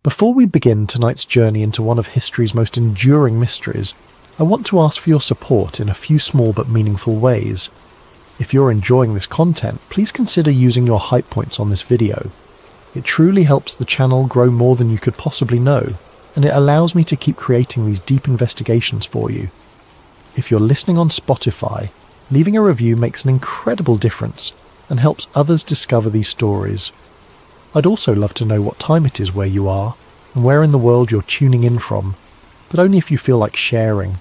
Before we begin tonight's journey into one of history's most enduring mysteries, I want to ask for your support in a few small but meaningful ways. If you're enjoying this content, please consider using your hype points on this video. It truly helps the channel grow more than you could possibly know, and it allows me to keep creating these deep investigations for you. If you're listening on Spotify, leaving a review makes an incredible difference and helps others discover these stories. I'd also love to know what time it is where you are and where in the world you're tuning in from, but only if you feel like sharing.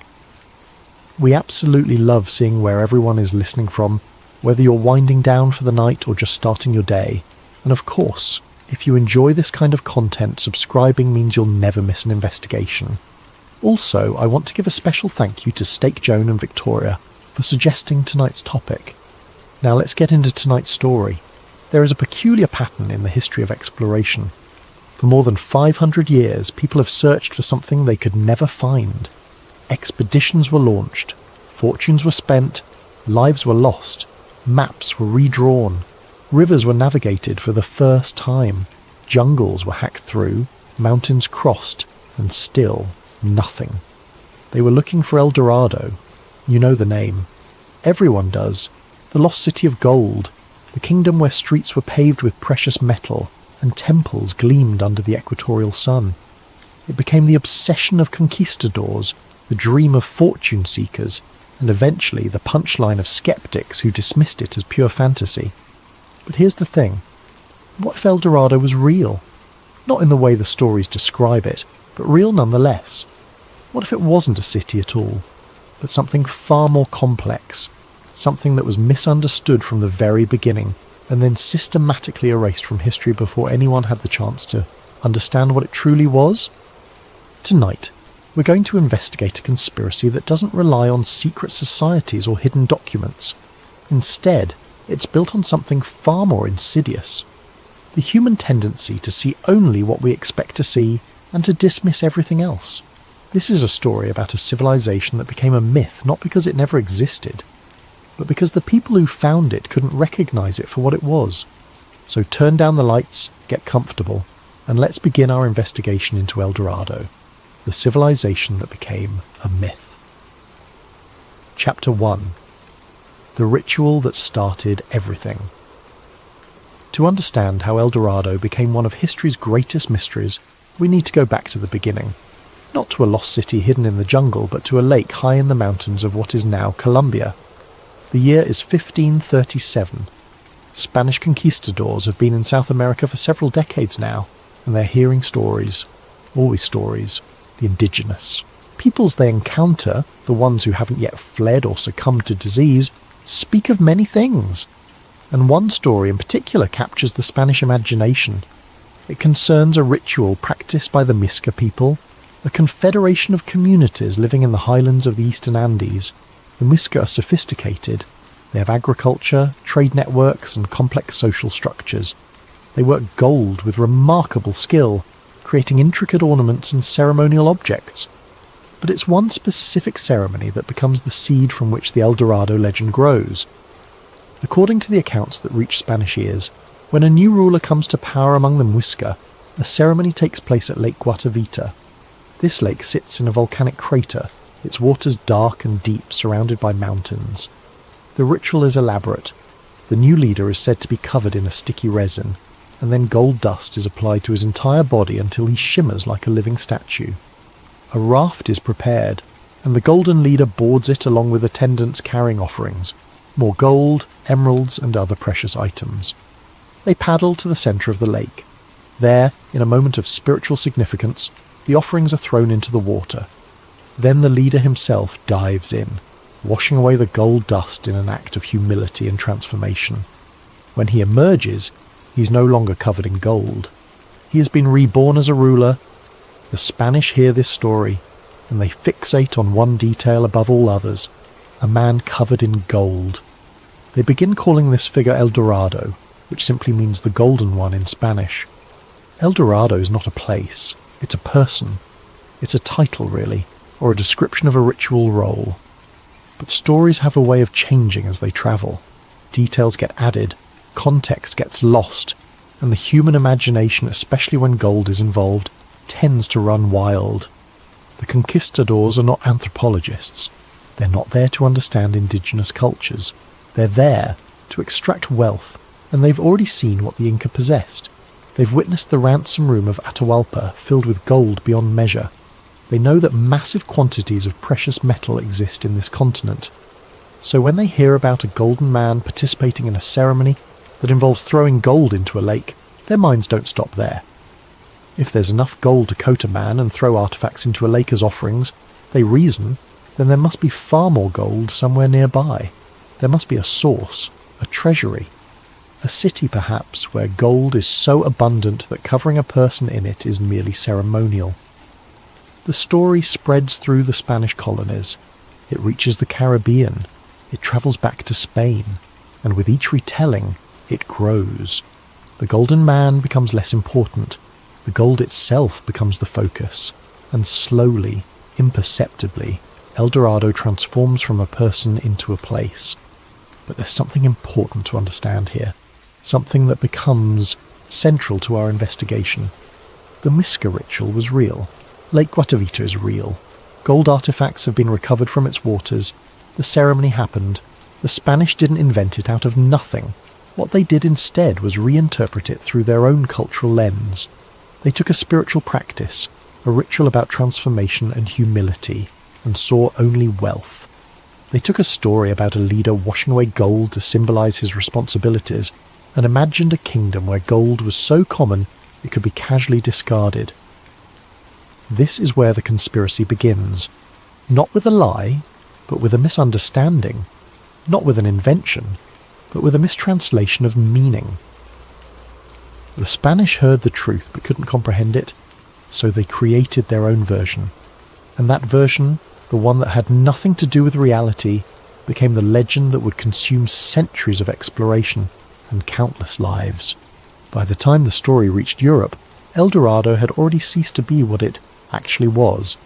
We absolutely love seeing where everyone is listening from, whether you're winding down for the night or just starting your day. And of course, if you enjoy this kind of content, subscribing means you'll never miss an investigation. Also, I want to give a special thank you to Steak Joan and Victoria for suggesting tonight's topic. Now let's get into tonight's story. There is a peculiar pattern in the history of exploration. For more than 500 years, people have searched for something they could never find. Expeditions were launched, fortunes were spent, lives were lost, maps were redrawn, rivers were navigated for the first time, jungles were hacked through, mountains crossed, and still nothing. They were looking for El Dorado. You know the name. Everyone does. The lost city of gold, the kingdom where streets were paved with precious metal and temples gleamed under the equatorial sun. It became the obsession of conquistadors, the dream of fortune seekers, and eventually the punchline of skeptics who dismissed it as pure fantasy. But here's the thing. What if El Dorado was real? Not in the way the stories describe it, but real nonetheless. What if it wasn't a city at all, but something far more complex? Something that was misunderstood from the very beginning and then systematically erased from history before anyone had the chance to understand what it truly was? Tonight, we're going to investigate a conspiracy that doesn't rely on secret societies or hidden documents. Instead, it's built on something far more insidious. The human tendency to see only what we expect to see and to dismiss everything else. This is a story about a civilization that became a myth not because it never existed, but because the people who found it couldn't recognize it for what it was. So turn down the lights, get comfortable, and let's begin our investigation into El Dorado, the civilization that became a myth. Chapter 1. The ritual that started everything. To understand how El Dorado became one of history's greatest mysteries, we need to go back to the beginning. Not to a lost city hidden in the jungle, but to a lake high in the mountains of what is now Colombia. The year is 1537. Spanish conquistadors have been in South America for several decades now, and they're hearing stories, always stories, the indigenous. Peoples they encounter, the ones who haven't yet fled or succumbed to disease, speak of many things. And one story in particular captures the Spanish imagination. It concerns a ritual practiced by the Misca people, a confederation of communities living in the highlands of the eastern Andes. The Misca are sophisticated. They have agriculture, trade networks, and complex social structures. They work gold with remarkable skill, creating intricate ornaments and ceremonial objects. But it's one specific ceremony that becomes the seed from which the El Dorado legend grows. According to the accounts that reach Spanish ears, when a new ruler comes to power among the Muisca, a ceremony takes place at Lake Guatavita. This lake sits in a volcanic crater, its waters dark and deep, surrounded by mountains. The ritual is elaborate. The new leader is said to be covered in a sticky resin, and then gold dust is applied to his entire body until he shimmers like a living statue. A raft is prepared, and the golden leader boards it along with attendants carrying offerings, more gold, emeralds, and other precious items. They paddle to the centre of the lake. There, in a moment of spiritual significance, the offerings are thrown into the water. Then the leader himself dives in, washing away the gold dust in an act of humility and transformation. When he emerges, he's no longer covered in gold. He has been reborn as a ruler. The Spanish hear this story, and they fixate on one detail above all others, a man covered in gold. They begin calling this figure El Dorado, which simply means the golden one in Spanish. El Dorado is not a place, it's a person. It's a title, really, or a description of a ritual role. But stories have a way of changing as they travel. Details get added, context gets lost, and the human imagination, especially when gold is involved, tends to run wild. The conquistadors are not anthropologists. They're not there to understand indigenous cultures. They're there to extract wealth, and they've already seen what the Inca possessed. They've witnessed the ransom room of Atahualpa filled with gold beyond measure. They know that massive quantities of precious metal exist in this continent. So when they hear about a golden man participating in a ceremony that involves throwing gold into a lake, their minds don't stop there. If there's enough gold to coat a man and throw artifacts into a lake as offerings, they reason, then there must be far more gold somewhere nearby. There must be a source, a treasury, a city perhaps where gold is so abundant that covering a person in it is merely ceremonial. The story spreads through the Spanish colonies. It reaches the Caribbean. It travels back to Spain. And with each retelling, it grows. The golden man becomes less important. The gold itself becomes the focus. And slowly, imperceptibly, El Dorado transforms from a person into a place. But there's something important to understand here. Something that becomes central to our investigation. The Miska ritual was real. Lake Guatavita is real. Gold artifacts have been recovered from its waters. The ceremony happened. The Spanish didn't invent it out of nothing. What they did instead was reinterpret it through their own cultural lens. They took a spiritual practice, a ritual about transformation and humility, and saw only wealth. They took a story about a leader washing away gold to symbolize his responsibilities, and imagined a kingdom where gold was so common it could be casually discarded. This is where the conspiracy begins, not with a lie, but with a misunderstanding, not with an invention, but with a mistranslation of meaning. The Spanish heard the truth but couldn't comprehend it, so they created their own version. And that version, the one that had nothing to do with reality, became the legend that would consume centuries of exploration and countless lives. By the time the story reached Europe, El Dorado had already ceased to be what it actually was.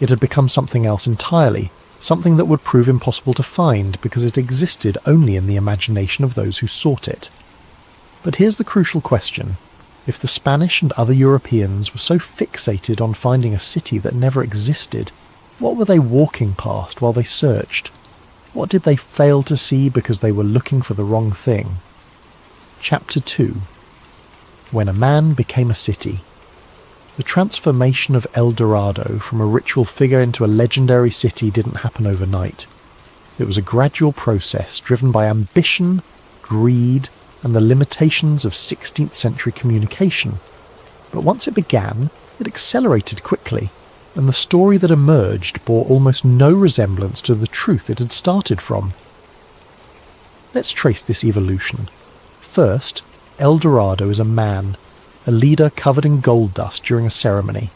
It had become something else entirely, something that would prove impossible to find because it existed only in the imagination of those who sought it. But here's the crucial question. If the Spanish and other Europeans were so fixated on finding a city that never existed, what were they walking past while they searched? What did they fail to see because they were looking for the wrong thing? Chapter 2. When a man became a city. The transformation of El Dorado from a ritual figure into a legendary city didn't happen overnight. It was a gradual process driven by ambition, greed, and the limitations of 16th century communication. But once it began, it accelerated quickly, and the story that emerged bore almost no resemblance to the truth it had started from. Let's trace this evolution. First, El Dorado is a man, a leader covered in gold dust during a ceremony.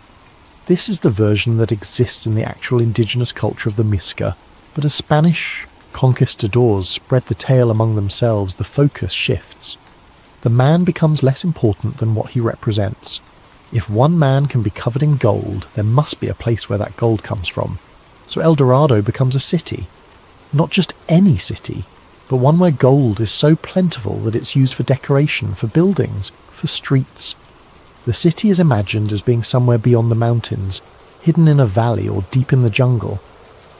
This is the version that exists in the actual indigenous culture of the Miska, but as Spanish conquistadors spread the tale among themselves, the focus shifts. The man becomes less important than what he represents. If one man can be covered in gold, there must be a place where that gold comes from. So El Dorado becomes a city. Not just any city, but one where gold is so plentiful that it's used for decoration, for buildings, for streets. The city is imagined as being somewhere beyond the mountains, hidden in a valley or deep in the jungle.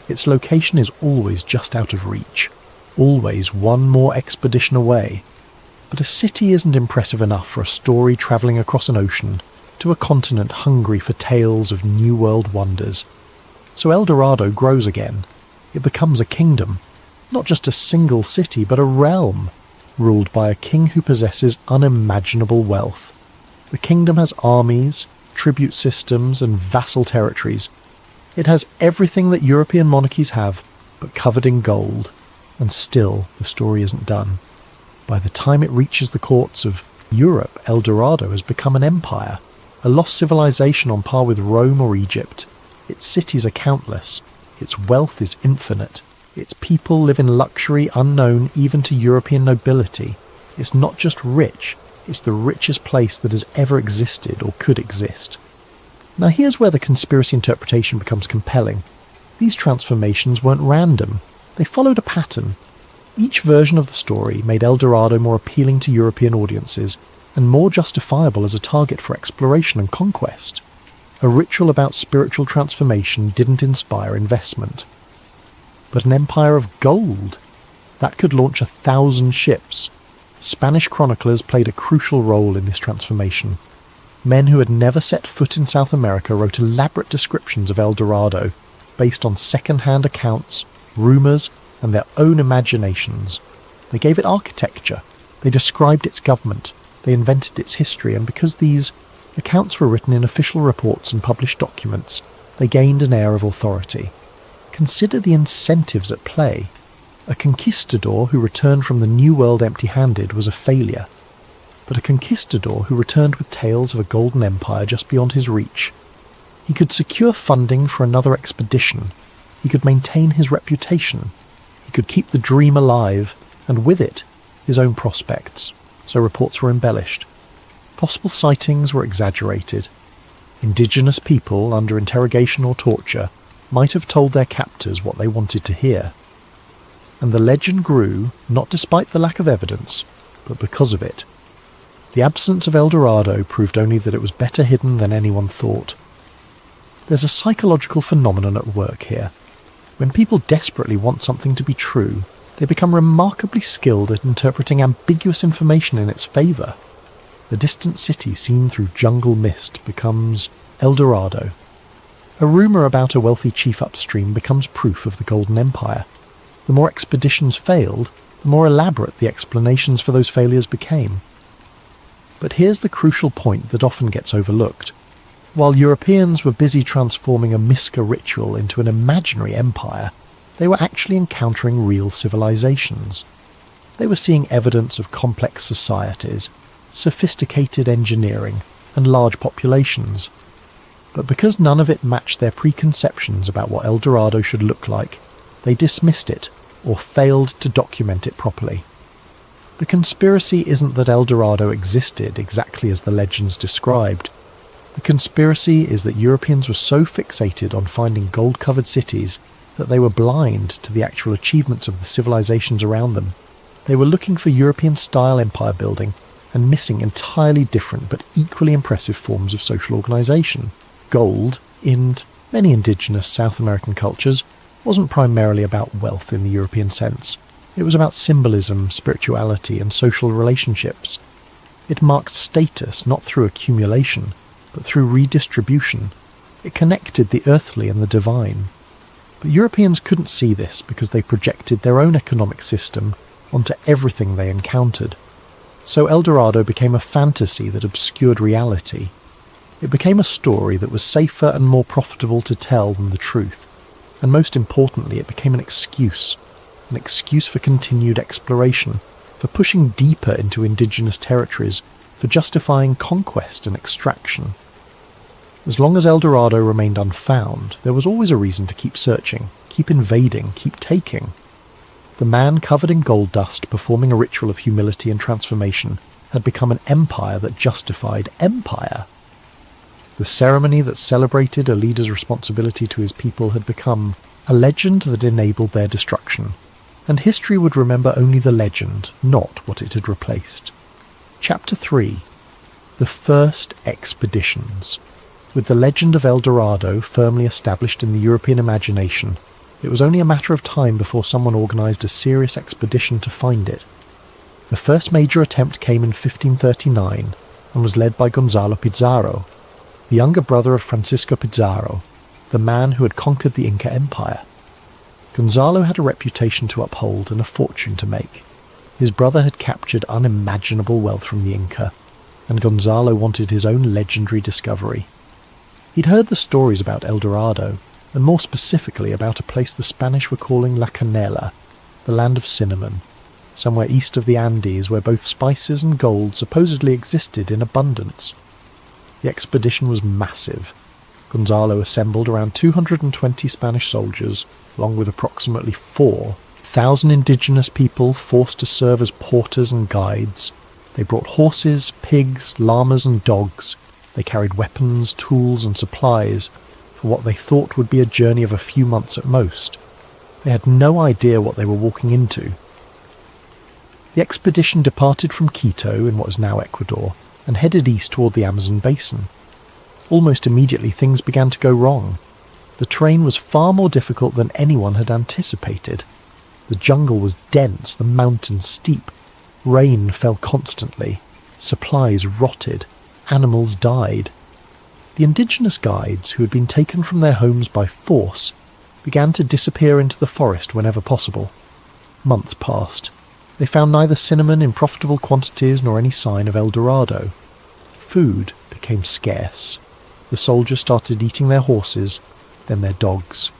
Its location is always just out of reach, always one more expedition away. But a city isn't impressive enough for a story travelling across an ocean to a continent hungry for tales of New World wonders. So El Dorado grows again. It becomes a kingdom, not just a single city, but a realm, ruled by a king who possesses unimaginable wealth. The kingdom has armies, tribute systems, and vassal territories. It has everything that European monarchies have, but covered in gold. And still, the story isn't done. By the time it reaches the courts of Europe, El Dorado has become an empire, a lost civilization on par with Rome or Egypt. Its cities are countless. Its wealth is infinite. Its people live in luxury unknown even to European nobility. It's not just rich, it's the richest place that has ever existed or could exist. Now here's where the conspiracy interpretation becomes compelling. These transformations weren't random. They followed a pattern. Each version of the story made El Dorado more appealing to European audiences and more justifiable as a target for exploration and conquest. A ritual about spiritual transformation didn't inspire investment. But an empire of gold, that could launch 1,000 ships. Spanish chroniclers played a crucial role in this transformation. Men who had never set foot in South America wrote elaborate descriptions of El Dorado, based on second-hand accounts, rumours, and their own imaginations. They gave it architecture, they described its government, they invented its history, and because these accounts were written in official reports and published documents, they gained an air of authority. Consider the incentives at play. A conquistador who returned from the New World empty-handed was a failure, but a conquistador who returned with tales of a golden empire just beyond his reach. He could secure funding for another expedition, he could maintain his reputation, he could keep the dream alive, and with it, his own prospects, so reports were embellished. Possible sightings were exaggerated. Indigenous people, under interrogation or torture, might have told their captors what they wanted to hear. And the legend grew, not despite the lack of evidence, but because of it. The absence of El Dorado proved only that it was better hidden than anyone thought. There's a psychological phenomenon at work here. When people desperately want something to be true, they become remarkably skilled at interpreting ambiguous information in its favour. A distant city seen through jungle mist becomes El Dorado. A rumour about a wealthy chief upstream becomes proof of the Golden Empire. The more expeditions failed, the more elaborate the explanations for those failures became. But here's the crucial point that often gets overlooked. While Europeans were busy transforming a Miska ritual into an imaginary empire, they were actually encountering real civilizations. They were seeing evidence of complex societies, sophisticated engineering, and large populations. But because none of it matched their preconceptions about what El Dorado should look like, they dismissed it, or failed to document it properly. The conspiracy isn't that El Dorado existed exactly as the legends described. The conspiracy is that Europeans were so fixated on finding gold-covered cities that they were blind to the actual achievements of the civilizations around them. They were looking for European-style empire building and missing entirely different but equally impressive forms of social organization. Gold, in many indigenous South American cultures, wasn't primarily about wealth in the European sense. It was about symbolism, spirituality, and social relationships. It marked status not through accumulation, but through redistribution. It connected the earthly and the divine. But Europeans couldn't see this because they projected their own economic system onto everything they encountered. So El Dorado became a fantasy that obscured reality. It became a story that was safer and more profitable to tell than the truth. And most importantly, it became an excuse for continued exploration, for pushing deeper into indigenous territories, for justifying conquest and extraction. As long as El Dorado remained unfound, there was always a reason to keep searching, keep invading, keep taking. The man covered in gold dust performing a ritual of humility and transformation had become an empire that justified empire. The ceremony that celebrated a leader's responsibility to his people had become a legend that enabled their destruction, and history would remember only the legend, not what it had replaced. Chapter 3. The First Expeditions. With the legend of El Dorado firmly established in the European imagination, it was only a matter of time before someone organised a serious expedition to find it. The first major attempt came in 1539 and was led by Gonzalo Pizarro, the younger brother of Francisco Pizarro, the man who had conquered the Inca Empire. Gonzalo had a reputation to uphold and a fortune to make. His brother had captured unimaginable wealth from the Inca, and Gonzalo wanted his own legendary discovery. He'd heard the stories about El Dorado, and more specifically about a place the Spanish were calling La Canela, the land of cinnamon, somewhere east of the Andes where both spices and gold supposedly existed in abundance. The expedition was massive. Gonzalo assembled around 220 Spanish soldiers, along with approximately 4,000 indigenous people forced to serve as porters and guides. They brought horses, pigs, llamas and dogs. They carried weapons, tools and supplies for what they thought would be a journey of a few months at most. They had no idea what they were walking into. The expedition departed from Quito in what is now Ecuador and headed east toward the Amazon basin. Almost immediately things began to go wrong. The terrain was far more difficult than anyone had anticipated. The jungle was dense, the mountains steep. Rain fell constantly. Supplies rotted. Animals died. The indigenous guides, who had been taken from their homes by force, began to disappear into the forest whenever possible. Months passed. They found neither cinnamon in profitable quantities nor any sign of El Dorado. Food became scarce. The soldiers started eating their horses, then their dogs.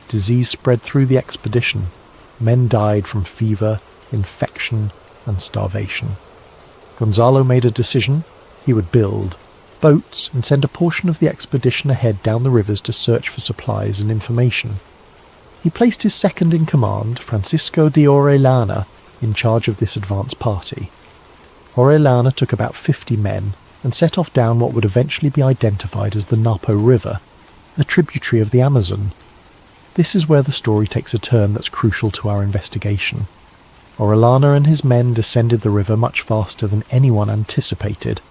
Disease spread through the expedition. Men died from fever, infection, and starvation. Gonzalo made a decision. He would build boats and send a portion of the expedition ahead down the rivers to search for supplies and information. He placed his second-in-command, Francisco de Orellana, in charge of this advance party. Orellana took about 50 men and set off down what would eventually be identified as the Napo River, a tributary of the Amazon. This is where the story takes a turn that's crucial to our investigation. Orellana and his men descended the river much faster than anyone anticipated.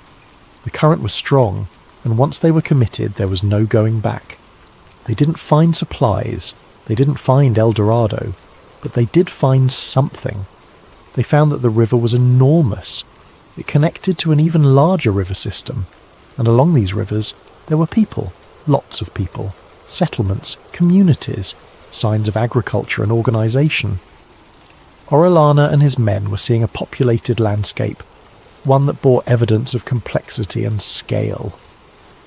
The current was strong, and once they were committed, there was no going back. They didn't find supplies, they didn't find El Dorado, but they did find something. They found that the river was enormous. It connected to an even larger river system, and along these rivers there were people, lots of people, settlements, communities, signs of agriculture and organisation. Orellana and his men were seeing a populated landscape, one that bore evidence of complexity and scale.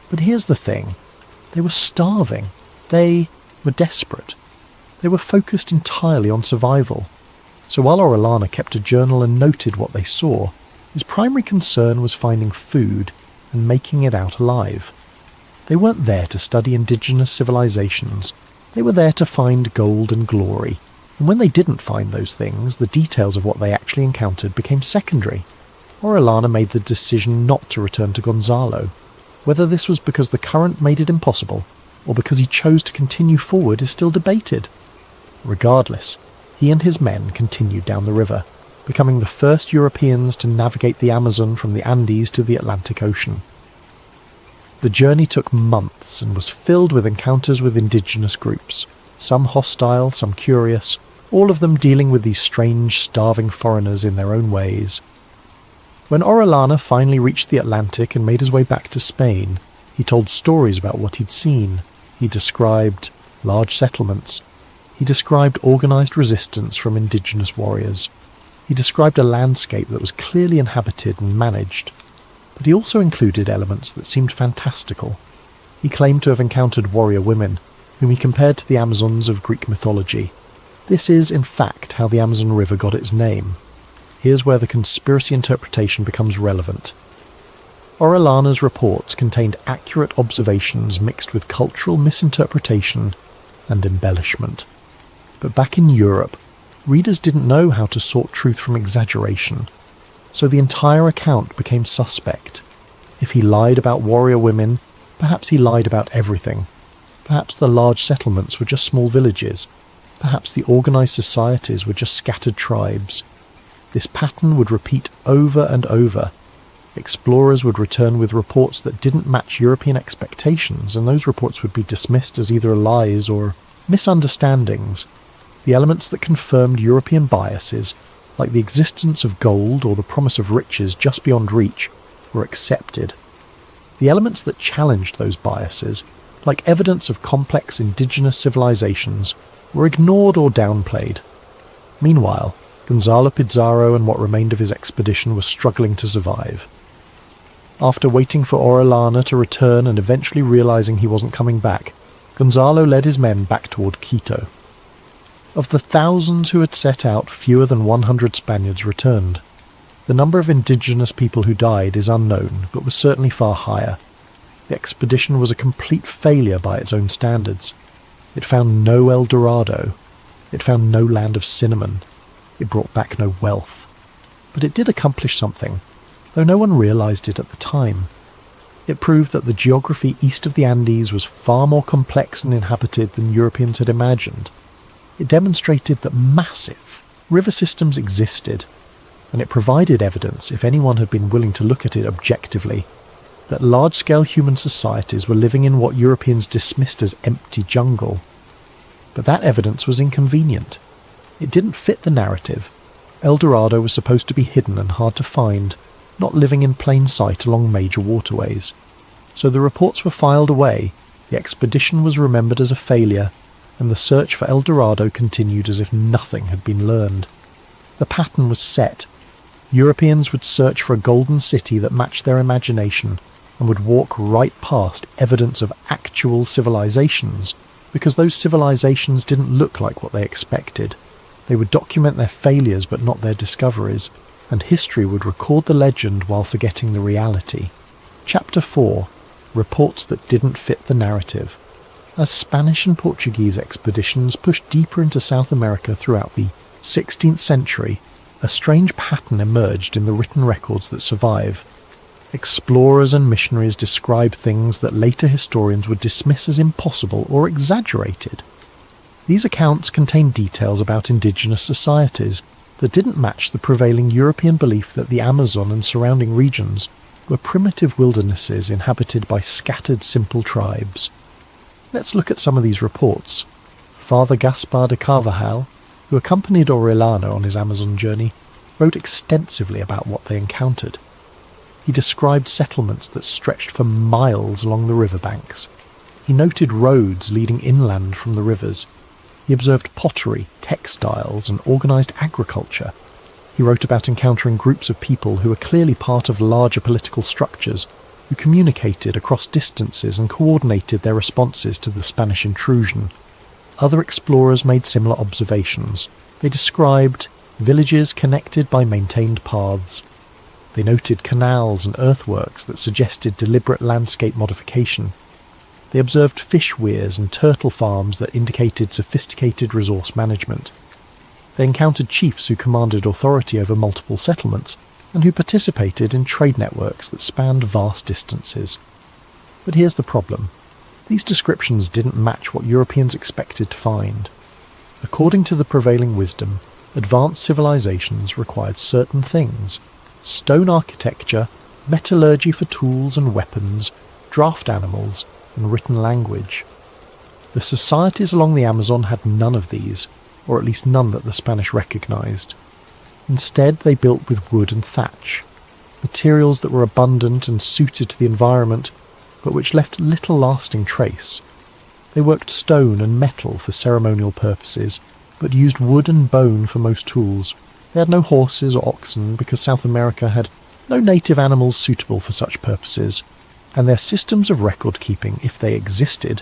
But here's the thing. They were starving. They were desperate. They were focused entirely on survival. So while Orellana kept a journal and noted what they saw, his primary concern was finding food and making it out alive. They weren't there to study indigenous civilizations. They were there to find gold and glory. And when they didn't find those things, the details of what they actually encountered became secondary. Orellana made the decision not to return to Gonzalo. Whether this was because the current made it impossible, or because he chose to continue forward, is still debated. Regardless, he and his men continued down the river, becoming the first Europeans to navigate the Amazon from the Andes to the Atlantic Ocean. The journey took months and was filled with encounters with indigenous groups, some hostile, some curious, all of them dealing with these strange, starving foreigners in their own ways. When Orellana finally reached the Atlantic and made his way back to Spain, he told stories about what he'd seen. He described large settlements. He described organised resistance from indigenous warriors. He described a landscape that was clearly inhabited and managed. But he also included elements that seemed fantastical. He claimed to have encountered warrior women, whom he compared to the Amazons of Greek mythology. This is, in fact, how the Amazon River got its name. Here's where the conspiracy interpretation becomes relevant. Orellana's reports contained accurate observations mixed with cultural misinterpretation and embellishment. But back in Europe, readers didn't know how to sort truth from exaggeration, so the entire account became suspect. If he lied about warrior women, perhaps he lied about everything. Perhaps the large settlements were just small villages. Perhaps the organised societies were just scattered tribes. This pattern would repeat over and over. Explorers would return with reports that didn't match European expectations, and those reports would be dismissed as either lies or misunderstandings. The elements that confirmed European biases, like the existence of gold or the promise of riches just beyond reach, were accepted. The elements that challenged those biases, like evidence of complex indigenous civilizations, were ignored or downplayed. Meanwhile, Gonzalo Pizarro and what remained of his expedition were struggling to survive. After waiting for Orellana to return and eventually realizing he wasn't coming back, Gonzalo led his men back toward Quito. Of the thousands who had set out, fewer than 100 Spaniards returned. The number of indigenous people who died is unknown, but was certainly far higher. The expedition was a complete failure by its own standards. It found no El Dorado. It found no land of cinnamon. It brought back no wealth. But it did accomplish something, though no one realized it at the time. It proved that the geography east of the Andes was far more complex and inhabited than Europeans had imagined. It demonstrated that massive river systems existed, and it provided evidence, if anyone had been willing to look at it objectively, that large-scale human societies were living in what Europeans dismissed as empty jungle. But that evidence was inconvenient. It didn't fit the narrative. El Dorado was supposed to be hidden and hard to find, not living in plain sight along major waterways. So the reports were filed away, the expedition was remembered as a failure, and the search for El Dorado continued as if nothing had been learned. The pattern was set. Europeans would search for a golden city that matched their imagination and would walk right past evidence of actual civilizations, because those civilizations didn't look like what they expected. They would document their failures but not their discoveries, and history would record the legend while forgetting the reality. Chapter 4. Reports that didn't fit the narrative. As Spanish and Portuguese expeditions pushed deeper into South America throughout the 16th century, a strange pattern emerged in the written records that survive. Explorers and missionaries described things that later historians would dismiss as impossible or exaggerated. These accounts contain details about indigenous societies that didn't match the prevailing European belief that the Amazon and surrounding regions were primitive wildernesses inhabited by scattered simple tribes. Let's look at some of these reports. Father Gaspar de Carvajal, who accompanied Orellana on his Amazon journey, wrote extensively about what they encountered. He described settlements that stretched for miles along the riverbanks. He noted roads leading inland from the rivers. He observed pottery, textiles, and organised agriculture. He wrote about encountering groups of people who were clearly part of larger political structures, who communicated across distances and coordinated their responses to the Spanish intrusion. Other explorers made similar observations. They described villages connected by maintained paths. They noted canals and earthworks that suggested deliberate landscape modification. They observed fish weirs and turtle farms that indicated sophisticated resource management. They encountered chiefs who commanded authority over multiple settlements and who participated in trade networks that spanned vast distances. But here's the problem. These descriptions didn't match what Europeans expected to find. According to the prevailing wisdom, advanced civilizations required certain things: stone architecture, metallurgy for tools and weapons, draft animals, and written language. The societies along the Amazon had none of these, or at least none that the Spanish recognized. Instead, they built with wood and thatch, materials that were abundant and suited to the environment, but which left little lasting trace. They worked stone and metal for ceremonial purposes, but used wood and bone for most tools. They had no horses or oxen because South America had no native animals suitable for such purposes, and their systems of record-keeping, if they existed,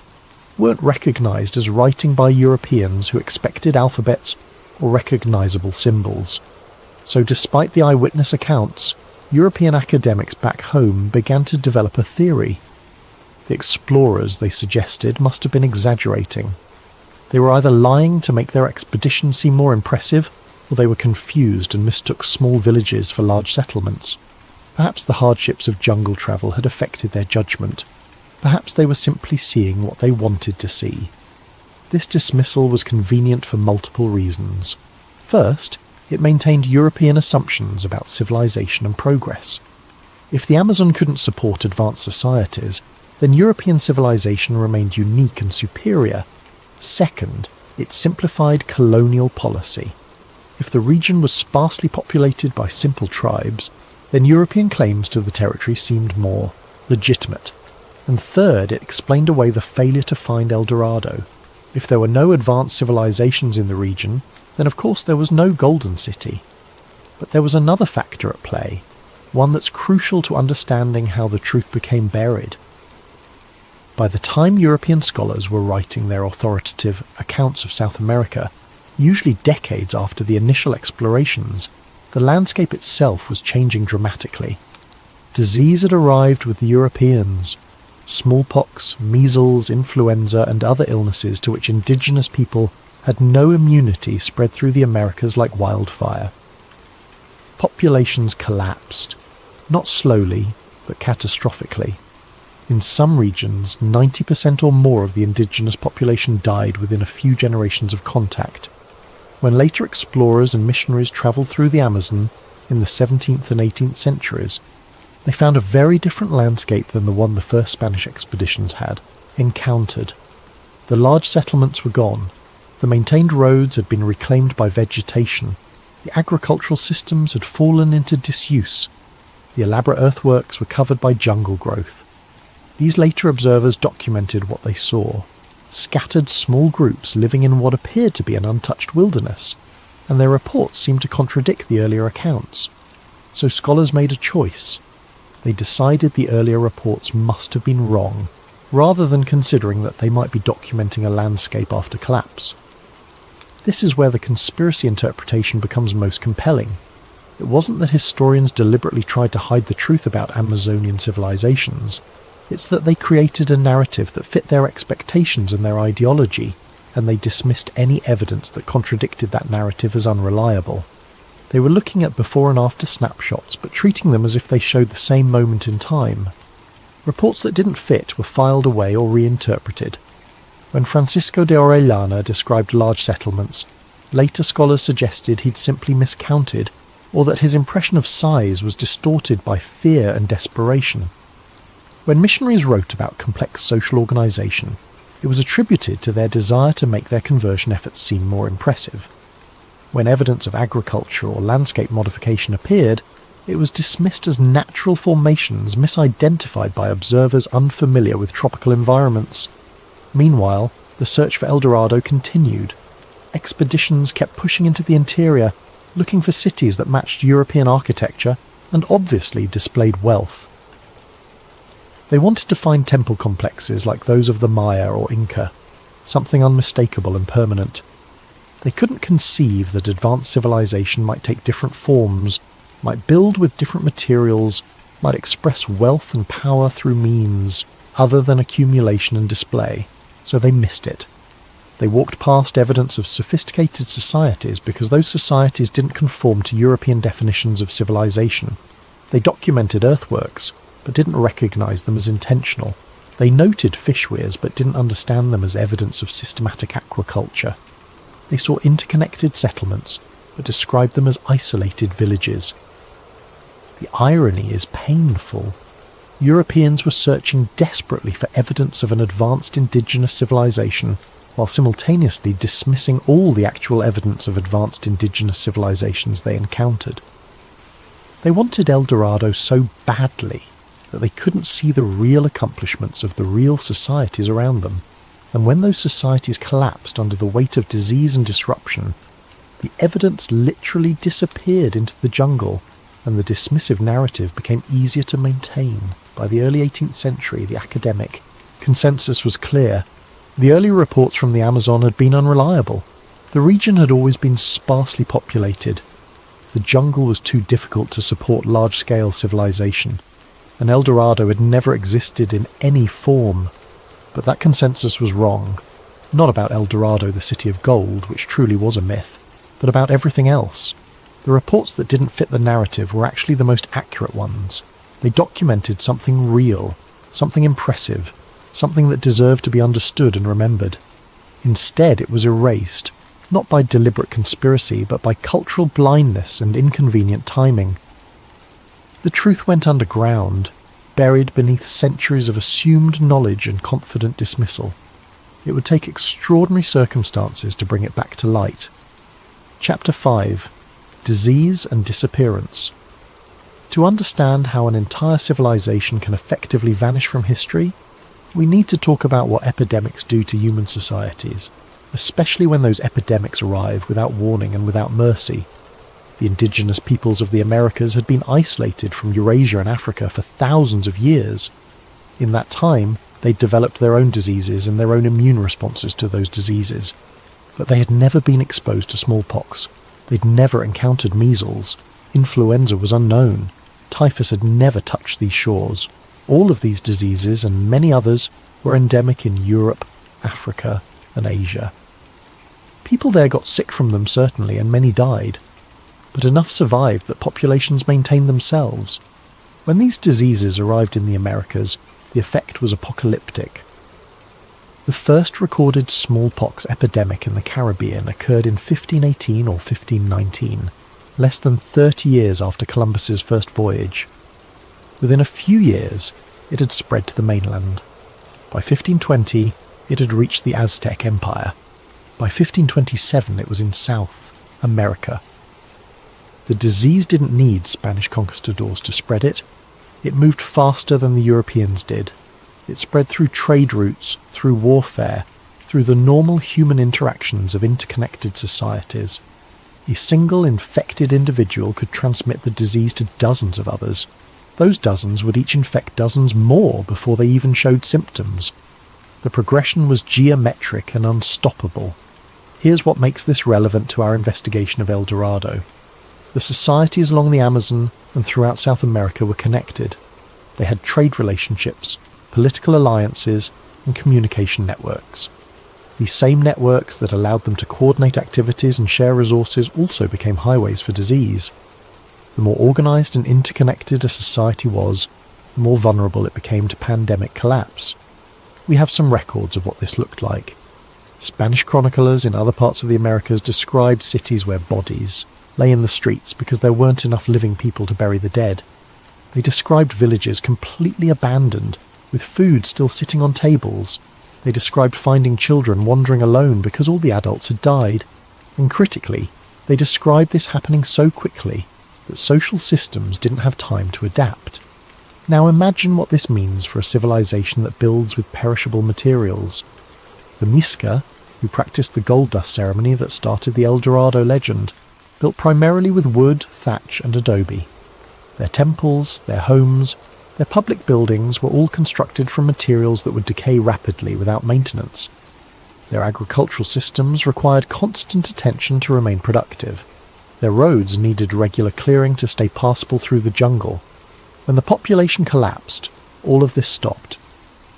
weren't recognized as writing by Europeans who expected alphabets or recognizable symbols. So despite the eyewitness accounts, European academics back home began to develop a theory. The explorers, they suggested, must have been exaggerating. They were either lying to make their expedition seem more impressive, or they were confused and mistook small villages for large settlements. Perhaps the hardships of jungle travel had affected their judgment. Perhaps they were simply seeing what they wanted to see. This dismissal was convenient for multiple reasons. First, it maintained European assumptions about civilization and progress. If the Amazon couldn't support advanced societies, then European civilization remained unique and superior. Second, it simplified colonial policy. If the region was sparsely populated by simple tribes, then European claims to the territory seemed more legitimate. And third, it explained away the failure to find El Dorado. If there were no advanced civilizations in the region, then of course there was no Golden City. But there was another factor at play, one that's crucial to understanding how the truth became buried. By the time European scholars were writing their authoritative accounts of South America, usually decades after the initial explorations, the landscape itself was changing dramatically. Disease had arrived with the Europeans. Smallpox, measles, influenza, and other illnesses to which indigenous people had no immunity spread through the Americas like wildfire. Populations collapsed, not slowly, but catastrophically. In some regions, 90% or more of the indigenous population died within a few generations of contact. When later explorers and missionaries travelled through the Amazon in the 17th and 18th centuries, They found a very different landscape than the one the first Spanish expeditions had encountered. The large settlements were gone. The maintained roads had been reclaimed by vegetation. The agricultural systems had fallen into disuse. The elaborate earthworks were covered by jungle growth. These later observers documented what they saw. Scattered small groups living in what appeared to be an untouched wilderness, and their reports seemed to contradict the earlier accounts. So scholars made a choice. They decided the earlier reports must have been wrong, rather than considering that they might be documenting a landscape after collapse. This is where the conspiracy interpretation becomes most compelling. It wasn't that historians deliberately tried to hide the truth about Amazonian civilizations. It's that they created a narrative that fit their expectations and their ideology, and they dismissed any evidence that contradicted that narrative as unreliable. They were looking at before and after snapshots, but treating them as if they showed the same moment in time. Reports that didn't fit were filed away or reinterpreted. When Francisco de Orellana described large settlements, later scholars suggested he'd simply miscounted, or that his impression of size was distorted by fear and desperation. When missionaries wrote about complex social organisation, it was attributed to their desire to make their conversion efforts seem more impressive. When evidence of agriculture or landscape modification appeared, it was dismissed as natural formations misidentified by observers unfamiliar with tropical environments. Meanwhile, the search for El Dorado continued. Expeditions kept pushing into the interior, looking for cities that matched European architecture and obviously displayed wealth. They wanted to find temple complexes like those of the Maya or Inca, something unmistakable and permanent. They couldn't conceive that advanced civilization might take different forms, might build with different materials, might express wealth and power through means other than accumulation and display, so they missed it. They walked past evidence of sophisticated societies because those societies didn't conform to European definitions of civilization. They documented earthworks, but didn't recognize them as intentional. They noted fish weirs, but didn't understand them as evidence of systematic aquaculture. They saw interconnected settlements, but described them as isolated villages. The irony is painful. Europeans were searching desperately for evidence of an advanced indigenous civilization, while simultaneously dismissing all the actual evidence of advanced indigenous civilizations they encountered. They wanted El Dorado so badly that they couldn't see the real accomplishments of the real societies around them. And when those societies collapsed under the weight of disease and disruption, the evidence literally disappeared into the jungle, and the dismissive narrative became easier to maintain. By the early 18th century, the academic consensus was clear. The early reports from the Amazon had been unreliable. The region had always been sparsely populated. The jungle was too difficult to support large-scale civilization, and El Dorado had never existed in any form. But that consensus was wrong. Not about El Dorado, the city of gold, which truly was a myth, but about everything else. The reports that didn't fit the narrative were actually the most accurate ones. They documented something real, something impressive, something that deserved to be understood and remembered. Instead, it was erased, not by deliberate conspiracy, but by cultural blindness and inconvenient timing. The truth went underground, buried beneath centuries of assumed knowledge and confident dismissal. It would take extraordinary circumstances to bring it back to light. Chapter 5: Disease and Disappearance. To understand how an entire civilization can effectively vanish from history, we need to talk about what epidemics do to human societies, especially when those epidemics arrive without warning and without mercy. The indigenous peoples of the Americas had been isolated from Eurasia and Africa for thousands of years. In that time, they'd developed their own diseases and their own immune responses to those diseases. But they had never been exposed to smallpox. They'd never encountered measles. Influenza was unknown. Typhus had never touched these shores. All of these diseases, and many others, were endemic in Europe, Africa, and Asia. People there got sick from them, certainly, and many died. But enough survived that populations maintained themselves. When these diseases arrived in the Americas, the effect was apocalyptic. The first recorded smallpox epidemic in the Caribbean occurred in 1518 or 1519, less than 30 years after Columbus's first voyage. Within a few years, it had spread to the mainland. By 1520, it had reached the Aztec Empire. By 1527, it was in South America. The disease didn't need Spanish conquistadors to spread it. It moved faster than the Europeans did. It spread through trade routes, through warfare, through the normal human interactions of interconnected societies. A single infected individual could transmit the disease to dozens of others. Those dozens would each infect dozens more before they even showed symptoms. The progression was geometric and unstoppable. Here's what makes this relevant to our investigation of El Dorado. The societies along the Amazon and throughout South America were connected. They had trade relationships, political alliances, and communication networks. These same networks that allowed them to coordinate activities and share resources also became highways for disease. The more organised and interconnected a society was, the more vulnerable it became to pandemic collapse. We have some records of what this looked like. Spanish chroniclers in other parts of the Americas described cities where bodies lay in the streets because there weren't enough living people to bury the dead. They described villages completely abandoned, with food still sitting on tables. They described finding children wandering alone because all the adults had died. And critically, they described this happening so quickly that social systems didn't have time to adapt. Now imagine what this means for a civilization that builds with perishable materials. The Muisca, who practiced the gold dust ceremony that started the El Dorado legend, built primarily with wood, thatch and adobe. Their temples, their homes, their public buildings were all constructed from materials that would decay rapidly without maintenance. Their agricultural systems required constant attention to remain productive. Their roads needed regular clearing to stay passable through the jungle. When the population collapsed, all of this stopped.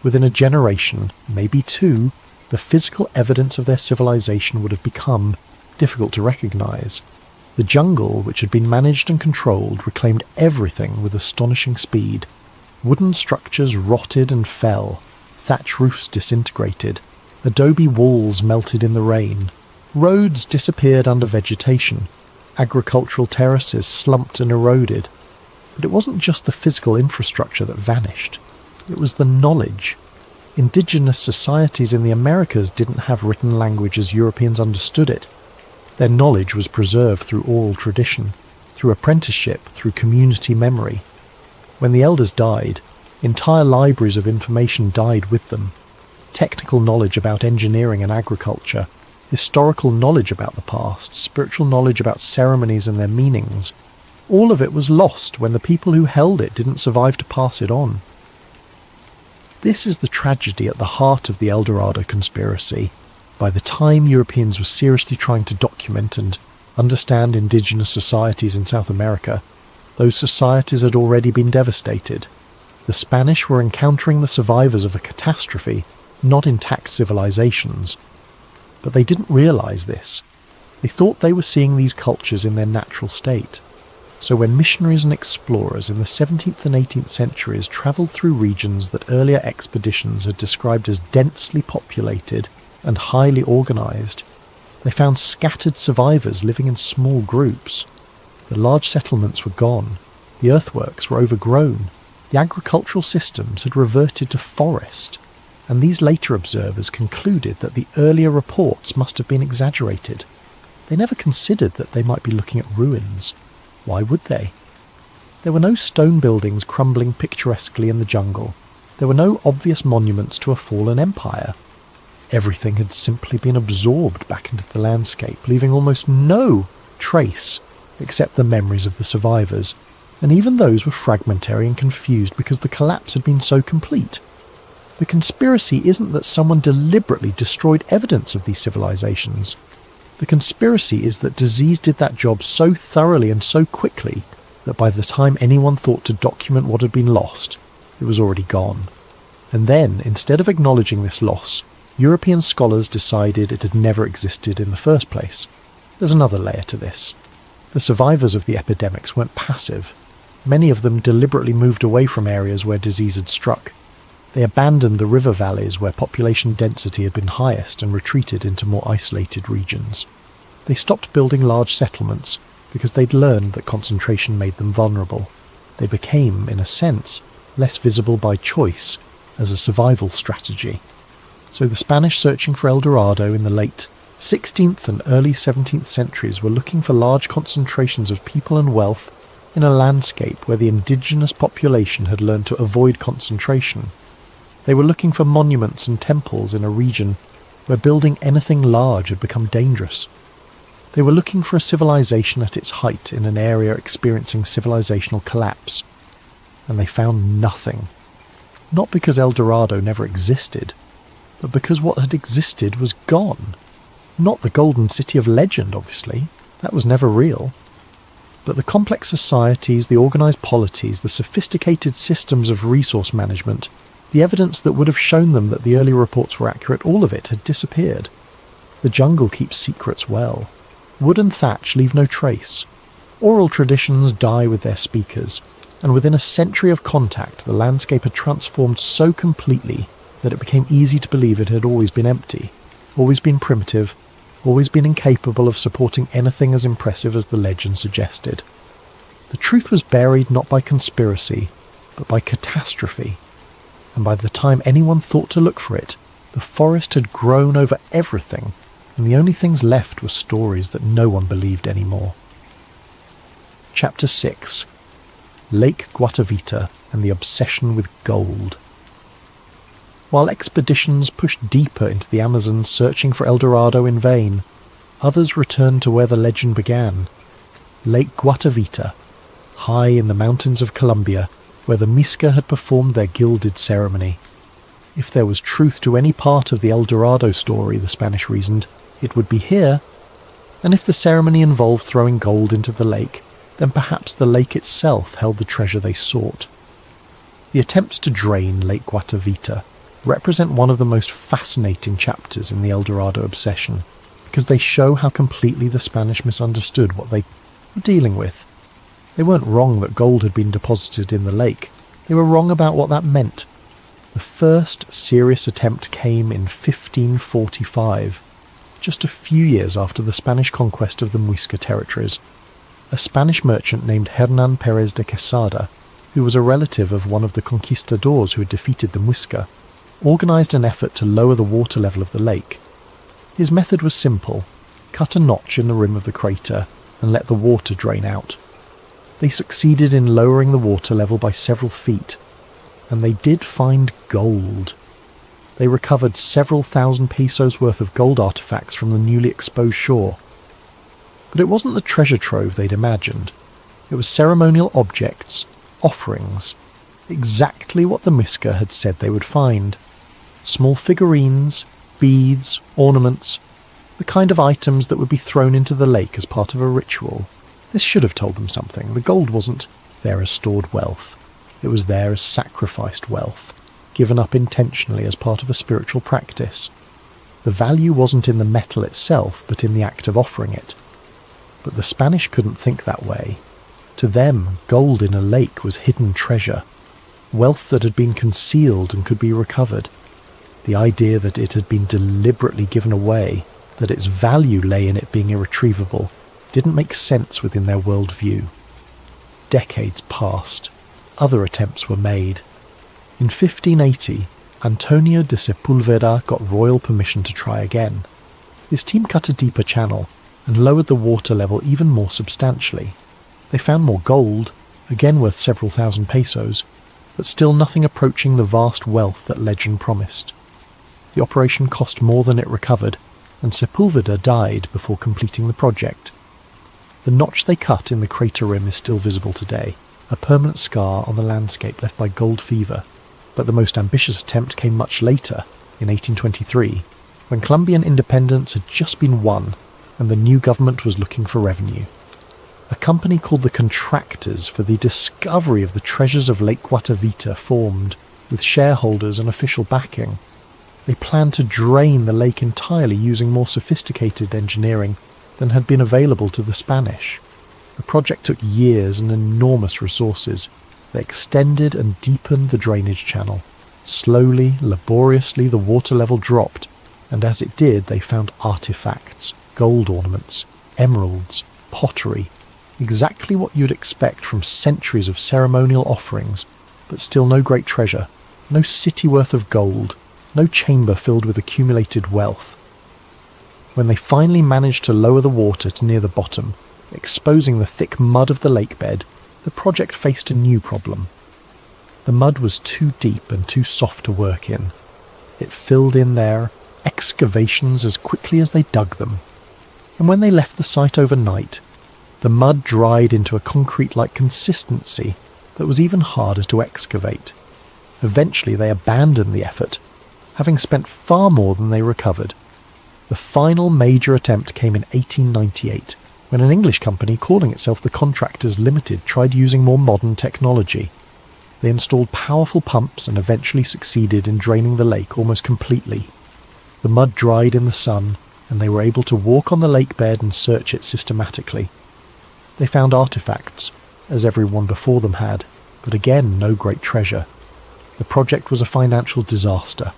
Within a generation, maybe two, the physical evidence of their civilization would have become difficult to recognize. The jungle, which had been managed and controlled, reclaimed everything with astonishing speed. Wooden structures rotted and fell, thatch roofs disintegrated, adobe walls melted in the rain, roads disappeared under vegetation, agricultural terraces slumped and eroded. But it wasn't just the physical infrastructure that vanished. It was the knowledge. Indigenous societies in the Americas didn't have written language as Europeans understood it. Their knowledge was preserved through oral tradition, through apprenticeship, through community memory. When the elders died, entire libraries of information died with them. Technical knowledge about engineering and agriculture, historical knowledge about the past, spiritual knowledge about ceremonies and their meanings, all of it was lost when the people who held it didn't survive to pass it on. This is the tragedy at the heart of the El Dorado conspiracy. By the time Europeans were seriously trying to document and understand indigenous societies in South America, those societies had already been devastated. The Spanish were encountering the survivors of a catastrophe, not intact civilizations. But they didn't realize this. They thought they were seeing these cultures in their natural state. So when missionaries and explorers in the 17th and 18th centuries travelled through regions that earlier expeditions had described as densely populated and highly organised, they found scattered survivors living in small groups. The large settlements were gone, the earthworks were overgrown, the agricultural systems had reverted to forest, and these later observers concluded that the earlier reports must have been exaggerated. They never considered that they might be looking at ruins. Why would they? There were no stone buildings crumbling picturesquely in the jungle. There were no obvious monuments to a fallen empire. Everything had simply been absorbed back into the landscape, leaving almost no trace except the memories of the survivors, and even those were fragmentary and confused because the collapse had been so complete. The conspiracy isn't that someone deliberately destroyed evidence of these civilizations. The conspiracy is that disease did that job so thoroughly and so quickly that by the time anyone thought to document what had been lost, it was already gone. And then, instead of acknowledging this loss, European scholars decided it had never existed in the first place. There's another layer to this. The survivors of the epidemics weren't passive. Many of them deliberately moved away from areas where disease had struck. They abandoned the river valleys where population density had been highest and retreated into more isolated regions. They stopped building large settlements because they'd learned that concentration made them vulnerable. They became, in a sense, less visible by choice, as a survival strategy. So the Spanish searching for El Dorado in the late 16th and early 17th centuries were looking for large concentrations of people and wealth in a landscape where the indigenous population had learned to avoid concentration. They were looking for monuments and temples in a region where building anything large had become dangerous. They were looking for a civilization at its height in an area experiencing civilizational collapse. And they found nothing. Not because El Dorado never existed, but because what had existed was gone. Not the golden city of legend, obviously. That was never real. But the complex societies, the organised polities, the sophisticated systems of resource management, the evidence that would have shown them that the early reports were accurate, all of it had disappeared. The jungle keeps secrets well. Wood and thatch leave no trace. Oral traditions die with their speakers, and within a century of contact the landscape had transformed so completely that it became easy to believe it had always been empty, always been primitive, always been incapable of supporting anything as impressive as the legend suggested. The truth was buried not by conspiracy, but by catastrophe, and by the time anyone thought to look for it, the forest had grown over everything, and the only things left were stories that no one believed anymore. Chapter 6. Lake Guatavita and the Obsession with Gold. While expeditions pushed deeper into the Amazon searching for El Dorado in vain, others returned to where the legend began, Lake Guatavita, high in the mountains of Colombia, where the Muisca had performed their gilded ceremony. If there was truth to any part of the El Dorado story, the Spanish reasoned, it would be here. And if the ceremony involved throwing gold into the lake, then perhaps the lake itself held the treasure they sought. The attempts to drain Lake Guatavita represent one of the most fascinating chapters in the El Dorado obsession, because they show how completely the Spanish misunderstood what they were dealing with. They weren't wrong that gold had been deposited in the lake. They were wrong about what that meant. The first serious attempt came in 1545, just a few years after the Spanish conquest of the Muisca territories. A Spanish merchant named Hernán Pérez de Quesada, who was a relative of one of the conquistadors who had defeated the Muisca, organised an effort to lower the water level of the lake. His method was simple: cut a notch in the rim of the crater and let the water drain out. They succeeded in lowering the water level by several feet, and they did find gold. They recovered several thousand pesos worth of gold artefacts from the newly exposed shore. But it wasn't the treasure trove they'd imagined. It was ceremonial objects, offerings, exactly what the Muisca had said they would find. Small figurines, beads, ornaments, the kind of items that would be thrown into the lake as part of a ritual. This should have told them something. The gold wasn't there as stored wealth. It was there as sacrificed wealth, given up intentionally as part of a spiritual practice. The value wasn't in the metal itself, but in the act of offering it. But the Spanish couldn't think that way. To them, gold in a lake was hidden treasure, wealth that had been concealed and could be recovered. The idea that it had been deliberately given away, that its value lay in it being irretrievable, didn't make sense within their worldview. Decades passed. Other attempts were made. In 1580, Antonio de Sepúlveda got royal permission to try again. His team cut a deeper channel and lowered the water level even more substantially. They found more gold, again worth several thousand pesos, but still nothing approaching the vast wealth that legend promised. The operation cost more than it recovered, and Sepúlveda died before completing the project. The notch they cut in the crater rim is still visible today, a permanent scar on the landscape left by gold fever, but the most ambitious attempt came much later, in 1823, when Colombian independence had just been won and the new government was looking for revenue. A company called the Contractors for the Discovery of the Treasures of Lake Guatavita formed, with shareholders and official backing. They planned to drain the lake entirely using more sophisticated engineering than had been available to the Spanish. The project took years and enormous resources. They extended and deepened the drainage channel. Slowly, laboriously, the water level dropped, and as it did, they found artifacts, gold ornaments, emeralds, pottery, Exactly what you'd expect from centuries of ceremonial offerings, but still no great treasure, no city worth of gold, no chamber filled with accumulated wealth. When they finally managed to lower the water to near the bottom, exposing the thick mud of the lake bed, the project faced a new problem. The mud was too deep and too soft to work in. It filled in their excavations as quickly as they dug them. And when they left the site overnight, the mud dried into a concrete-like consistency that was even harder to excavate. Eventually they abandoned the effort, having spent far more than they recovered. The final major attempt came in 1898, when an English company calling itself the Contractors Limited tried using more modern technology. They installed powerful pumps and eventually succeeded in draining the lake almost completely. The mud dried in the sun, and they were able to walk on the lake bed and search it systematically. They found artifacts, as everyone before them had, but again no great treasure. The project was a financial disaster.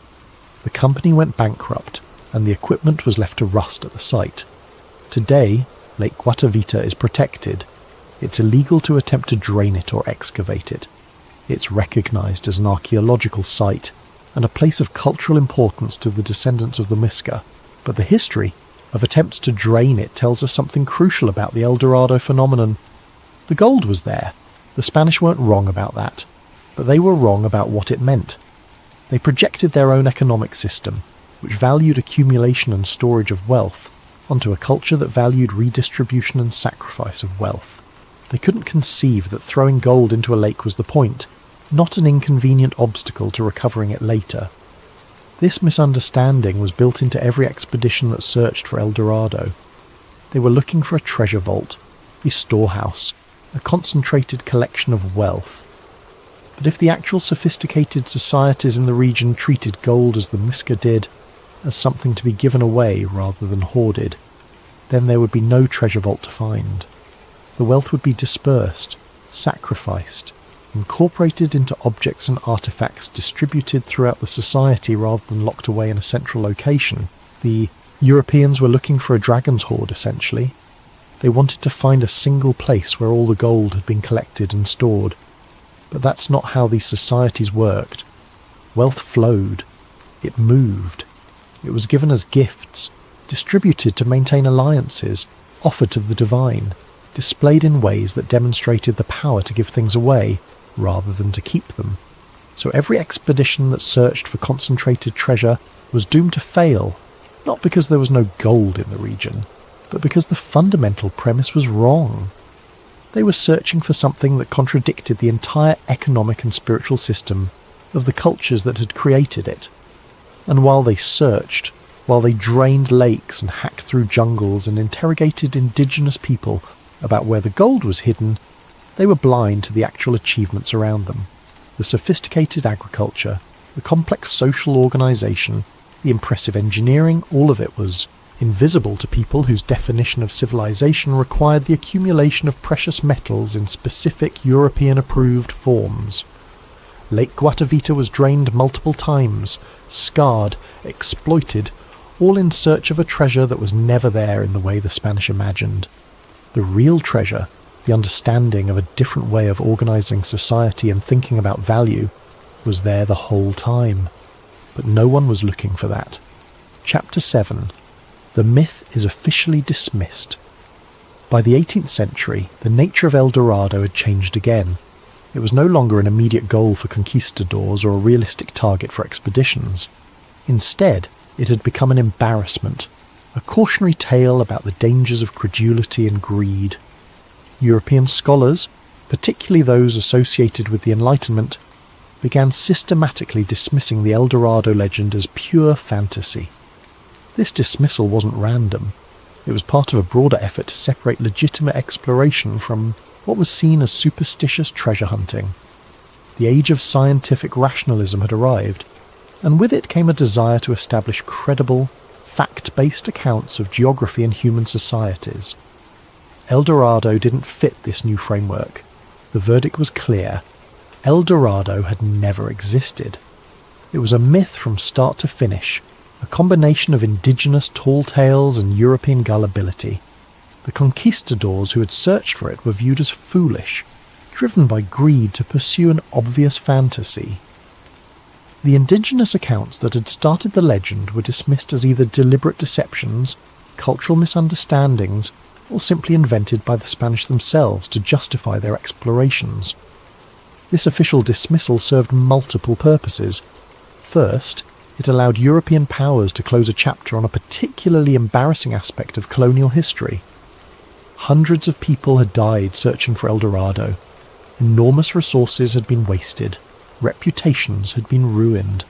The company went bankrupt, and the equipment was left to rust at the site. Today, Lake Guatavita is protected. It's illegal to attempt to drain it or excavate it. It's recognised as an archaeological site and a place of cultural importance to the descendants of the Miska. But the history of attempts to drain it tells us something crucial about the El Dorado phenomenon. The gold was there. The Spanish weren't wrong about that, but they were wrong about what it meant. They projected their own economic system, which valued accumulation and storage of wealth, onto a culture that valued redistribution and sacrifice of wealth. They couldn't conceive that throwing gold into a lake was the point, not an inconvenient obstacle to recovering it later. This misunderstanding was built into every expedition that searched for El Dorado. They were looking for a treasure vault, a storehouse, a concentrated collection of wealth. But if the actual sophisticated societies in the region treated gold as the Miska did, as something to be given away rather than hoarded, then there would be no treasure vault to find. The wealth would be dispersed, sacrificed, incorporated into objects and artifacts distributed throughout the society rather than locked away in a central location. The Europeans were looking for a dragon's hoard, essentially. They wanted to find a single place where all the gold had been collected and stored. But that's not how these societies worked. Wealth flowed. It moved. It was given as gifts, distributed to maintain alliances, offered to the divine, displayed in ways that demonstrated the power to give things away, rather than to keep them. So every expedition that searched for concentrated treasure was doomed to fail, not because there was no gold in the region, but because the fundamental premise was wrong. They were searching for something that contradicted the entire economic and spiritual system of the cultures that had created it. And while they searched, while they drained lakes and hacked through jungles and interrogated indigenous people about where the gold was hidden, they were blind to the actual achievements around them. The sophisticated agriculture, the complex social organisation, the impressive engineering, all of it was invisible to people whose definition of civilization required the accumulation of precious metals in specific European-approved forms. Lake Guatavita was drained multiple times, scarred, exploited, all in search of a treasure that was never there in the way the Spanish imagined. The real treasure, the understanding of a different way of organising society and thinking about value, was there the whole time. But no one was looking for that. Chapter 7. The myth is officially dismissed. By the 18th century, the nature of El Dorado had changed again. It was no longer an immediate goal for conquistadors or a realistic target for expeditions. Instead, it had become an embarrassment, a cautionary tale about the dangers of credulity and greed. European scholars, particularly those associated with the Enlightenment, began systematically dismissing the El Dorado legend as pure fantasy. This dismissal wasn't random. It was part of a broader effort to separate legitimate exploration from what was seen as superstitious treasure hunting. The age of scientific rationalism had arrived, and with it came a desire to establish credible, fact-based accounts of geography and human societies. El Dorado didn't fit this new framework. The verdict was clear. El Dorado had never existed. It was a myth from start to finish, a combination of indigenous tall tales and European gullibility. The conquistadors who had searched for it were viewed as foolish, driven by greed to pursue an obvious fantasy. The indigenous accounts that had started the legend were dismissed as either deliberate deceptions, cultural misunderstandings, or simply invented by the Spanish themselves to justify their explorations. This official dismissal served multiple purposes. First, it allowed European powers to close a chapter on a particularly embarrassing aspect of colonial history. Hundreds of people had died searching for El Dorado. Enormous resources had been wasted. Reputations had been ruined.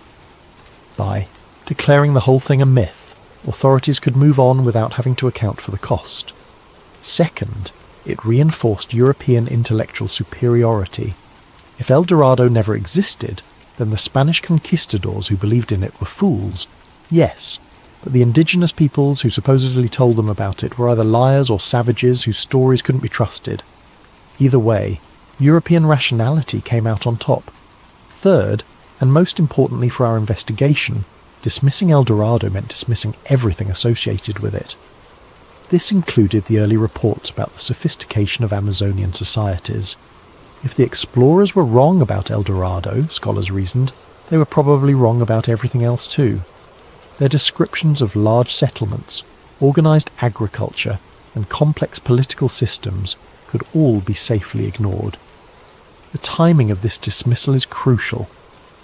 By declaring the whole thing a myth, authorities could move on without having to account for the cost. Second, it reinforced European intellectual superiority. If El Dorado never existed, then the Spanish conquistadors who believed in it were fools. Yes, but the indigenous peoples who supposedly told them about it were either liars or savages whose stories couldn't be trusted. Either way, European rationality came out on top. Third, and most importantly for our investigation, dismissing El Dorado meant dismissing everything associated with it. This included the early reports about the sophistication of Amazonian societies. If the explorers were wrong about El Dorado, scholars reasoned, they were probably wrong about everything else too. Their descriptions of large settlements, organised agriculture, and complex political systems could all be safely ignored. The timing of this dismissal is crucial.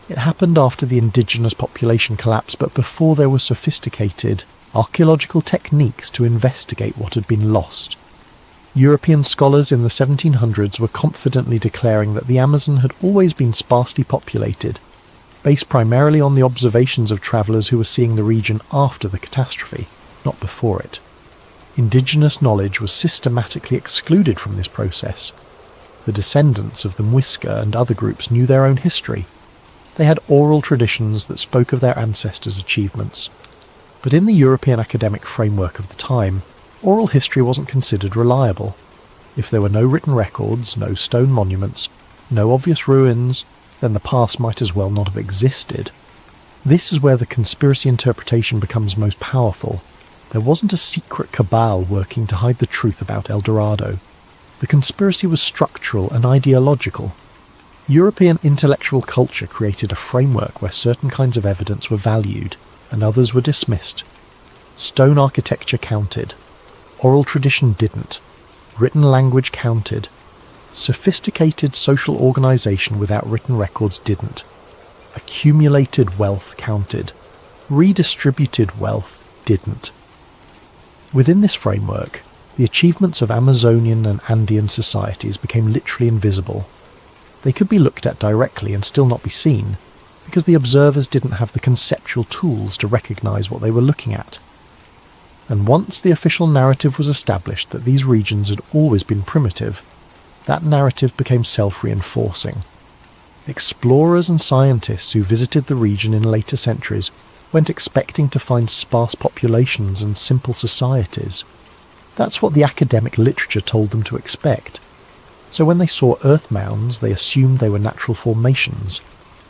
It happened after the indigenous population collapse, but before there were sophisticated archaeological techniques to investigate what had been lost. European scholars in the 1700s were confidently declaring that the Amazon had always been sparsely populated, based primarily on the observations of travellers who were seeing the region after the catastrophe, not before it. Indigenous knowledge was systematically excluded from this process. The descendants of the Muisca and other groups knew their own history. They had oral traditions that spoke of their ancestors' achievements. But in the European academic framework of the time, oral history wasn't considered reliable. If there were no written records, no stone monuments, no obvious ruins, then the past might as well not have existed. This is where the conspiracy interpretation becomes most powerful. There wasn't a secret cabal working to hide the truth about El Dorado. The conspiracy was structural and ideological. European intellectual culture created a framework where certain kinds of evidence were valued and others were dismissed. Stone architecture counted. Oral tradition didn't. Written language counted. Sophisticated social organisation without written records didn't. Accumulated wealth counted. Redistributed wealth didn't. Within this framework, the achievements of Amazonian and Andean societies became literally invisible. They could be looked at directly and still not be seen, because the observers didn't have the conceptual tools to recognise what they were looking at. And once the official narrative was established that these regions had always been primitive, that narrative became self-reinforcing. Explorers and scientists who visited the region in later centuries went expecting to find sparse populations and simple societies. That's what the academic literature told them to expect. So when they saw earth mounds, they assumed they were natural formations.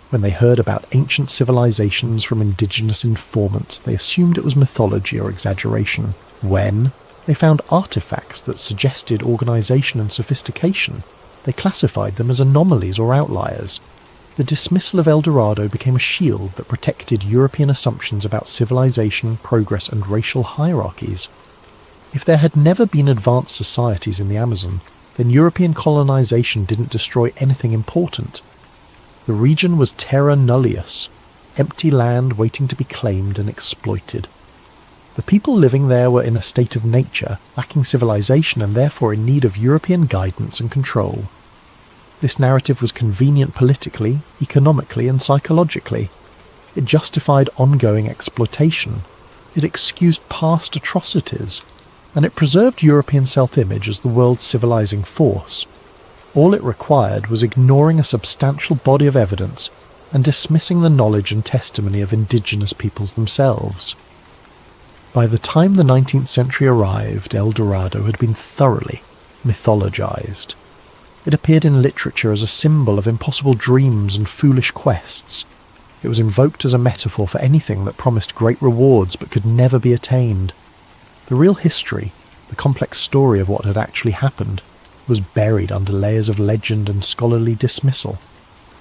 When they heard about ancient civilizations from indigenous informants, they assumed it was mythology or exaggeration. When they found artifacts that suggested organization and sophistication, they classified them as anomalies or outliers. The dismissal of El Dorado became a shield that protected European assumptions about civilization, progress, and racial hierarchies. If there had never been advanced societies in the Amazon, then European colonization didn't destroy anything important. The region was terra nullius, empty land waiting to be claimed and exploited. The people living there were in a state of nature, lacking civilization and therefore in need of European guidance and control. This narrative was convenient politically, economically, and psychologically. It justified ongoing exploitation. It excused past atrocities. And it preserved European self-image as the world's civilizing force. All it required was ignoring a substantial body of evidence and dismissing the knowledge and testimony of indigenous peoples themselves. By the time the 19th century arrived, El Dorado had been thoroughly mythologized. It appeared in literature as a symbol of impossible dreams and foolish quests. It was invoked as a metaphor for anything that promised great rewards but could never be attained. The real history, the complex story of what had actually happened, was buried under layers of legend and scholarly dismissal.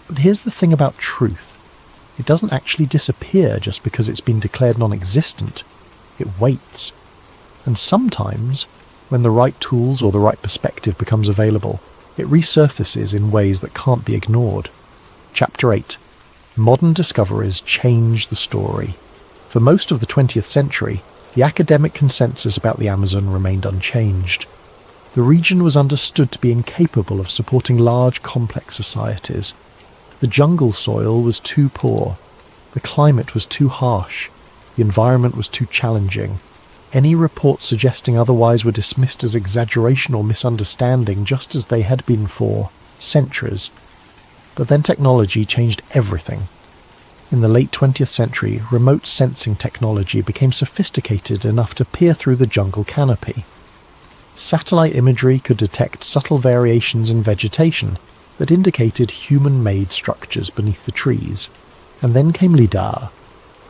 But here's the thing about truth. It doesn't actually disappear just because it's been declared non-existent. It waits. And sometimes, when the right tools or the right perspective becomes available, it resurfaces in ways that can't be ignored. Chapter 8. Modern discoveries change the story. For most of the 20th century, the academic consensus about the Amazon remained unchanged. The region was understood to be incapable of supporting large, complex societies. The jungle soil was too poor. The climate was too harsh. The environment was too challenging. Any reports suggesting otherwise were dismissed as exaggeration or misunderstanding, just as they had been for centuries. But then technology changed everything. In the late 20th century, remote sensing technology became sophisticated enough to peer through the jungle canopy. Satellite imagery could detect subtle variations in vegetation that indicated human-made structures beneath the trees. And then came LIDAR,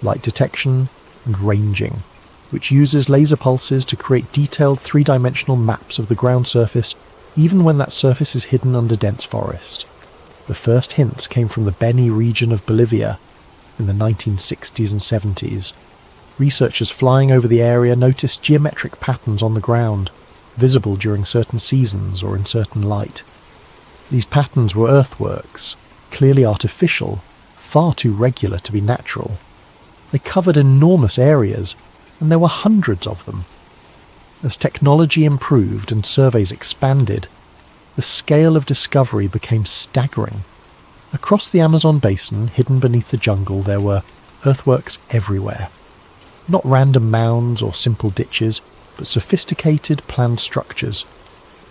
light detection and ranging, which uses laser pulses to create detailed three-dimensional maps of the ground surface, even when that surface is hidden under dense forest. The first hints came from the Beni region of Bolivia in the 1960s and 70s. Researchers flying over the area noticed geometric patterns on the ground, visible during certain seasons or in certain light. These patterns were earthworks, clearly artificial, far too regular to be natural. They covered enormous areas, and there were hundreds of them. As technology improved and surveys expanded, the scale of discovery became staggering. Across the Amazon basin, hidden beneath the jungle, there were earthworks everywhere. Not random mounds or simple ditches, but sophisticated planned structures.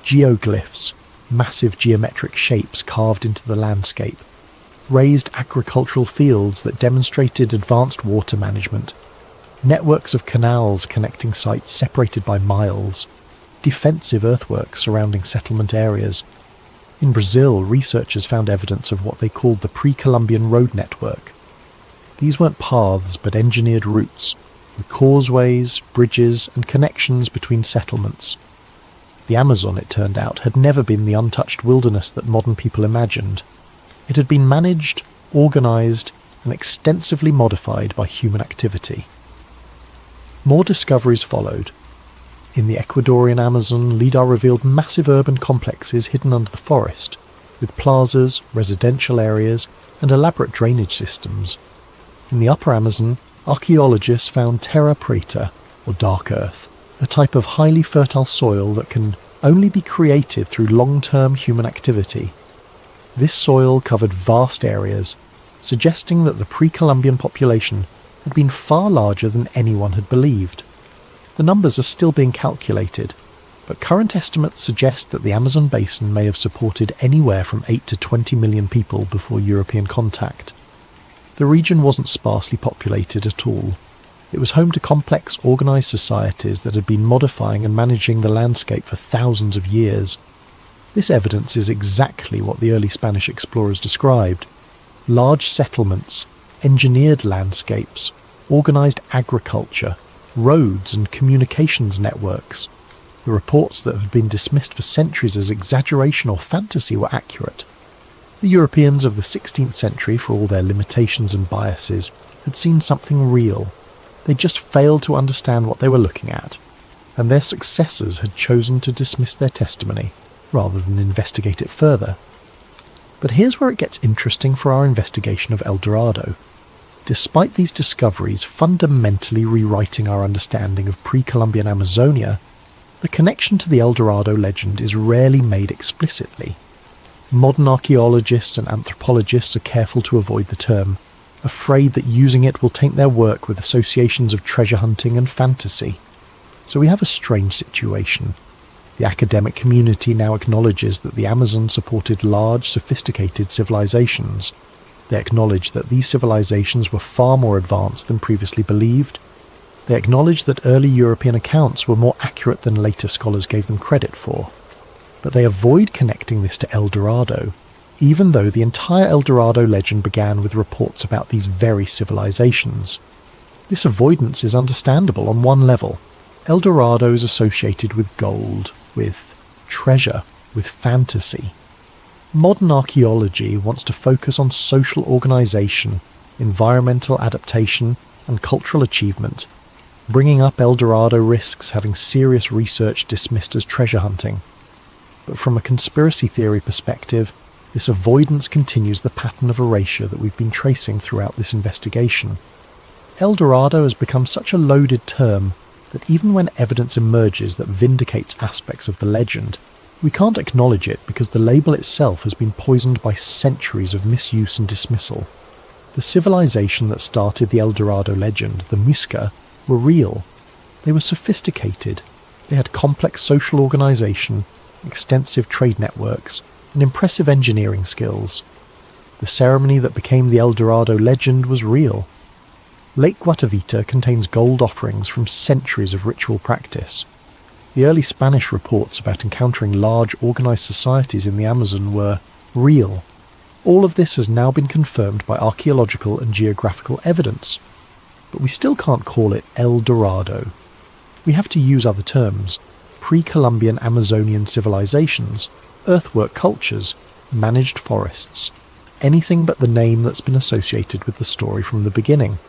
Geoglyphs, massive geometric shapes carved into the landscape. Raised agricultural fields that demonstrated advanced water management. Networks of canals connecting sites separated by miles. Defensive earthworks surrounding settlement areas. In Brazil, researchers found evidence of what they called the pre-Columbian road network. These weren't paths, but engineered routes, with causeways, bridges, and connections between settlements. The Amazon, it turned out, had never been the untouched wilderness that modern people imagined. It had been managed, organised, and extensively modified by human activity. More discoveries followed. In the Ecuadorian Amazon, LIDAR revealed massive urban complexes hidden under the forest, with plazas, residential areas, and elaborate drainage systems. In the upper Amazon, archaeologists found terra preta, or dark earth, a type of highly fertile soil that can only be created through long-term human activity. This soil covered vast areas, suggesting that the pre-Columbian population had been far larger than anyone had believed. The numbers are still being calculated, but current estimates suggest that the Amazon basin may have supported anywhere from 8 to 20 million people before European contact. The region wasn't sparsely populated at all. It was home to complex, organised societies that had been modifying and managing the landscape for thousands of years. This evidence is exactly what the early Spanish explorers described. Large settlements, engineered landscapes, organised agriculture, roads and communications networks. The reports that had been dismissed for centuries as exaggeration or fantasy were accurate. The Europeans of the 16th century, for all their limitations and biases, had seen something real. They just failed to understand what they were looking at, and their successors had chosen to dismiss their testimony, rather than investigate it further. But here's where it gets interesting for our investigation of El Dorado. Despite these discoveries fundamentally rewriting our understanding of pre-Columbian Amazonia, the connection to the El Dorado legend is rarely made explicitly. Modern archaeologists and anthropologists are careful to avoid the term, afraid that using it will taint their work with associations of treasure hunting and fantasy. So we have a strange situation. The academic community now acknowledges that the Amazon supported large, sophisticated civilizations. They acknowledge that these civilizations were far more advanced than previously believed. They acknowledge that early European accounts were more accurate than later scholars gave them credit for. But they avoid connecting this to El Dorado, even though the entire El Dorado legend began with reports about these very civilizations. This avoidance is understandable on one level. El Dorado is associated with gold, with treasure, with fantasy. Modern archaeology wants to focus on social organisation, environmental adaptation, and cultural achievement. Bringing up El Dorado risks having serious research dismissed as treasure hunting. But from a conspiracy theory perspective, this avoidance continues the pattern of erasure that we've been tracing throughout this investigation. El Dorado has become such a loaded term that even when evidence emerges that vindicates aspects of the legend, we can't acknowledge it because the label itself has been poisoned by centuries of misuse and dismissal. The civilization that started the El Dorado legend, the Muisca, were real. They were sophisticated. They had complex social organisation, extensive trade networks, and impressive engineering skills. The ceremony that became the El Dorado legend was real. Lake Guatavita contains gold offerings from centuries of ritual practice. The early Spanish reports about encountering large organised societies in the Amazon were real. All of this has now been confirmed by archaeological and geographical evidence. But we still can't call it El Dorado. We have to use other terms: pre-Columbian Amazonian civilizations, earthwork cultures, managed forests. Anything but the name that's been associated with the story from the beginning.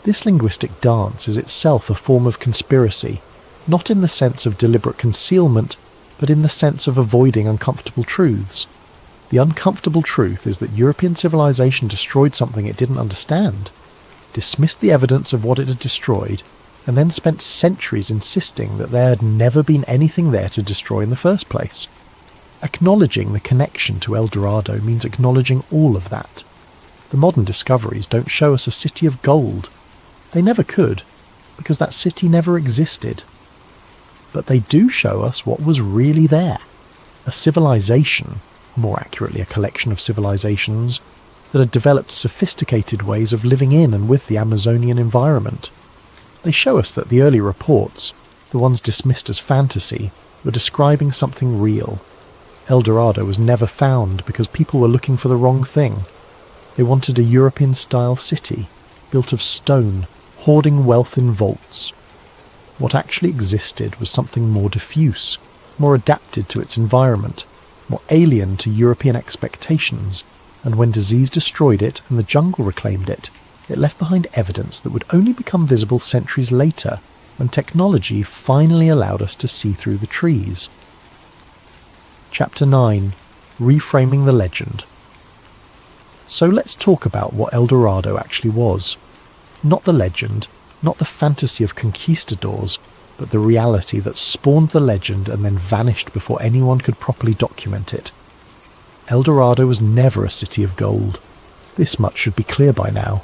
This linguistic dance is itself a form of conspiracy, not in the sense of deliberate concealment, but in the sense of avoiding uncomfortable truths. The uncomfortable truth is that European civilization destroyed something it didn't understand, dismissed the evidence of what it had destroyed, and then spent centuries insisting that there had never been anything there to destroy in the first place. Acknowledging the connection to El Dorado means acknowledging all of that. The modern discoveries don't show us a city of gold. They never could, because that city never existed. But they do show us what was really there. A civilization, more accurately a collection of civilizations, that had developed sophisticated ways of living in and with the Amazonian environment. They show us that the early reports, the ones dismissed as fantasy, were describing something real. El Dorado was never found because people were looking for the wrong thing. They wanted a European-style city, built of stone, hoarding wealth in vaults. What actually existed was something more diffuse, more adapted to its environment, more alien to European expectations, and when disease destroyed it and the jungle reclaimed it, it left behind evidence that would only become visible centuries later, when technology finally allowed us to see through the trees. Chapter 9. Reframing the Legend. So let's talk about what El Dorado actually was. Not the legend, not the fantasy of conquistadors, but the reality that spawned the legend and then vanished before anyone could properly document it. El Dorado was never a city of gold. This much should be clear by now.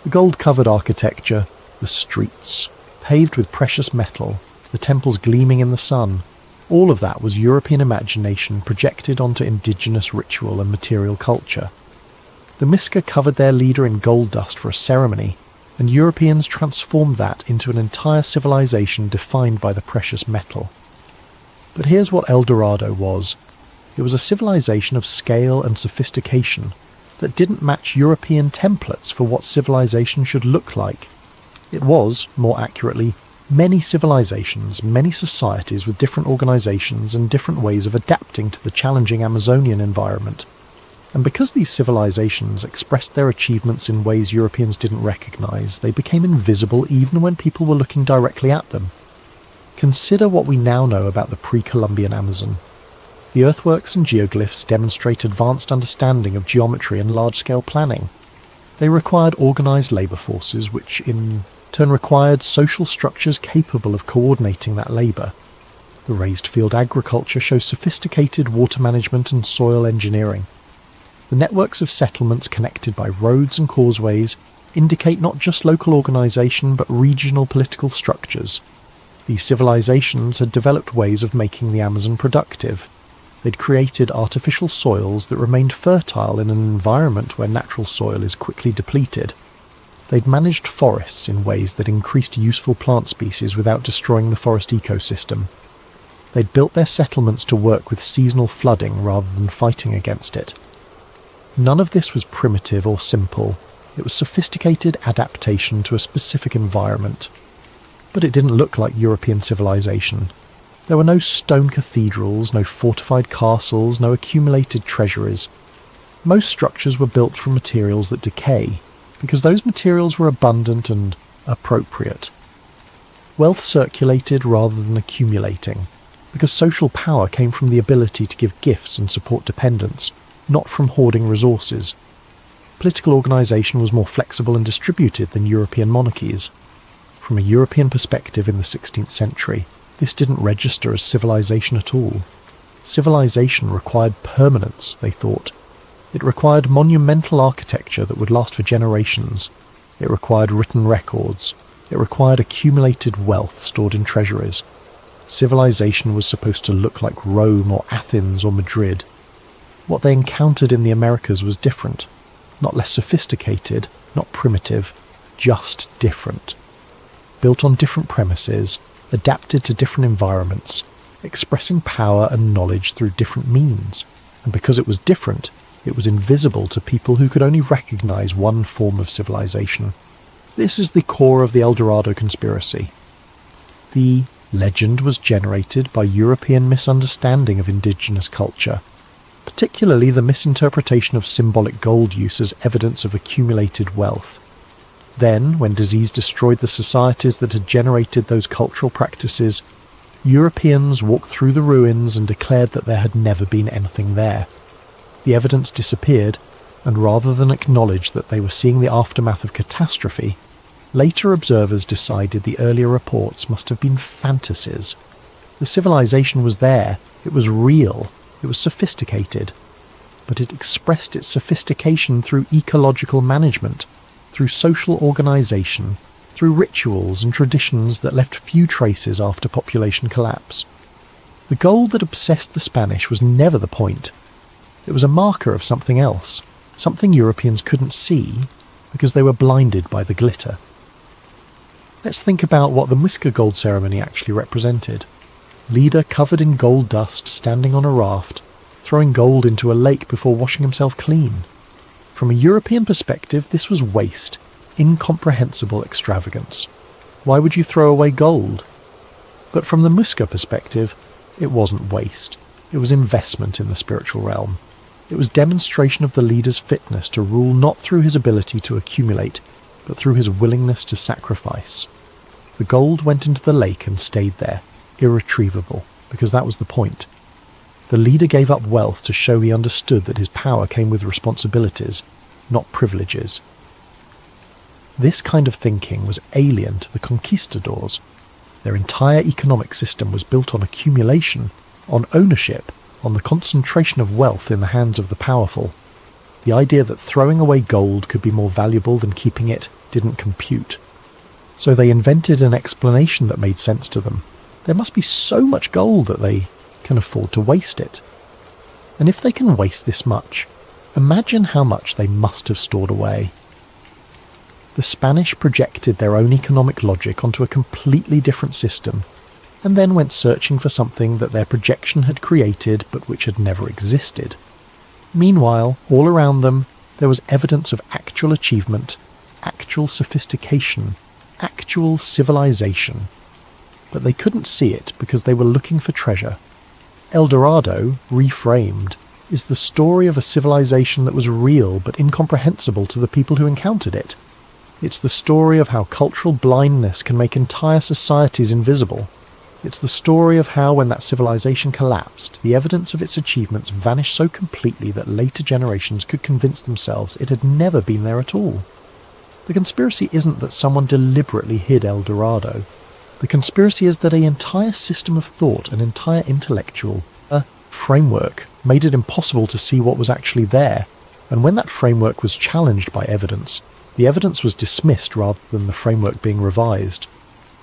The gold-covered architecture, the streets, paved with precious metal, the temples gleaming in the sun, all of that was European imagination projected onto indigenous ritual and material culture. The Muisca covered their leader in gold dust for a ceremony, and Europeans transformed that into an entire civilization defined by the precious metal. But here's what El Dorado was. It was a civilization of scale and sophistication that didn't match European templates for what civilization should look like. It was, more accurately, many civilizations, many societies with different organizations and different ways of adapting to the challenging Amazonian environment. And because these civilizations expressed their achievements in ways Europeans didn't recognize, they became invisible even when people were looking directly at them. Consider what we now know about the pre-Columbian Amazon. The earthworks and geoglyphs demonstrate advanced understanding of geometry and large-scale planning. They required organized labor forces, which in turn required social structures capable of coordinating that labor. The raised field agriculture shows sophisticated water management and soil engineering. The networks of settlements connected by roads and causeways indicate not just local organisation but regional political structures. These civilizations had developed ways of making the Amazon productive. They'd created artificial soils that remained fertile in an environment where natural soil is quickly depleted. They'd managed forests in ways that increased useful plant species without destroying the forest ecosystem. They'd built their settlements to work with seasonal flooding rather than fighting against it. None of this was primitive or simple. It was sophisticated adaptation to a specific environment. But it didn't look like European civilization. There were no stone cathedrals, no fortified castles, no accumulated treasuries. Most structures were built from materials that decay, because those materials were abundant and appropriate. Wealth circulated rather than accumulating, because social power came from the ability to give gifts and support dependents, not from hoarding resources. Political organisation was more flexible and distributed than European monarchies. From a European perspective in the 16th century, this didn't register as civilization at all. Civilization required permanence, they thought. It required monumental architecture that would last for generations. It required written records. It required accumulated wealth stored in treasuries. Civilization was supposed to look like Rome or Athens or Madrid. What they encountered in the Americas was different. Not less sophisticated, not primitive, just different. Built on different premises, adapted to different environments, expressing power and knowledge through different means. And because it was different, it was invisible to people who could only recognize one form of civilization. This is the core of the El Dorado conspiracy. The legend was generated by European misunderstanding of indigenous culture, particularly the misinterpretation of symbolic gold use as evidence of accumulated wealth. Then, when disease destroyed the societies that had generated those cultural practices, Europeans walked through the ruins and declared that there had never been anything there. The evidence disappeared, and rather than acknowledge that they were seeing the aftermath of catastrophe, later observers decided the earlier reports must have been fantasies. The civilization was there, it was real, it was sophisticated, but it expressed its sophistication through ecological management, through social organisation, through rituals and traditions that left few traces after population collapse. The gold that obsessed the Spanish was never the point. It was a marker of something else, something Europeans couldn't see because they were blinded by the glitter. Let's think about what the Muisca gold ceremony actually represented. Leader covered in gold dust standing on a raft, throwing gold into a lake before washing himself clean. From a European perspective, this was waste, incomprehensible extravagance. Why would you throw away gold? But from the Muisca perspective, it wasn't waste. It was investment in the spiritual realm. It was demonstration of the leader's fitness to rule not through his ability to accumulate, but through his willingness to sacrifice. The gold went into the lake and stayed there, irretrievable, because that was the point. The leader gave up wealth to show he understood that his power came with responsibilities, not privileges. This kind of thinking was alien to the conquistadors. Their entire economic system was built on accumulation, on ownership, on the concentration of wealth in the hands of the powerful. The idea that throwing away gold could be more valuable than keeping it didn't compute. So they invented an explanation that made sense to them. There must be so much gold that they can afford to waste it. And if they can waste this much, imagine how much they must have stored away. The Spanish projected their own economic logic onto a completely different system, and then went searching for something that their projection had created but which had never existed. Meanwhile, all around them, there was evidence of actual achievement, actual sophistication, actual civilization. But they couldn't see it because they were looking for treasure. El Dorado, reframed, is the story of a civilization that was real but incomprehensible to the people who encountered it. It's the story of how cultural blindness can make entire societies invisible. It's the story of how, when that civilization collapsed, the evidence of its achievements vanished so completely that later generations could convince themselves it had never been there at all. The conspiracy isn't that someone deliberately hid El Dorado. The conspiracy is that an entire system of thought, an entire intellectual framework, made it impossible to see what was actually there, and when that framework was challenged by evidence, the evidence was dismissed rather than the framework being revised.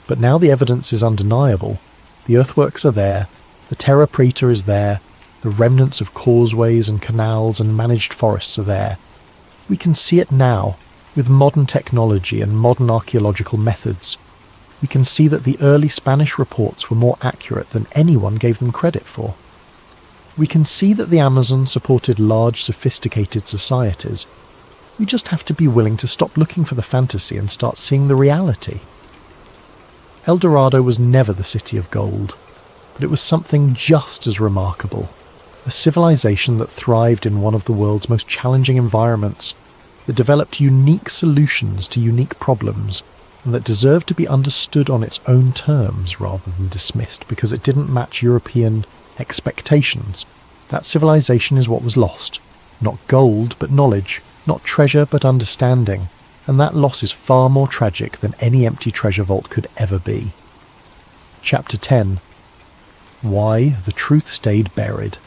But now the evidence is undeniable. The earthworks are there, the terra preta is there, the remnants of causeways and canals and managed forests are there. We can see it now, with modern technology and modern archaeological methods. We can see that the early Spanish reports were more accurate than anyone gave them credit for. We can see that the Amazon supported large, sophisticated societies. We just have to be willing to stop looking for the fantasy and start seeing the reality. El Dorado was never the city of gold, but it was something just as remarkable. A civilization that thrived in one of the world's most challenging environments, that developed unique solutions to unique problems, and that deserved to be understood on its own terms rather than dismissed because it didn't match European expectations. That civilization is what was lost. Not gold, but knowledge. Not treasure, but understanding. And that loss is far more tragic than any empty treasure vault could ever be. Chapter 10. Why the Truth Stayed Buried.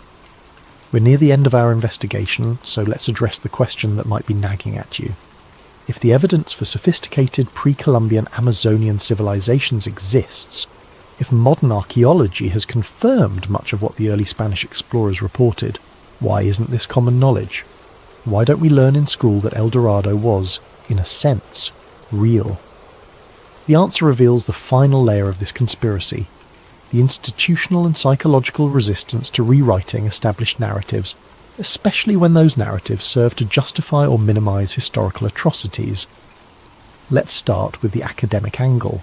We're near the end of our investigation, so let's address the question that might be nagging at you. If the evidence for sophisticated pre-Columbian Amazonian civilizations exists, if modern archaeology has confirmed much of what the early Spanish explorers reported, why isn't this common knowledge? Why don't we learn in school that El Dorado was, in a sense, real? The answer reveals the final layer of this conspiracy, the institutional and psychological resistance to rewriting established narratives, especially when those narratives serve to justify or minimize historical atrocities. Let's start with the academic angle.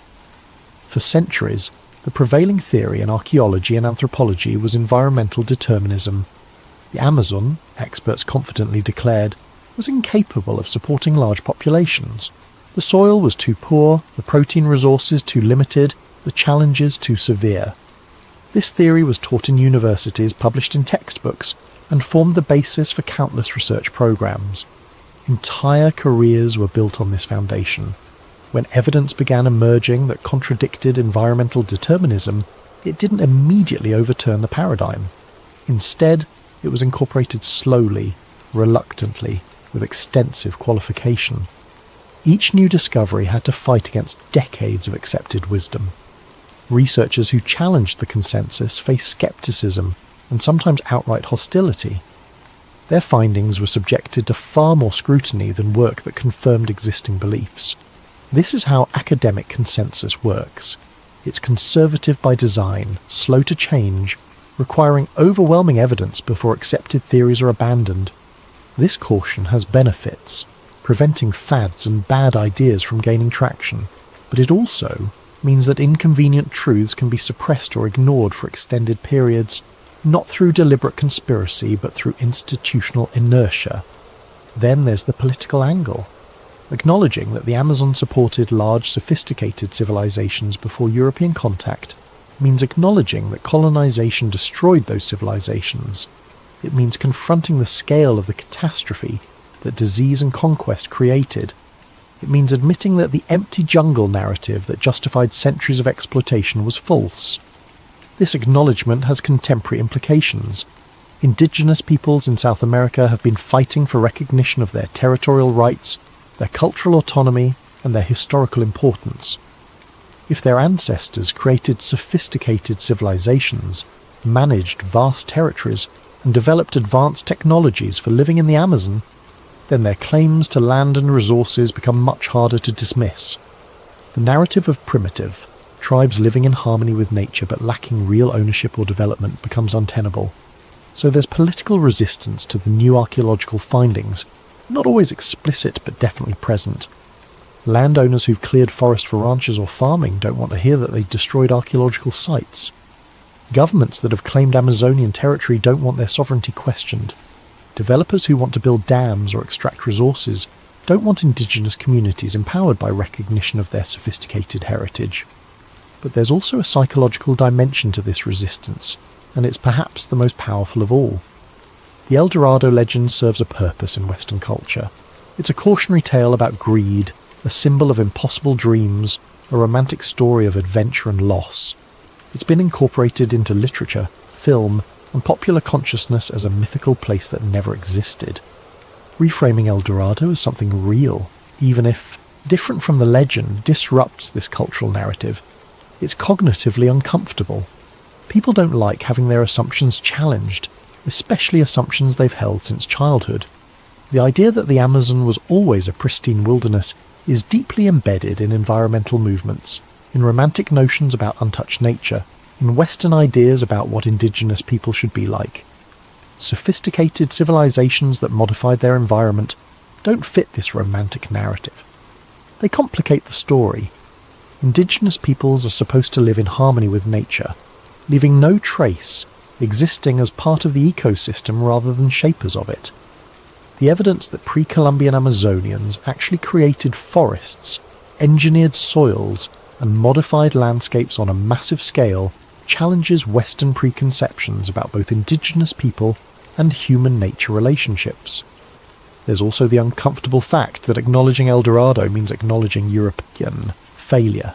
For centuries, the prevailing theory in archaeology and anthropology was environmental determinism. The Amazon, experts confidently declared, was incapable of supporting large populations. The soil was too poor, the protein resources too limited, the challenges too severe. This theory was taught in universities, published in textbooks, and formed the basis for countless research programs. Entire careers were built on this foundation. When evidence began emerging that contradicted environmental determinism, it didn't immediately overturn the paradigm. Instead, it was incorporated slowly, reluctantly, with extensive qualification. Each new discovery had to fight against decades of accepted wisdom. Researchers who challenged the consensus faced skepticism and sometimes outright hostility. Their findings were subjected to far more scrutiny than work that confirmed existing beliefs. This is how academic consensus works. It's conservative by design, slow to change, requiring overwhelming evidence before accepted theories are abandoned. This caution has benefits, preventing fads and bad ideas from gaining traction, but it also means that inconvenient truths can be suppressed or ignored for extended periods, not through deliberate conspiracy but through institutional inertia. Then there's the political angle. Acknowledging that the Amazon supported large, sophisticated civilizations before European contact means acknowledging that colonization destroyed those civilizations. It means confronting the scale of the catastrophe that disease and conquest created. It means admitting that the empty jungle narrative that justified centuries of exploitation was false. This acknowledgement has contemporary implications. Indigenous peoples in South America have been fighting for recognition of their territorial rights, their cultural autonomy, and their historical importance. If their ancestors created sophisticated civilizations, managed vast territories, and developed advanced technologies for living in the Amazon, then their claims to land and resources become much harder to dismiss. The narrative of primitive, tribes living in harmony with nature but lacking real ownership or development becomes untenable. So there's political resistance to the new archaeological findings, not always explicit but definitely present. Landowners who've cleared forest for ranches or farming don't want to hear that they've destroyed archaeological sites. Governments that have claimed Amazonian territory don't want their sovereignty questioned. Developers who want to build dams or extract resources don't want indigenous communities empowered by recognition of their sophisticated heritage. But there's also a psychological dimension to this resistance, and it's perhaps the most powerful of all. The El Dorado legend serves a purpose in Western culture. It's a cautionary tale about greed, a symbol of impossible dreams, a romantic story of adventure and loss. It's been incorporated into literature, film, and popular consciousness as a mythical place that never existed. Reframing El Dorado as something real, even if, different from the legend, disrupts this cultural narrative, it's cognitively uncomfortable. People don't like having their assumptions challenged, especially assumptions they've held since childhood. The idea that the Amazon was always a pristine wilderness is deeply embedded in environmental movements, in romantic notions about untouched nature, in Western ideas about what indigenous people should be like. Sophisticated civilizations that modified their environment don't fit this romantic narrative. They complicate the story. Indigenous peoples are supposed to live in harmony with nature, leaving no trace, existing as part of the ecosystem rather than shapers of it. The evidence that pre-Columbian Amazonians actually created forests, engineered soils, and modified landscapes on a massive scale challenges Western preconceptions about both indigenous people and human-nature relationships. There's also the uncomfortable fact that acknowledging El Dorado means acknowledging European failure.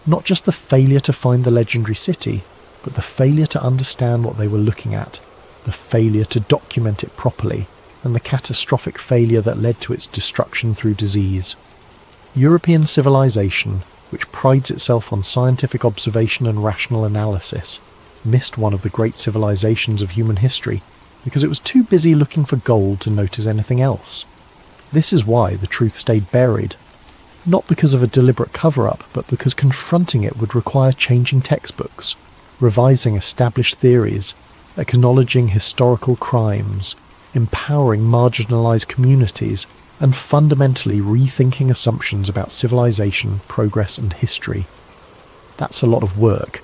Not just the failure to find the legendary city, but the failure to understand what they were looking at, the failure to document it properly, and the catastrophic failure that led to its destruction through disease. European civilization, which prides itself on scientific observation and rational analysis, missed one of the great civilizations of human history because it was too busy looking for gold to notice anything else. This is why the truth stayed buried. Not because of a deliberate cover-up, but because confronting it would require changing textbooks, revising established theories, acknowledging historical crimes, empowering marginalized communities, and fundamentally rethinking assumptions about civilization, progress, and history. That's a lot of work,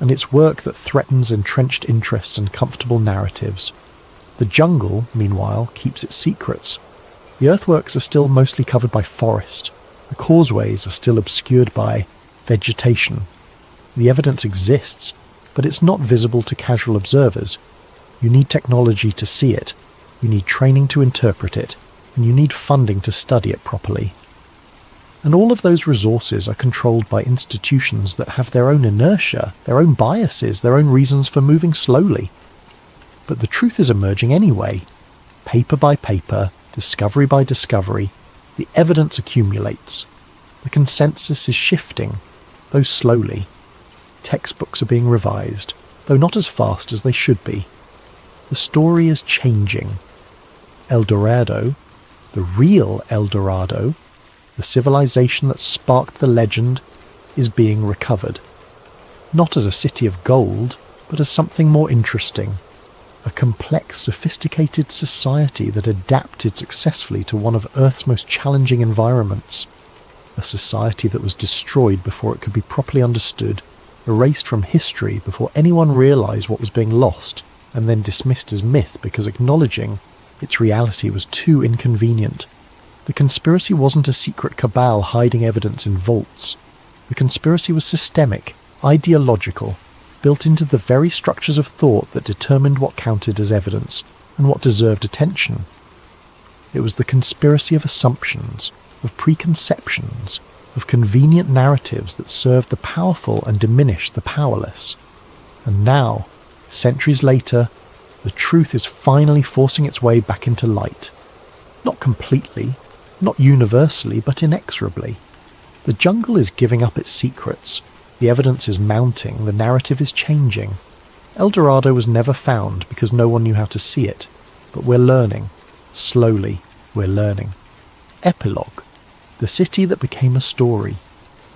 and it's work that threatens entrenched interests and comfortable narratives. The jungle, meanwhile, keeps its secrets. The earthworks are still mostly covered by forest. The causeways are still obscured by vegetation. The evidence exists, but it's not visible to casual observers. You need technology to see it, you need training to interpret it, and you need funding to study it properly. And all of those resources are controlled by institutions that have their own inertia, their own biases, their own reasons for moving slowly. But the truth is emerging anyway. Paper by paper, discovery by discovery, the evidence accumulates. The consensus is shifting, though slowly. Textbooks are being revised, though not as fast as they should be. The story is changing. El Dorado, the real El Dorado, the civilization that sparked the legend, is being recovered. Not as a city of gold, but as something more interesting. A complex, sophisticated society that adapted successfully to one of Earth's most challenging environments. A society that was destroyed before it could be properly understood, erased from history before anyone realized what was being lost, and then dismissed as myth because acknowledging its reality was too inconvenient. The conspiracy wasn't a secret cabal hiding evidence in vaults. The conspiracy was systemic, ideological, built into the very structures of thought that determined what counted as evidence and what deserved attention. It was the conspiracy of assumptions, of preconceptions, of convenient narratives that served the powerful and diminished the powerless. And now, centuries later, the truth is finally forcing its way back into light. Not completely, not universally, but inexorably. The jungle is giving up its secrets. The evidence is mounting, the narrative is changing. El Dorado was never found because no one knew how to see it, but we're learning. Slowly, we're learning. Epilogue. The city that became a story.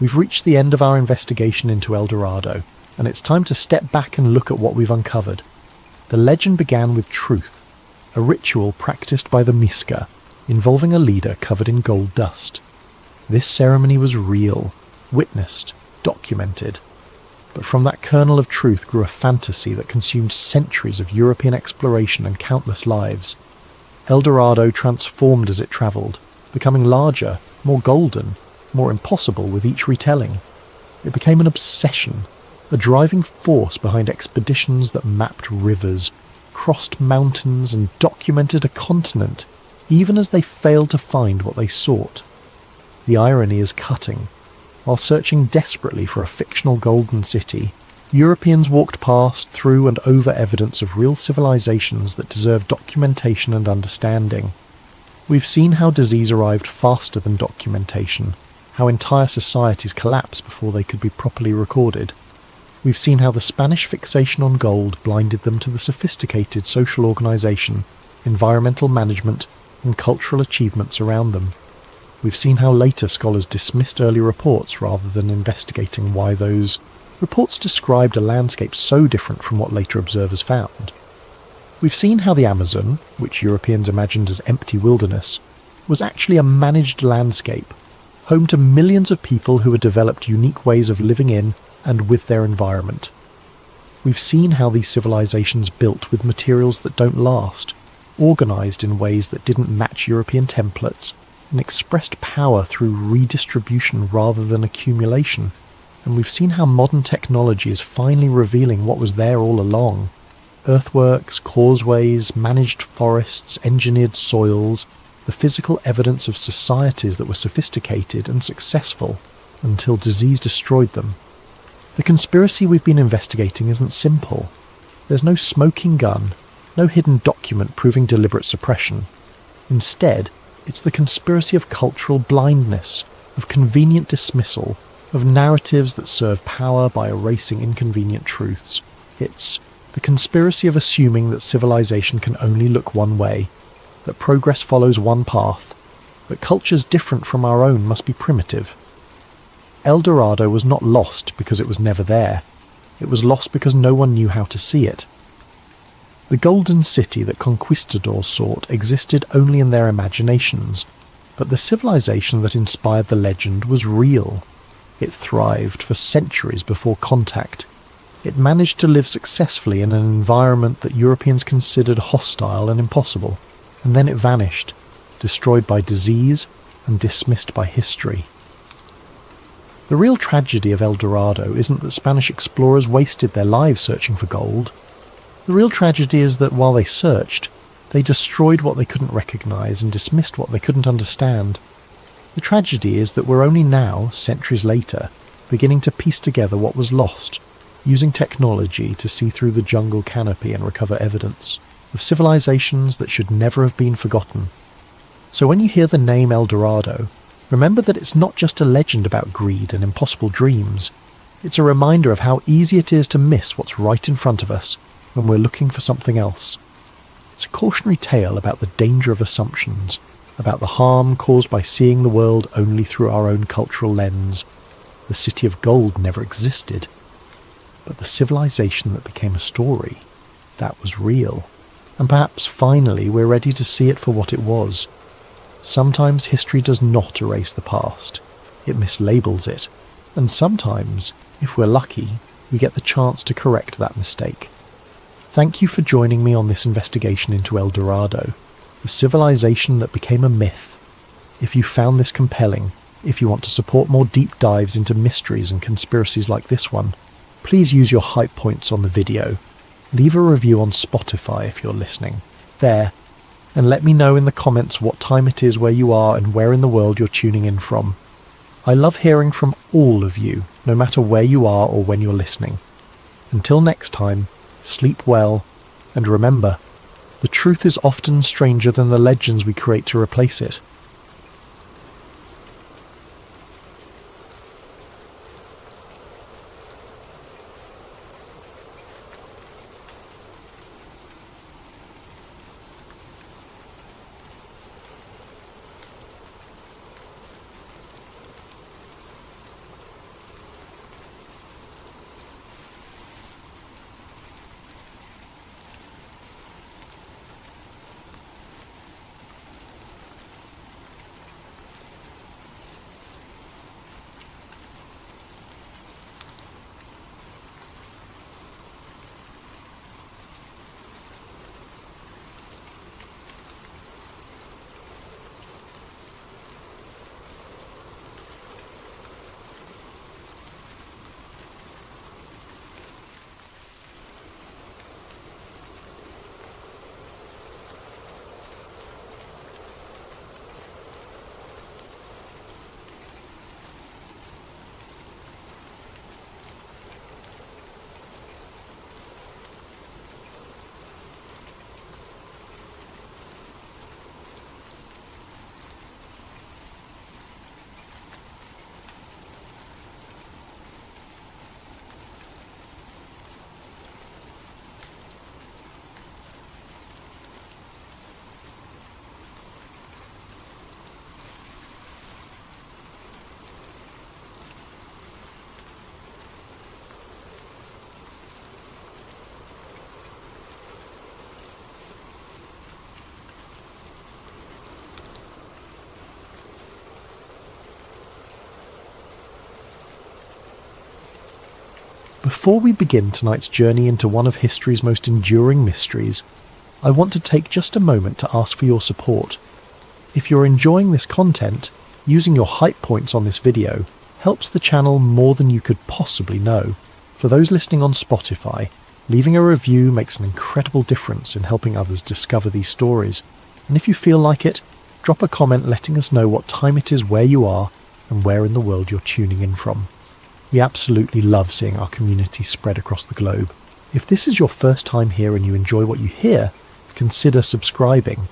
We've reached the end of our investigation into El Dorado, and it's time to step back and look at what we've uncovered. The legend began with truth, a ritual practiced by the Miska, involving a leader covered in gold dust. This ceremony was real, witnessed, documented. But from that kernel of truth grew a fantasy that consumed centuries of European exploration and countless lives. El Dorado transformed as it travelled, becoming larger, more golden, more impossible with each retelling. It became an obsession, a driving force behind expeditions that mapped rivers, crossed mountains and documented a continent, even as they failed to find what they sought. The irony is cutting. While searching desperately for a fictional golden city, Europeans walked past, through and over evidence of real civilizations that deserve documentation and understanding. We've seen how disease arrived faster than documentation, how entire societies collapsed before they could be properly recorded. We've seen how the Spanish fixation on gold blinded them to the sophisticated social organization, environmental management, and cultural achievements around them. We've seen how later scholars dismissed early reports rather than investigating why those reports described a landscape so different from what later observers found. We've seen how the Amazon, which Europeans imagined as empty wilderness, was actually a managed landscape, home to millions of people who had developed unique ways of living in and with their environment. We've seen how these civilizations built with materials that don't last, organised in ways that didn't match European templates, and expressed power through redistribution rather than accumulation. And we've seen how modern technology is finally revealing what was there all along. Earthworks, causeways, managed forests, engineered soils, the physical evidence of societies that were sophisticated and successful until disease destroyed them. The conspiracy we've been investigating isn't simple. There's no smoking gun, no hidden document proving deliberate suppression. Instead, it's the conspiracy of cultural blindness, of convenient dismissal, of narratives that serve power by erasing inconvenient truths. It's the conspiracy of assuming that civilization can only look one way, that progress follows one path, that cultures different from our own must be primitive. El Dorado was not lost because it was never there. It was lost because no one knew how to see it. The golden city that conquistadors sought existed only in their imaginations, but the civilization that inspired the legend was real. It thrived for centuries before contact. It managed to live successfully in an environment that Europeans considered hostile and impossible, and then it vanished, destroyed by disease and dismissed by history. The real tragedy of El Dorado isn't that Spanish explorers wasted their lives searching for gold. The real tragedy is that while they searched, they destroyed what they couldn't recognize and dismissed what they couldn't understand. The tragedy is that we're only now, centuries later, beginning to piece together what was lost, using technology to see through the jungle canopy and recover evidence of civilizations that should never have been forgotten. So when you hear the name El Dorado, remember that it's not just a legend about greed and impossible dreams. It's a reminder of how easy it is to miss what's right in front of us when we're looking for something else. It's a cautionary tale about the danger of assumptions, about the harm caused by seeing the world only through our own cultural lens. The city of gold never existed, but the civilization that became a story, that was real. And perhaps finally we're ready to see it for what it was. Sometimes history does not erase the past, it mislabels it, and sometimes, if we're lucky, we get the chance to correct that mistake. Thank you for joining me on this investigation into El Dorado, the civilization that became a myth. If you found this compelling, if you want to support more deep dives into mysteries and conspiracies like this one, please use your hype points on the video. Leave a review on Spotify if you're listening. There. And let me know in the comments what time it is where you are and where in the world you're tuning in from. I love hearing from all of you, no matter where you are or when you're listening. Until next time, sleep well, and remember, the truth is often stranger than the legends we create to replace it. Before we begin tonight's journey into one of history's most enduring mysteries, I want to take just a moment to ask for your support. If you're enjoying this content, using your hype points on this video helps the channel more than you could possibly know. For those listening on Spotify, leaving a review makes an incredible difference in helping others discover these stories. And if you feel like it, drop a comment letting us know what time it is where you are and where in the world you're tuning in from. We absolutely love seeing our community spread across the globe. If this is your first time here and you enjoy what you hear, consider subscribing.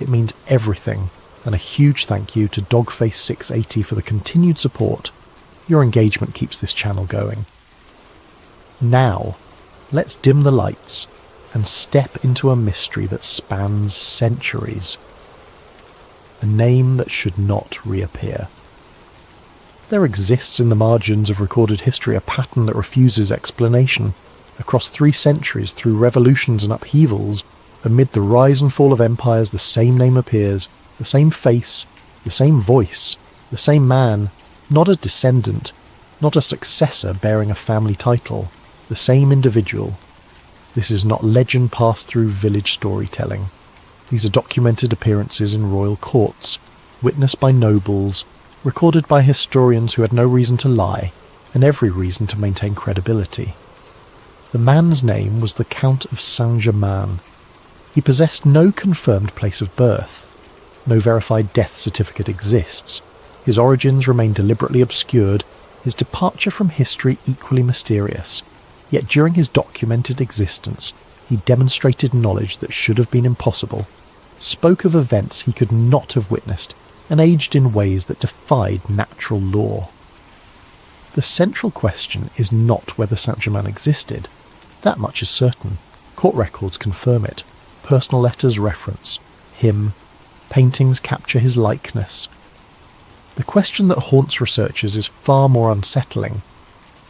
It means everything, and a huge thank you to Dogface680 for the continued support. Your engagement keeps this channel going. Now, let's dim the lights and step into a mystery that spans centuries. A name that should not reappear. There exists in the margins of recorded history a pattern that refuses explanation. Across 3 centuries, through revolutions and upheavals, amid the rise and fall of empires, the same name appears, the same face, the same voice, the same man, not a descendant, not a successor bearing a family title, the same individual. This is not legend passed through village storytelling. These are documented appearances in royal courts, witnessed by nobles, recorded by historians who had no reason to lie, and every reason to maintain credibility. The man's name was the Count of Saint-Germain. He possessed no confirmed place of birth. No verified death certificate exists. His origins remain deliberately obscured, his departure from history equally mysterious. Yet during his documented existence, he demonstrated knowledge that should have been impossible, spoke of events he could not have witnessed, and aged in ways that defied natural law. The central question is not whether Saint-Germain existed. That much is certain. Court records confirm it. Personal letters reference him. Paintings capture his likeness. The question that haunts researchers is far more unsettling.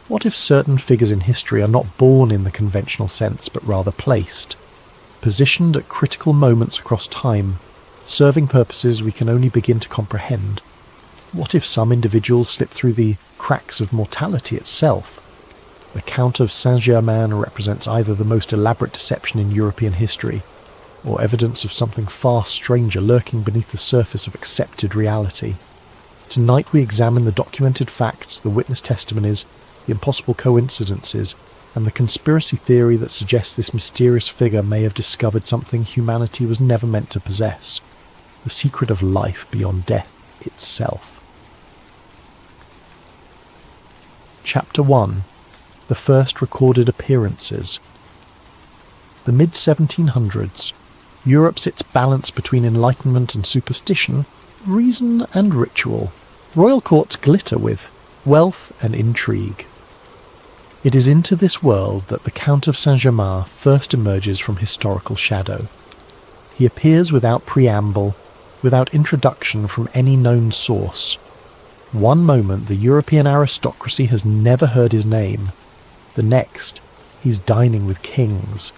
What if certain figures in history are not born in the conventional sense, but rather placed, positioned at critical moments across time, serving purposes we can only begin to comprehend? What if some individuals slip through the cracks of mortality itself? The Count of Saint-Germain represents either the most elaborate deception in European history, or evidence of something far stranger lurking beneath the surface of accepted reality. Tonight we examine the documented facts, the witness testimonies, the impossible coincidences, and the conspiracy theory that suggests this mysterious figure may have discovered something humanity was never meant to possess. The secret of life beyond death itself. Chapter 1. The first recorded appearances. The mid-1700s. Europe sits balanced between enlightenment and superstition, reason and ritual. Royal courts glitter with wealth and intrigue. It is into this world that the Count of Saint-Germain first emerges from historical shadow. He appears without preamble, without introduction from any known source. One moment the European aristocracy has never heard his name. The next, he's dining with kings.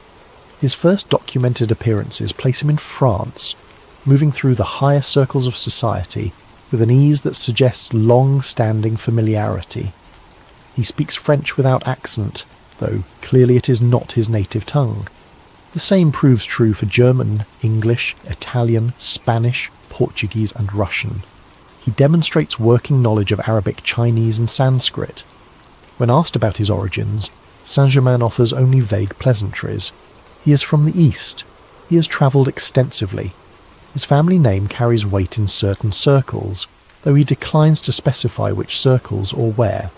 His first documented appearances place him in France, moving through the higher circles of society with an ease that suggests long-standing familiarity. He speaks French without accent, though clearly it is not his native tongue. The same proves true for German, English, Italian, Spanish, Portuguese and Russian. He demonstrates working knowledge of Arabic, Chinese and Sanskrit. When asked about his origins, Saint-Germain offers only vague pleasantries. He is from the East. He has travelled extensively. His family name carries weight in certain circles, though he declines to specify which circles or where.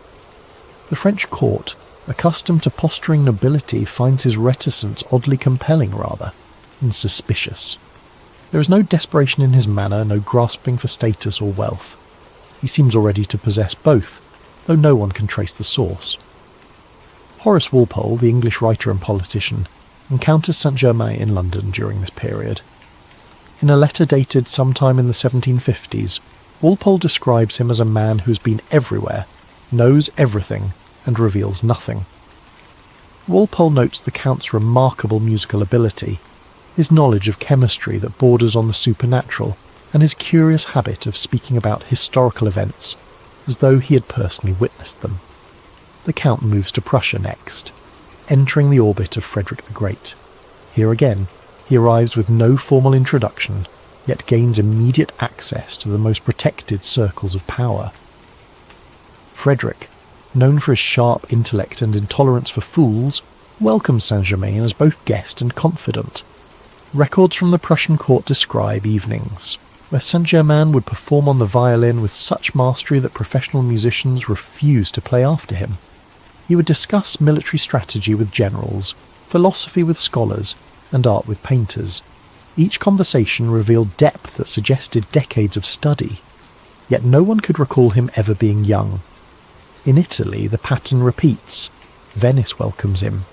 The French court, accustomed to posturing nobility, finds his reticence oddly compelling rather, and suspicious. There is no desperation in his manner, no grasping for status or wealth. He seems already to possess both, though no one can trace the source. Horace Walpole, the English writer and politician, encounters Saint-Germain in London during this period. In a letter dated sometime in the 1750s, Walpole describes him as a man who has been everywhere, knows everything, and reveals nothing. Walpole notes the Count's remarkable musical ability, his knowledge of chemistry that borders on the supernatural, and his curious habit of speaking about historical events as though he had personally witnessed them. The Count moves to Prussia next, entering the orbit of Frederick the Great. Here again, he arrives with no formal introduction, yet gains immediate access to the most protected circles of power. Frederick, known for his sharp intellect and intolerance for fools, welcomes Saint-Germain as both guest and confidant. Records from the Prussian court describe evenings where Saint-Germain would perform on the violin with such mastery that professional musicians refused to play after him. He would discuss military strategy with generals, philosophy with scholars, and art with painters. Each conversation revealed depth that suggested decades of study, yet no one could recall him ever being young. In Italy, the pattern repeats. Venice welcomes him.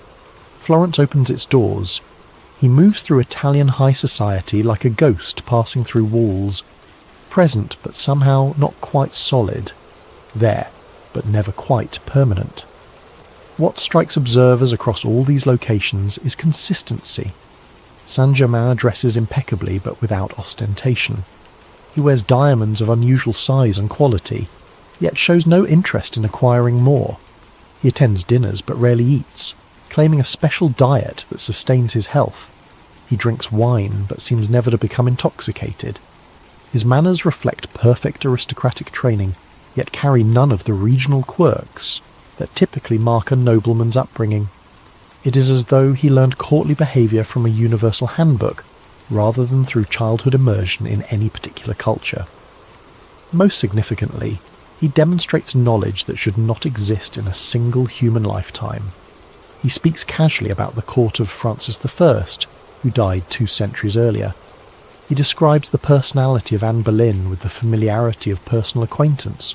Florence opens its doors. He moves through Italian high society like a ghost passing through walls, present but somehow not quite solid, there but never quite permanent. What strikes observers across all these locations is consistency. Saint-Germain dresses impeccably but without ostentation. He wears diamonds of unusual size and quality, yet shows no interest in acquiring more. He attends dinners but rarely eats, claiming a special diet that sustains his health. He drinks wine but seems never to become intoxicated. His manners reflect perfect aristocratic training, yet carry none of the regional quirks that typically mark a nobleman's upbringing. It is as though he learned courtly behaviour from a universal handbook, rather than through childhood immersion in any particular culture. Most significantly, he demonstrates knowledge that should not exist in a single human lifetime. He speaks casually about the court of Francis I, who died 2 centuries earlier. He describes the personality of Anne Boleyn with the familiarity of personal acquaintance.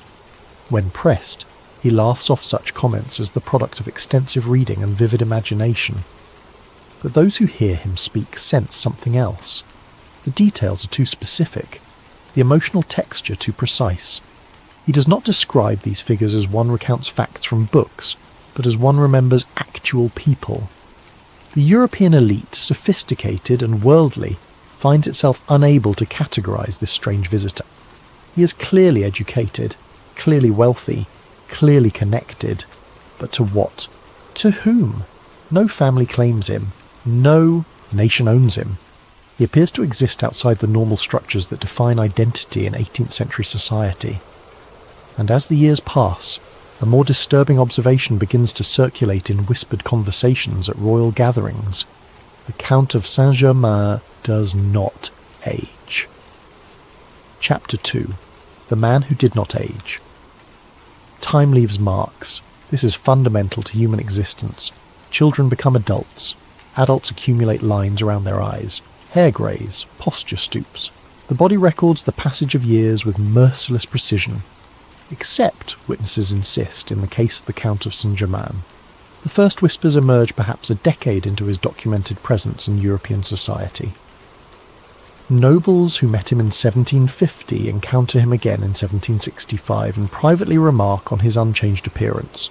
When pressed, he laughs off such comments as the product of extensive reading and vivid imagination. But those who hear him speak sense something else. The details are too specific, the emotional texture too precise. He does not describe these figures as one recounts facts from books, but as one remembers actual people. The European elite, sophisticated and worldly, finds itself unable to categorize this strange visitor. He is clearly educated, clearly wealthy, clearly connected. But to what? To whom? No family claims him. No nation owns him. He appears to exist outside the normal structures that define identity in 18th century society. And as the years pass, a more disturbing observation begins to circulate in whispered conversations at royal gatherings. The Count of Saint-Germain does not age. Chapter 2. The Man Who Did Not Age. Time leaves marks. This is fundamental to human existence. Children become adults. Adults accumulate lines around their eyes. Hair greys, posture stoops. The body records the passage of years with merciless precision. Except, witnesses insist, in the case of the Count of Saint-Germain. The first whispers emerge perhaps a decade into his documented presence in European society. Nobles who met him in 1750 encounter him again in 1765 and privately remark on his unchanged appearance.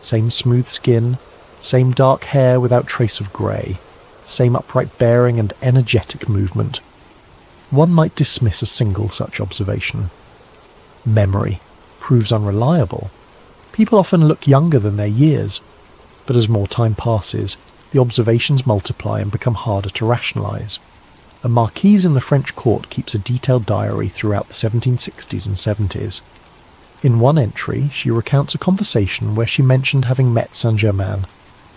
Same smooth skin, same dark hair without trace of grey, same upright bearing and energetic movement. One might dismiss a single such observation. Memory proves unreliable. People often look younger than their years, but as more time passes, the observations multiply and become harder to rationalise. A marquise in the French court keeps a detailed diary throughout the 1760s and 70s. In one entry, she recounts a conversation where she mentioned having met Saint-Germain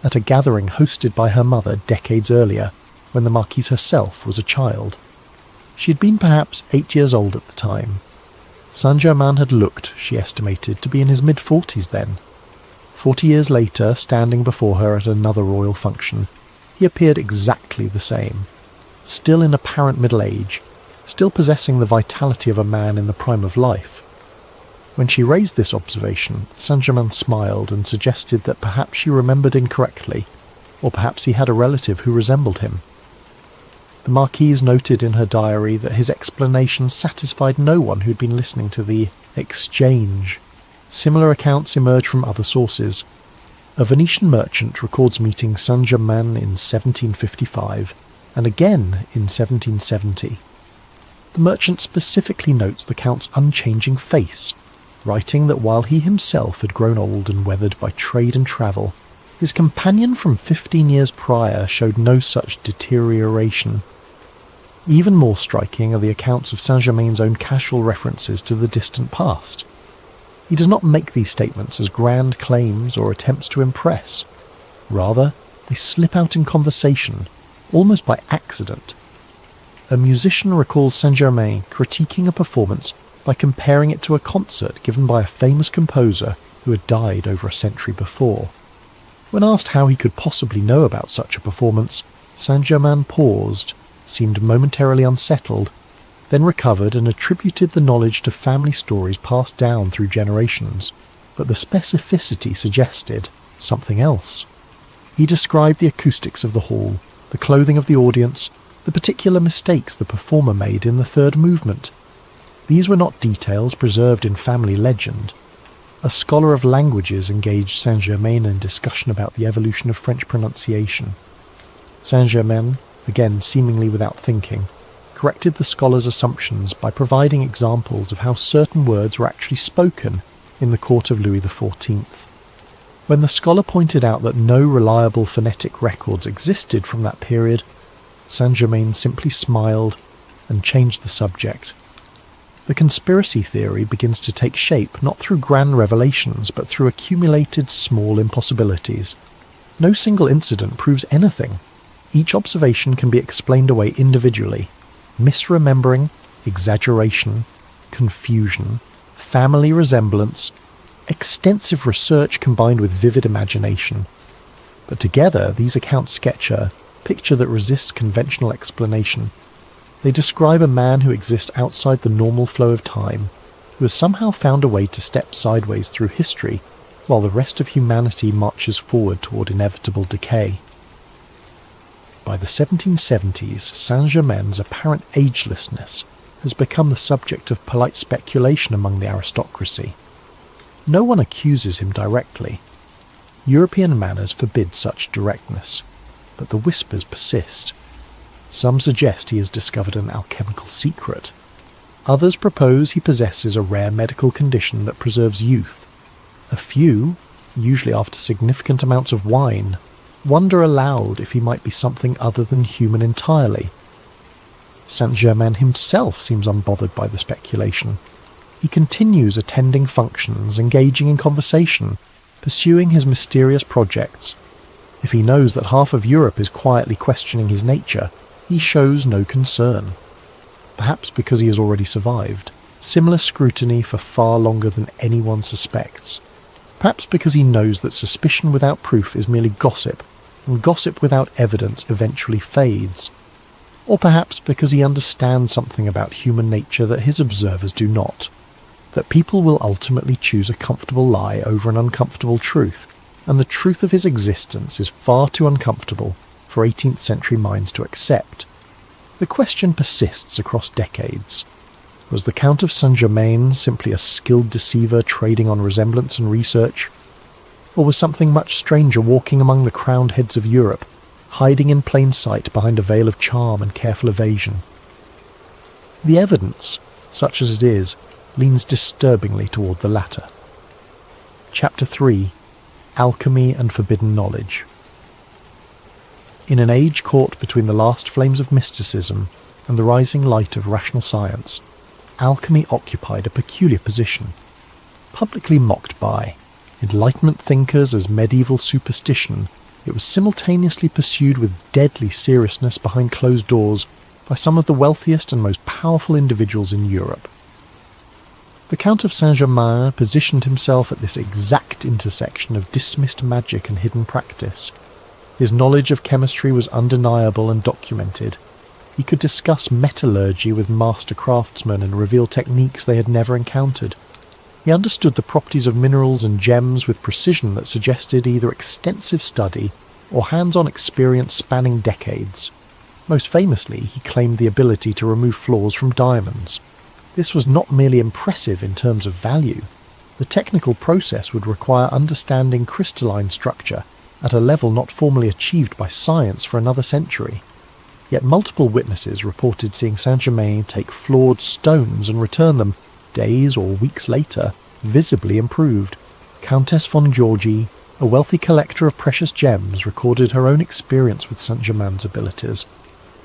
at a gathering hosted by her mother decades earlier, when the marquise herself was a child. She had been perhaps 8 years old at the time. Saint-Germain had looked, she estimated, to be in his mid-40s then. 40 years later, standing before her at another royal function, he appeared exactly the same. Still in apparent middle age, still possessing the vitality of a man in the prime of life. When she raised this observation, Saint-Germain smiled and suggested that perhaps she remembered incorrectly, or perhaps he had a relative who resembled him. The marquise noted in her diary that his explanation satisfied no one who'd been listening to the exchange. Similar accounts emerge from other sources. A Venetian merchant records meeting Saint-Germain in 1755, and again in 1770. The merchant specifically notes the Count's unchanging face. writing that while he himself had grown old and weathered by trade and travel, his companion from 15 years prior showed no such deterioration. Even more striking are the accounts of Saint-Germain's own casual references to the distant past. He does not make these statements as grand claims or attempts to impress. Rather, they slip out in conversation, almost by accident. A musician recalls Saint-Germain critiquing a performance by comparing it to a concert given by a famous composer who had died over a century before. When asked how he could possibly know about such a performance, Saint-Germain paused, seemed momentarily unsettled, then recovered and attributed the knowledge to family stories passed down through generations. But the specificity suggested something else. He described the acoustics of the hall, the clothing of the audience, the particular mistakes the performer made in the third movement. These were not details preserved in family legend. A scholar of languages engaged Saint-Germain in discussion about the evolution of French pronunciation. Saint-Germain, again seemingly without thinking, corrected the scholar's assumptions by providing examples of how certain words were actually spoken in the court of Louis XIV. When the scholar pointed out that no reliable phonetic records existed from that period, Saint-Germain simply smiled and changed the subject. The conspiracy theory begins to take shape not through grand revelations but through accumulated small impossibilities. No single incident proves anything. Each observation can be explained away individually. Misremembering, exaggeration, confusion, family resemblance, extensive research combined with vivid imagination. But together these accounts sketch a picture that resists conventional explanation. They describe a man who exists outside the normal flow of time, who has somehow found a way to step sideways through history, while the rest of humanity marches forward toward inevitable decay. By the 1770s, Saint-Germain's apparent agelessness has become the subject of polite speculation among the aristocracy. No one accuses him directly. European manners forbid such directness, but the whispers persist. Some suggest he has discovered an alchemical secret. Others propose he possesses a rare medical condition that preserves youth. A few, usually after significant amounts of wine, wonder aloud if he might be something other than human entirely. Saint-Germain himself seems unbothered by the speculation. He continues attending functions, engaging in conversation, pursuing his mysterious projects. If he knows that half of Europe is quietly questioning his nature, he shows no concern. Perhaps because he has already survived similar scrutiny for far longer than anyone suspects. Perhaps because he knows that suspicion without proof is merely gossip, and gossip without evidence eventually fades. Or perhaps because he understands something about human nature that his observers do not, that people will ultimately choose a comfortable lie over an uncomfortable truth, and the truth of his existence is far too uncomfortable for 18th century minds to accept. The question persists across decades. Was the Count of Saint-Germain simply a skilled deceiver trading on resemblance and research? Or was something much stranger walking among the crowned heads of Europe, hiding in plain sight behind a veil of charm and careful evasion? The evidence, such as it is, leans disturbingly toward the latter. Chapter 3: Alchemy and Forbidden Knowledge. In an age caught between the last flames of mysticism and the rising light of rational science, alchemy occupied a peculiar position. Publicly mocked by Enlightenment thinkers as medieval superstition, it was simultaneously pursued with deadly seriousness behind closed doors by some of the wealthiest and most powerful individuals in Europe. The Count of Saint-Germain positioned himself at this exact intersection of dismissed magic and hidden practice. His knowledge of chemistry was undeniable and documented. He could discuss metallurgy with master craftsmen and reveal techniques they had never encountered. He understood the properties of minerals and gems with precision that suggested either extensive study or hands-on experience spanning decades. Most famously, he claimed the ability to remove flaws from diamonds. This was not merely impressive in terms of value. The technical process would require understanding crystalline structure at a level not formally achieved by science for another century. Yet multiple witnesses reported seeing Saint-Germain take flawed stones and return them days or weeks later visibly improved. Countess von Georgi, a wealthy collector of precious gems, recorded her own experience with Saint-Germain's abilities.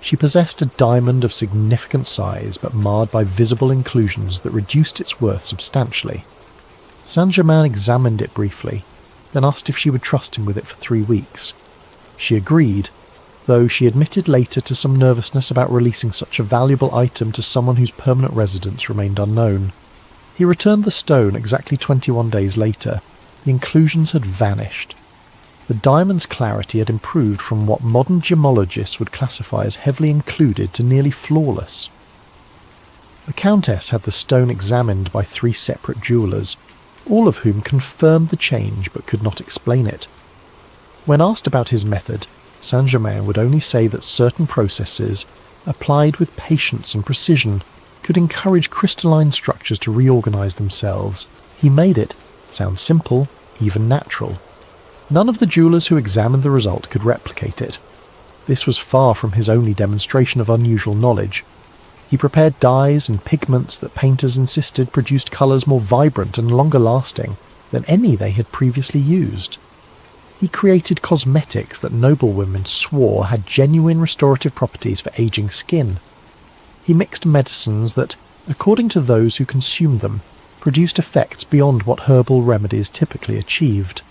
She possessed a diamond of significant size, but marred by visible inclusions that reduced its worth substantially. Saint-Germain examined it briefly, then asked if she would trust him with it for 3 weeks. She agreed, though she admitted later to some nervousness about releasing such a valuable item to someone whose permanent residence remained unknown. He returned the stone exactly 21 days later. The inclusions had vanished. The diamond's clarity had improved from what modern gemologists would classify as heavily included to nearly flawless. The Countess had the stone examined by 3 separate jewellers, all of whom confirmed the change but could not explain it. When asked about his method, Saint-Germain would only say that certain processes, applied with patience and precision, could encourage crystalline structures to reorganize themselves. He made it sound simple, even natural. None of the jewellers who examined the result could replicate it. This was far from his only demonstration of unusual knowledge. He prepared dyes and pigments that painters insisted produced colours more vibrant and longer lasting than any they had previously used. He created cosmetics that noblewomen swore had genuine restorative properties for aging skin. He mixed medicines that, according to those who consumed them, produced effects beyond what herbal remedies typically achieved.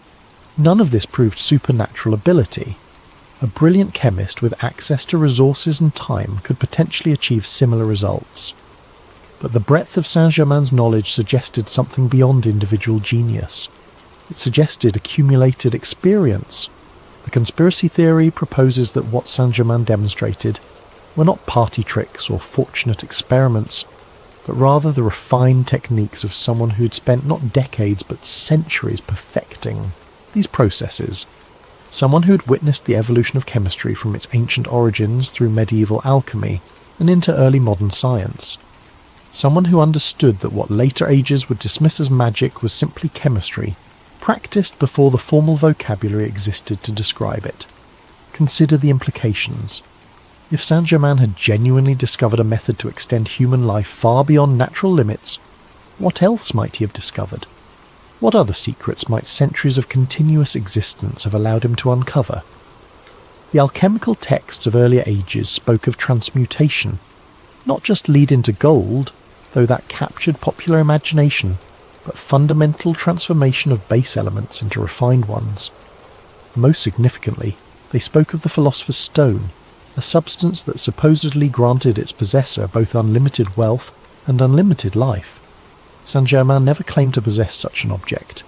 None of this proved supernatural ability. A brilliant chemist with access to resources and time could potentially achieve similar results. But the breadth of Saint-Germain's knowledge suggested something beyond individual genius. It suggested accumulated experience. The conspiracy theory proposes that what Saint-Germain demonstrated were not party tricks or fortunate experiments, but rather the refined techniques of someone who had spent not decades but centuries perfecting these processes. Someone who had witnessed the evolution of chemistry from its ancient origins through medieval alchemy and into early modern science. Someone who understood that what later ages would dismiss as magic was simply chemistry, practiced before the formal vocabulary existed to describe it. Consider the implications. If Saint-Germain had genuinely discovered a method to extend human life far beyond natural limits, what else might he have discovered? What other secrets might centuries of continuous existence have allowed him to uncover? The alchemical texts of earlier ages spoke of transmutation, not just lead into gold, though that captured popular imagination, but fundamental transformation of base elements into refined ones. Most significantly, they spoke of the philosopher's stone, a substance that supposedly granted its possessor both unlimited wealth and unlimited life. Saint-Germain never claimed to possess such an object,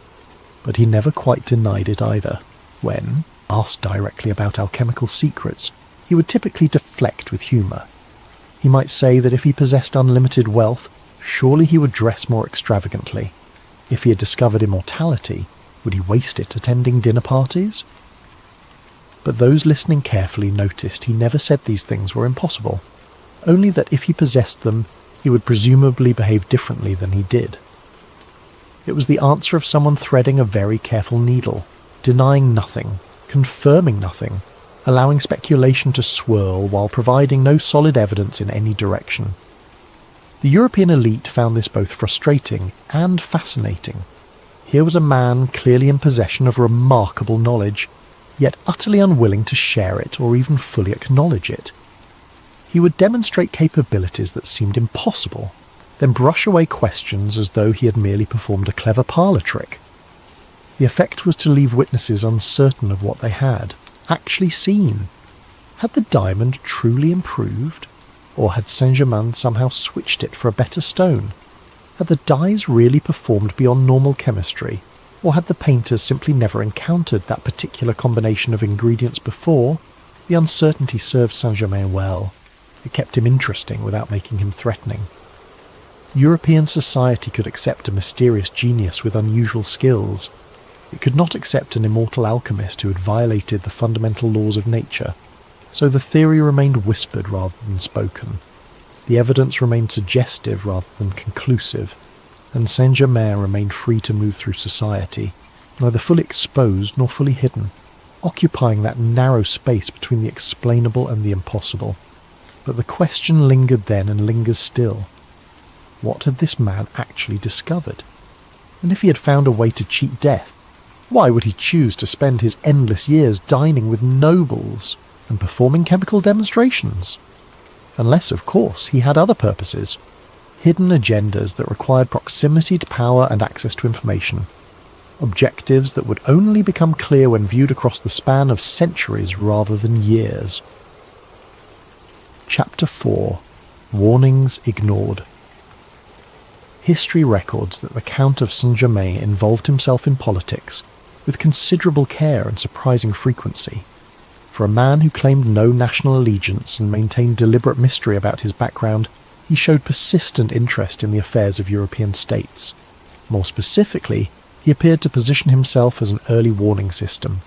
but he never quite denied it either. When asked directly about alchemical secrets, he would typically deflect with humour. He might say that if he possessed unlimited wealth, surely he would dress more extravagantly. If he had discovered immortality, would he waste it attending dinner parties? But those listening carefully noticed he never said these things were impossible, only that if he possessed them, he would presumably behave differently than he did. It was the answer of someone threading a very careful needle, denying nothing, confirming nothing, allowing speculation to swirl while providing no solid evidence in any direction. The European elite found this both frustrating and fascinating. Here was a man clearly in possession of remarkable knowledge, yet utterly unwilling to share it or even fully acknowledge it. He would demonstrate capabilities that seemed impossible, then brush away questions as though he had merely performed a clever parlour trick. The effect was to leave witnesses uncertain of what they had actually seen. Had the diamond truly improved? Or had Saint-Germain somehow switched it for a better stone? Had the dyes really performed beyond normal chemistry? Or had the painters simply never encountered that particular combination of ingredients before? The uncertainty served Saint-Germain well. It kept him interesting without making him threatening. European society could accept a mysterious genius with unusual skills. It could not accept an immortal alchemist who had violated the fundamental laws of nature, so the theory remained whispered rather than spoken. The evidence remained suggestive rather than conclusive, and Saint-Germain remained free to move through society, neither fully exposed nor fully hidden, occupying that narrow space between the explainable and the impossible. But the question lingered then and lingers still. What had this man actually discovered? And if he had found a way to cheat death, why would he choose to spend his endless years dining with nobles and performing chemical demonstrations? Unless, of course, he had other purposes, hidden agendas that required proximity to power and access to information, objectives that would only become clear when viewed across the span of centuries rather than years. Chapter 4. Warnings Ignored. History records that the Count of Saint-Germain involved himself in politics with considerable care and surprising frequency. For a man who claimed no national allegiance and maintained deliberate mystery about his background, he showed persistent interest in the affairs of European states. More specifically, he appeared to position himself as an early warning system.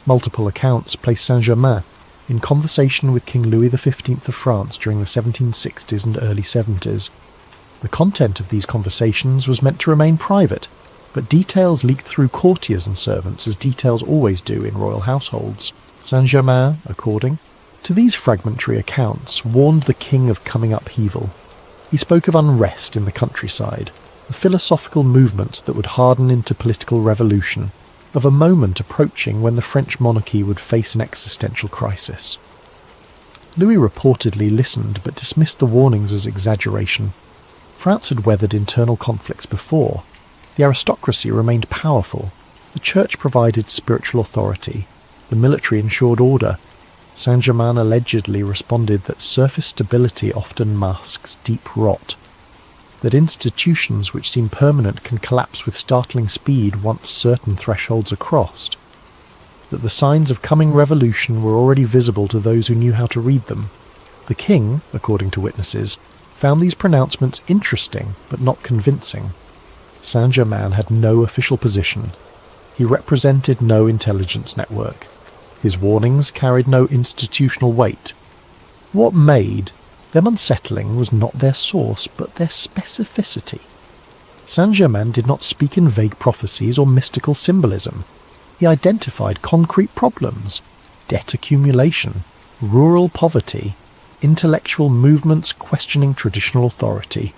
Multiple accounts place Saint-Germain in conversation with King Louis XV of France during the 1760s and early 70s. The content of these conversations was meant to remain private, but details leaked through courtiers and servants, as details always do in royal households. Saint-Germain, according to these fragmentary accounts, warned the king of coming upheaval. He spoke of unrest in the countryside, of philosophical movements that would harden into political revolution, of a moment approaching when the French monarchy would face an existential crisis. Louis reportedly listened but dismissed the warnings as exaggeration. France had weathered internal conflicts before. The aristocracy remained powerful. The church provided spiritual authority. The military ensured order. Saint-Germain allegedly responded that surface stability often masks deep rot, that institutions which seem permanent can collapse with startling speed once certain thresholds are crossed, that the signs of coming revolution were already visible to those who knew how to read them. The king, according to witnesses, found these pronouncements interesting but not convincing. Saint-Germain had no official position. He represented no intelligence network. His warnings carried no institutional weight. What made them unsettling was not their source, but their specificity. Saint-Germain did not speak in vague prophecies or mystical symbolism. He identified concrete problems: debt accumulation, rural poverty, intellectual movements questioning traditional authority,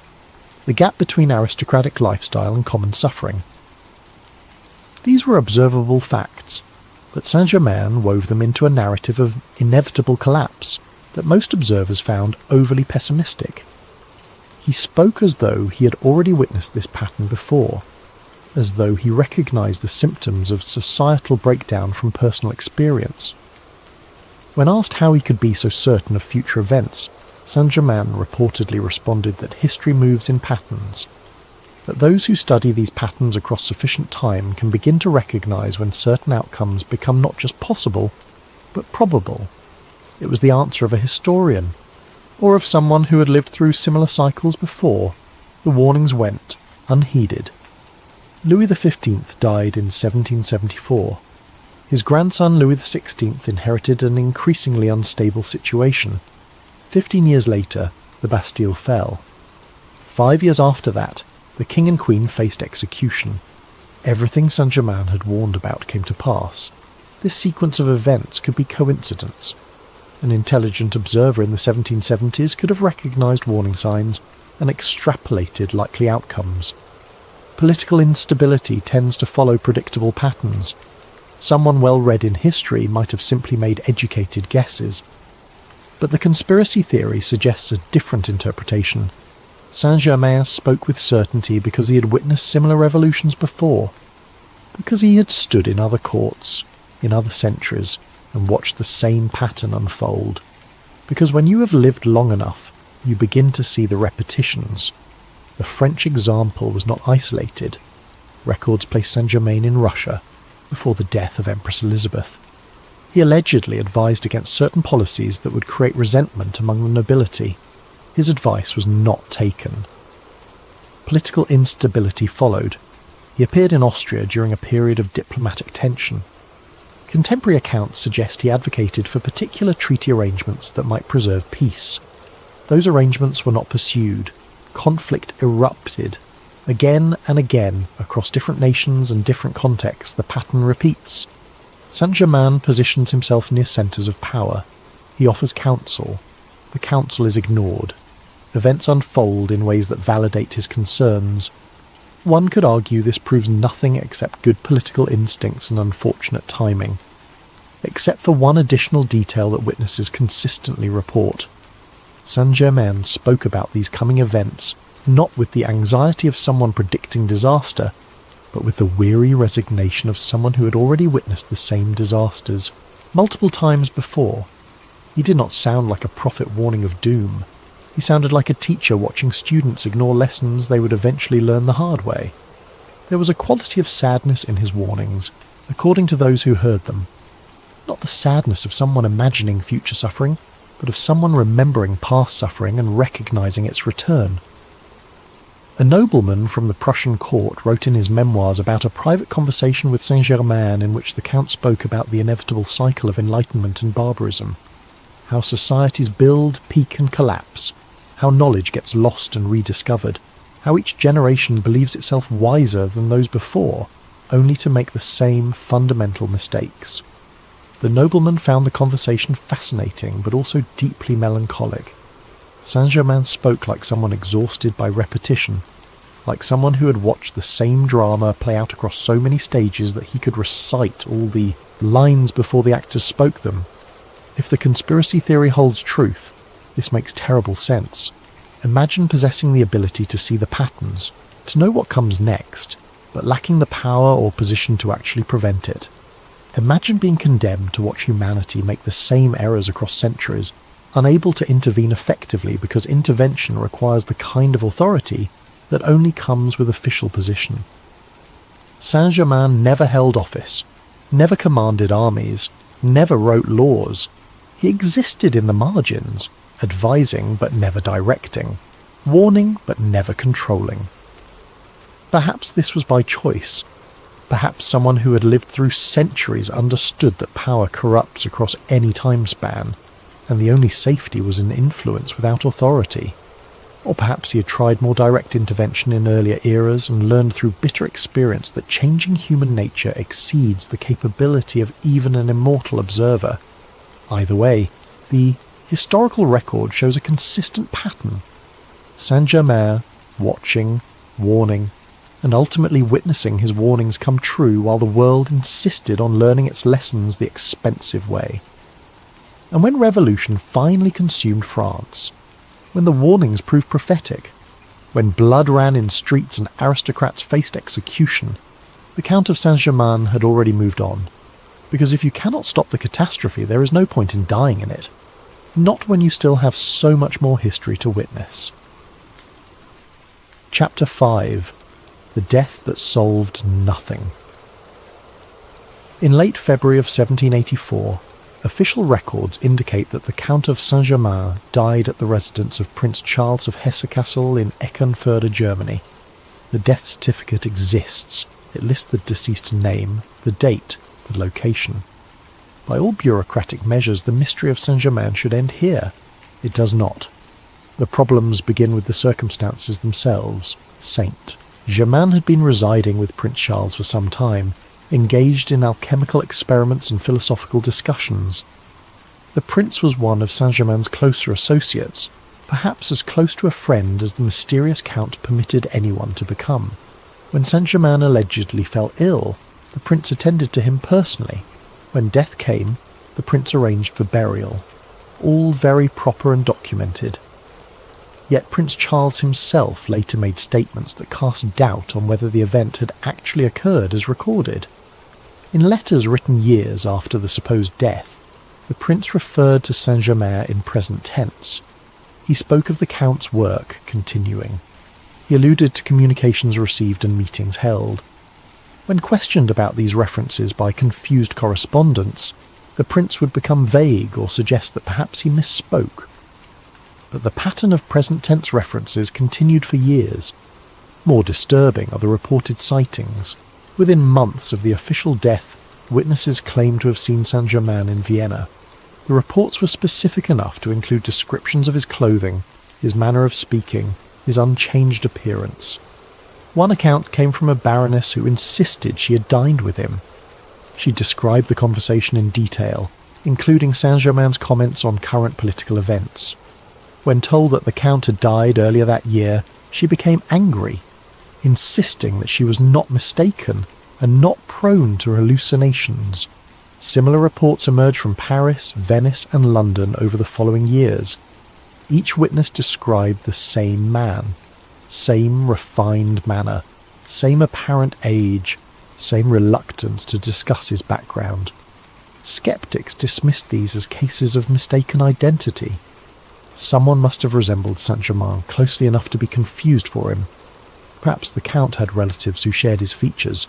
the gap between aristocratic lifestyle and common suffering. These were observable facts, but Saint-Germain wove them into a narrative of inevitable collapse that most observers found overly pessimistic. He spoke as though he had already witnessed this pattern before, as though he recognized the symptoms of societal breakdown from personal experience. When asked how he could be so certain of future events, Saint-Germain reportedly responded that history moves in patterns, that those who study these patterns across sufficient time can begin to recognize when certain outcomes become not just possible, but probable. It was the answer of a historian, or of someone who had lived through similar cycles before. The warnings went, unheeded. Louis XV died in 1774. His grandson Louis XVI inherited an increasingly unstable situation. 15 years later, the Bastille fell. 5 years after that, the king and queen faced execution. Everything Saint-Germain had warned about came to pass. This sequence of events could be coincidence. An intelligent observer in the 1770s could have recognized warning signs and extrapolated likely outcomes. Political instability tends to follow predictable patterns. Someone well-read in history might have simply made educated guesses. But the conspiracy theory suggests a different interpretation. Saint-Germain spoke with certainty because he had witnessed similar revolutions before, because he had stood in other courts, in other centuries, and watched the same pattern unfold. Because when you have lived long enough, you begin to see the repetitions. The French example was not isolated. Records place Saint-Germain in Russia before the death of Empress Elizabeth. He allegedly advised against certain policies that would create resentment among the nobility. His advice was not taken. Political instability followed. He appeared in Austria during a period of diplomatic tension. Contemporary accounts suggest he advocated for particular treaty arrangements that might preserve peace. Those arrangements were not pursued. Conflict erupted. Again and again, across different nations and different contexts, the pattern repeats. Saint-Germain positions himself near centres of power. He offers counsel. The counsel is ignored. Events unfold in ways that validate his concerns. One could argue this proves nothing except good political instincts and unfortunate timing, except for one additional detail that witnesses consistently report. Saint-Germain spoke about these coming events not with the anxiety of someone predicting disaster, but with the weary resignation of someone who had already witnessed the same disasters multiple times before. He did not sound like a prophet warning of doom. He sounded like a teacher watching students ignore lessons they would eventually learn the hard way. There was a quality of sadness in his warnings, according to those who heard them. Not the sadness of someone imagining future suffering, but of someone remembering past suffering and recognizing its return. A nobleman from the Prussian court wrote in his memoirs about a private conversation with Saint-Germain in which the Count spoke about the inevitable cycle of enlightenment and barbarism, how societies build, peak and collapse, how knowledge gets lost and rediscovered, how each generation believes itself wiser than those before, only to make the same fundamental mistakes. The nobleman found the conversation fascinating but also deeply melancholic. Saint-Germain spoke like someone exhausted by repetition, like someone who had watched the same drama play out across so many stages that he could recite all the lines before the actors spoke them. If the conspiracy theory holds truth, this makes terrible sense. Imagine possessing the ability to see the patterns, to know what comes next, but lacking the power or position to actually prevent it. Imagine being condemned to watch humanity make the same errors across centuries, unable to intervene effectively because intervention requires the kind of authority that only comes with official position. Saint-Germain never held office, never commanded armies, never wrote laws. He existed in the margins, advising but never directing, warning but never controlling. Perhaps this was by choice. Perhaps someone who had lived through centuries understood that power corrupts across any time span, and the only safety was in influence without authority. Or perhaps he had tried more direct intervention in earlier eras and learned through bitter experience that changing human nature exceeds the capability of even an immortal observer. Either way, the historical record shows a consistent pattern. Saint-Germain watching, warning, and ultimately witnessing his warnings come true while the world insisted on learning its lessons the expensive way. And when revolution finally consumed France, when the warnings proved prophetic, when blood ran in streets and aristocrats faced execution, the Count of Saint-Germain had already moved on. Because if you cannot stop the catastrophe, there is no point in dying in it. Not when you still have so much more history to witness. Chapter 5. The Death That Solved Nothing. In late February of 1784, official records indicate that the Count of Saint-Germain died at the residence of Prince Charles of Hesse-Kassel in Eckernförde, Germany. The death certificate exists. It lists the deceased's name, the date, the location. By all bureaucratic measures, the mystery of Saint-Germain should end here. It does not. The problems begin with the circumstances themselves. Saint Germain had been residing with Prince Charles for some time, engaged in alchemical experiments and philosophical discussions. The prince was one of Saint-Germain's closer associates, perhaps as close to a friend as the mysterious count permitted anyone to become. When Saint-Germain allegedly fell ill, the prince attended to him personally. When death came, the prince arranged for burial. All very proper and documented. Yet Prince Charles himself later made statements that cast doubt on whether the event had actually occurred as recorded. In letters written years after the supposed death, the prince referred to Saint-Germain in present tense. He spoke of the count's work continuing. He alluded to communications received and meetings held. When questioned about these references by confused correspondents, the prince would become vague or suggest that perhaps he misspoke. But the pattern of present-tense references continued for years. More disturbing are the reported sightings. Within months of the official death, witnesses claimed to have seen Saint-Germain in Vienna. The reports were specific enough to include descriptions of his clothing, his manner of speaking, his unchanged appearance. One account came from a baroness who insisted she had dined with him. She described the conversation in detail, including Saint-Germain's comments on current political events. When told that the Count had died earlier that year, she became angry. insisting that she was not mistaken and not prone to hallucinations. Similar reports emerged from Paris, Venice, and London over the following years. Each witness described the same man, same refined manner, same apparent age, same reluctance to discuss his background. Skeptics dismissed these as cases of mistaken identity. Someone must have resembled Saint-Germain closely enough to be confused for him. Perhaps the Count had relatives who shared his features.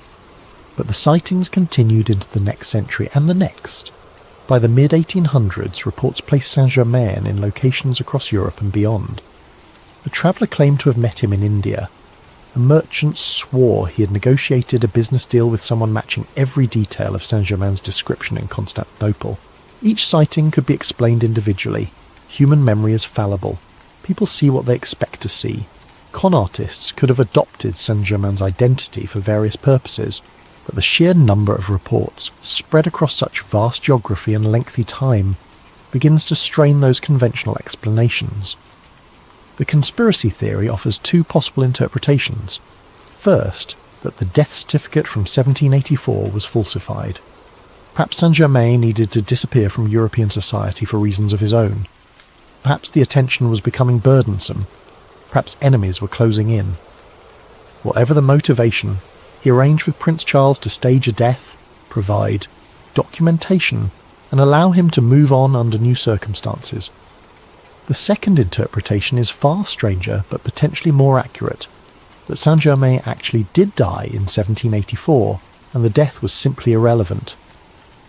But the sightings continued into the next century and the next. By the mid-1800s, reports placed Saint-Germain in locations across Europe and beyond. A traveller claimed to have met him in India. A merchant swore he had negotiated a business deal with someone matching every detail of Saint-Germain's description in Constantinople. Each sighting could be explained individually. Human memory is fallible. People see what they expect to see. Con artists could have adopted Saint-Germain's identity for various purposes, but the sheer number of reports, spread across such vast geography and lengthy time, begins to strain those conventional explanations. The conspiracy theory offers two possible interpretations. First, that the death certificate from 1784 was falsified. Perhaps Saint-Germain needed to disappear from European society for reasons of his own. Perhaps the attention was becoming burdensome. Perhaps enemies were closing in. Whatever the motivation, he arranged with Prince Charles to stage a death, provide documentation, and allow him to move on under new circumstances. The second interpretation is far stranger but potentially more accurate, that Saint-Germain actually did die in 1784, and the death was simply irrelevant.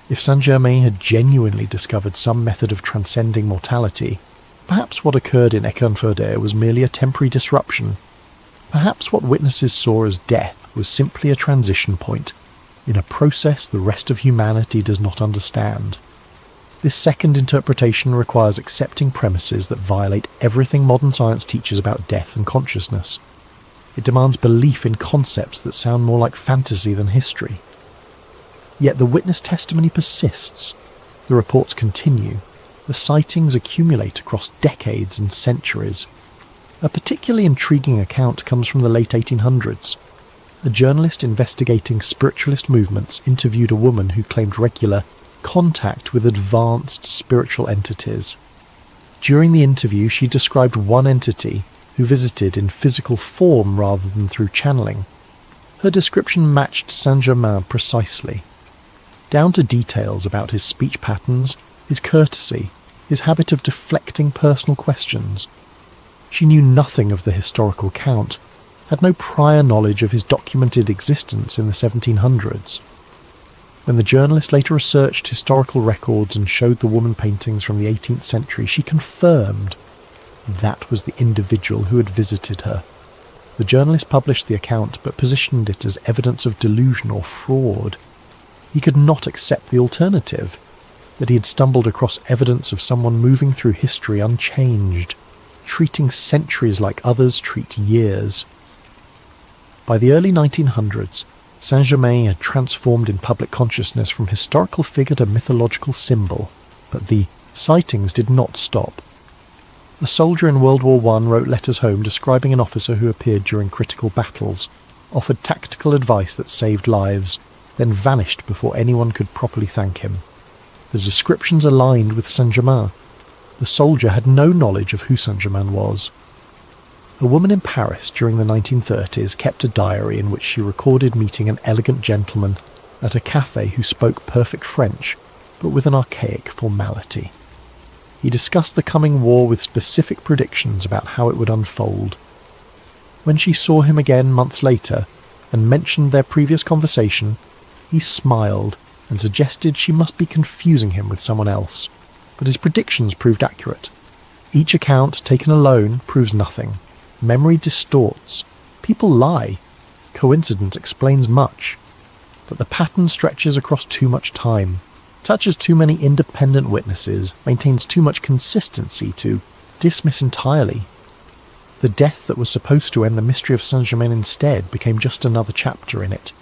If Saint-Germain had genuinely discovered some method of transcending mortality, perhaps what occurred in Eckernförde was merely a temporary disruption. Perhaps what witnesses saw as death was simply a transition point, in a process the rest of humanity does not understand. This second interpretation requires accepting premises that violate everything modern science teaches about death and consciousness. It demands belief in concepts that sound more like fantasy than history. Yet the witness testimony persists. The reports continue. The sightings accumulate across decades and centuries. A particularly intriguing account comes from the late 1800s. A journalist investigating spiritualist movements interviewed a woman who claimed regular contact with advanced spiritual entities. During the interview, she described one entity who visited in physical form rather than through channeling. Her description matched Saint-Germain precisely, down to details about his speech patterns, his courtesy, his habit of deflecting personal questions. She knew nothing of the historical Count, had no prior knowledge of his documented existence in the 1700s. When the journalist later researched historical records and showed the woman paintings from the 18th century, she confirmed that was the individual who had visited her. The journalist published the account but positioned it as evidence of delusion or fraud. He could not accept the alternative, that he had stumbled across evidence of someone moving through history unchanged, treating centuries like others treat years. By the early 1900s, Saint-Germain had transformed in public consciousness from historical figure to mythological symbol, but the sightings did not stop. A soldier in World War I wrote letters home describing an officer who appeared during critical battles, offered tactical advice that saved lives, then vanished before anyone could properly thank him. The descriptions aligned with Saint-Germain. The soldier had no knowledge of who Saint-Germain was. A woman in Paris during the 1930s kept a diary in which she recorded meeting an elegant gentleman at a cafe who spoke perfect French, but with an archaic formality. He discussed the coming war with specific predictions about how it would unfold. When she saw him again months later and mentioned their previous conversation, he smiled and suggested she must be confusing him with someone else, but his predictions proved accurate. Each account, taken alone, proves nothing. Memory distorts. People lie. Coincidence explains much. But the pattern stretches across too much time, touches too many independent witnesses, maintains too much consistency to dismiss entirely. The death that was supposed to end the mystery of Saint-Germain instead became just another chapter in it.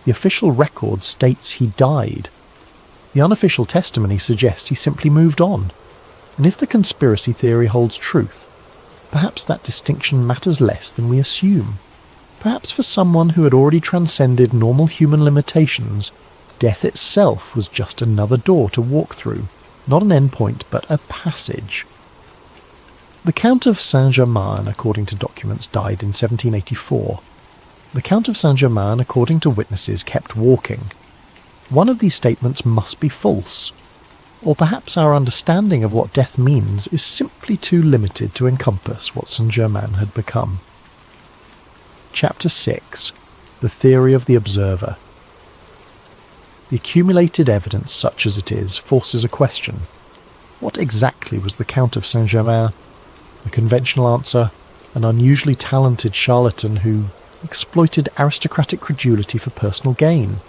The official record states he died. The unofficial testimony suggests he simply moved on. And if the conspiracy theory holds truth, perhaps that distinction matters less than we assume. Perhaps for someone who had already transcended normal human limitations, death itself was just another door to walk through, not an endpoint but a passage. The Count of Saint-Germain, according to documents, died in 1784. The Count of Saint-Germain, according to witnesses, kept walking. One of these statements must be false, or perhaps our understanding of what death means is simply too limited to encompass what Saint-Germain had become. Chapter 6. The Theory of the Observer. The accumulated evidence, such as it is, forces a question. What exactly was the Count of Saint-Germain? The conventional answer, an unusually talented charlatan who exploited aristocratic credulity for personal gain.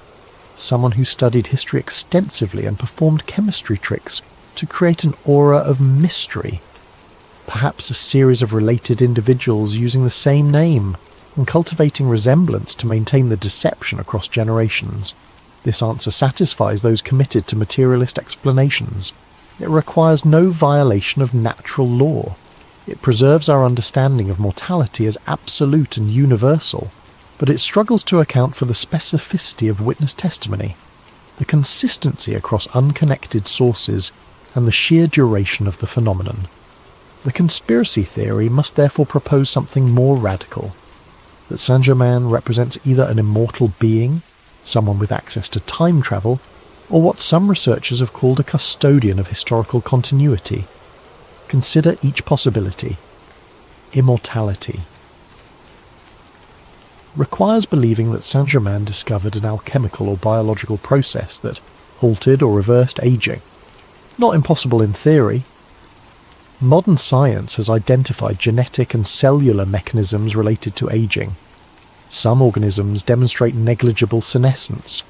Someone who studied history extensively and performed chemistry tricks to create an aura of mystery. Perhaps a series of related individuals using the same name and cultivating resemblance to maintain the deception across generations. This answer satisfies those committed to materialist explanations. It requires no violation of natural law. It preserves our understanding of mortality as absolute and universal, but it struggles to account for the specificity of witness testimony, the consistency across unconnected sources, and the sheer duration of the phenomenon. The conspiracy theory must therefore propose something more radical, that Saint-Germain represents either an immortal being, someone with access to time travel, or what some researchers have called a custodian of historical continuity. Consider each possibility. Immortality requires believing that Saint-Germain discovered an alchemical or biological process that halted or reversed aging. Not impossible in theory. Modern science has identified genetic and cellular mechanisms related to aging. Some organisms demonstrate negligible senescence.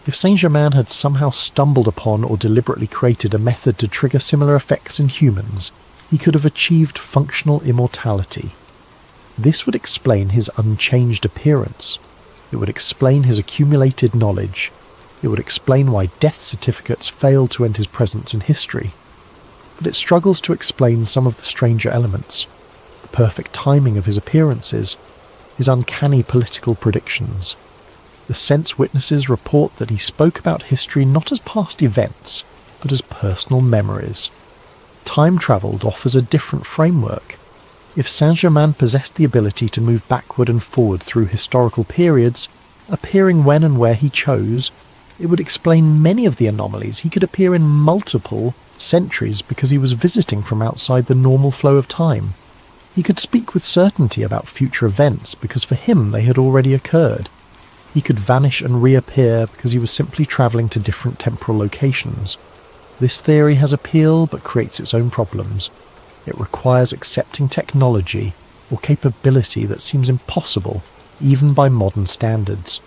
If Saint-Germain had somehow stumbled upon or deliberately created a method to trigger similar effects in humans, he could have achieved functional immortality. This would explain his unchanged appearance. It would explain his accumulated knowledge. It would explain why death certificates failed to end his presence in history. But it struggles to explain some of the stranger elements, the perfect timing of his appearances, his uncanny political predictions. The sense witnesses report that he spoke about history not as past events, but as personal memories. Time travelled offers a different framework. If Saint-Germain possessed the ability to move backward and forward through historical periods, appearing when and where he chose, it would explain many of the anomalies. He could appear in multiple centuries because he was visiting from outside the normal flow of time. He could speak with certainty about future events because for him they had already occurred. He could vanish and reappear because he was simply travelling to different temporal locations. This theory has appeal but creates its own problems. It requires accepting technology or capability that seems impossible even by modern standards.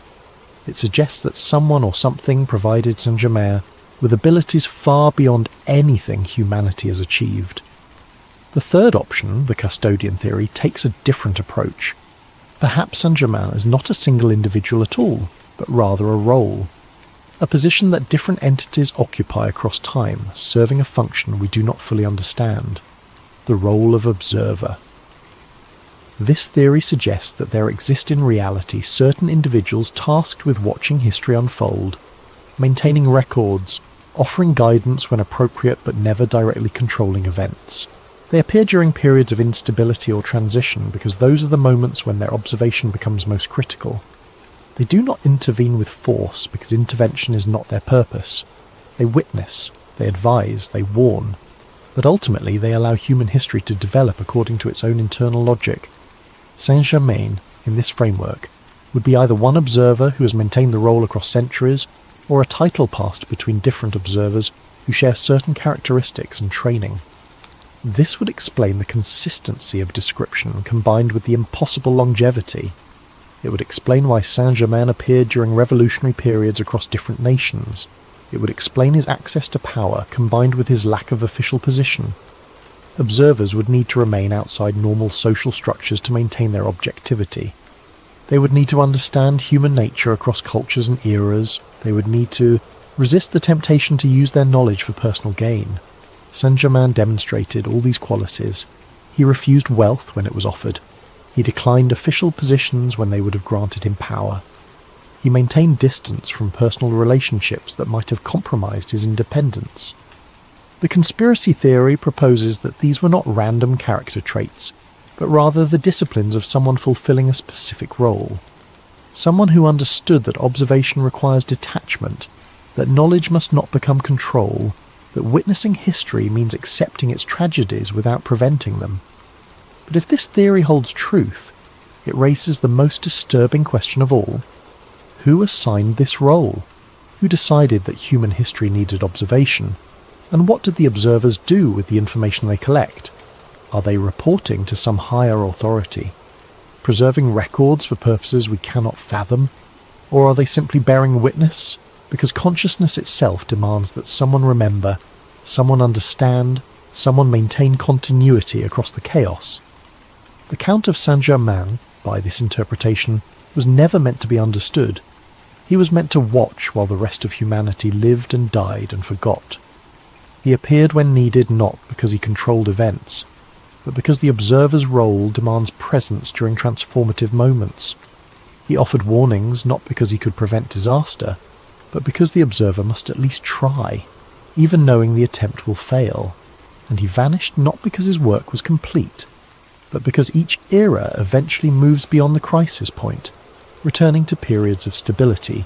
It suggests that someone or something provided Saint-Germain with abilities far beyond anything humanity has achieved. The third option, the custodian theory, takes a different approach. Perhaps Saint-Germain is not a single individual at all, but rather a role. A position that different entities occupy across time, serving a function we do not fully understand. The role of observer. This theory suggests that there exist in reality certain individuals tasked with watching history unfold, maintaining records, offering guidance when appropriate but never directly controlling events. They appear during periods of instability or transition because those are the moments when their observation becomes most critical. They do not intervene with force because intervention is not their purpose. They witness, they advise, they warn, but ultimately they allow human history to develop according to its own internal logic. Saint-Germain, in this framework, would be either one observer who has maintained the role across centuries, or a title passed between different observers who share certain characteristics and training. This would explain the consistency of description combined with the impossible longevity. It would explain why Saint-Germain appeared during revolutionary periods across different nations. It would explain his access to power combined with his lack of official position. Observers would need to remain outside normal social structures to maintain their objectivity. They would need to understand human nature across cultures and eras. They would need to resist the temptation to use their knowledge for personal gain. Saint-Germain demonstrated all these qualities. He refused wealth when it was offered. He declined official positions when they would have granted him power. He maintained distance from personal relationships that might have compromised his independence. The conspiracy theory proposes that these were not random character traits, but rather the disciplines of someone fulfilling a specific role. Someone who understood that observation requires detachment, that knowledge must not become control, that witnessing history means accepting its tragedies without preventing them. But if this theory holds truth, it raises the most disturbing question of all. Who assigned this role? Who decided that human history needed observation? And what did the observers do with the information they collect? Are they reporting to some higher authority? Preserving records for purposes we cannot fathom? Or are they simply bearing witness? Because consciousness itself demands that someone remember, someone understand, someone maintain continuity across the chaos. The Count of Saint-Germain, by this interpretation, was never meant to be understood. He was meant to watch while the rest of humanity lived and died and forgot. He appeared when needed not because he controlled events, but because the observer's role demands presence during transformative moments. He offered warnings not because he could prevent disaster, but because the observer must at least try, even knowing the attempt will fail. And he vanished not because his work was complete, but because each era eventually moves beyond the crisis point, returning to periods of stability,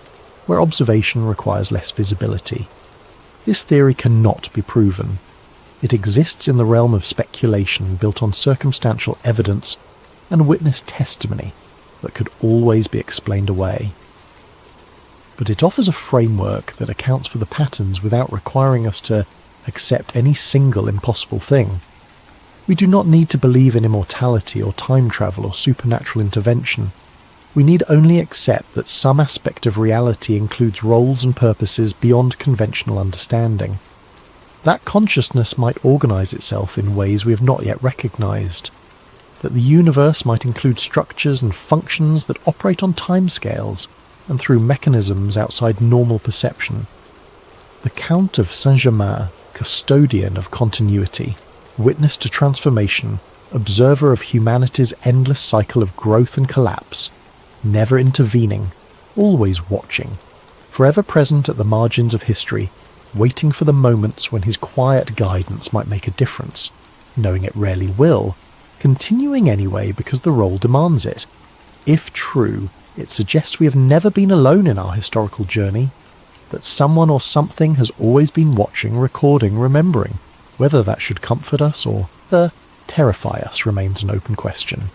where observation requires less visibility. This theory cannot be proven. It exists in the realm of speculation built on circumstantial evidence and witness testimony that could always be explained away. But it offers a framework that accounts for the patterns without requiring us to accept any single impossible thing. We do not need to believe in immortality or time travel or supernatural intervention. We need only accept that some aspect of reality includes roles and purposes beyond conventional understanding. That consciousness might organize itself in ways we have not yet recognized. That the universe might include structures and functions that operate on timescales and through mechanisms outside normal perception. The Count of Saint-Germain, custodian of continuity, witness to transformation, observer of humanity's endless cycle of growth and collapse, never intervening, always watching, forever present at the margins of history, waiting for the moments when his quiet guidance might make a difference, knowing it rarely will, continuing anyway because the role demands it. If true, it suggests we have never been alone in our historical journey, that someone or something has always been watching, recording, remembering. Whether that should comfort us or terrify us remains an open question.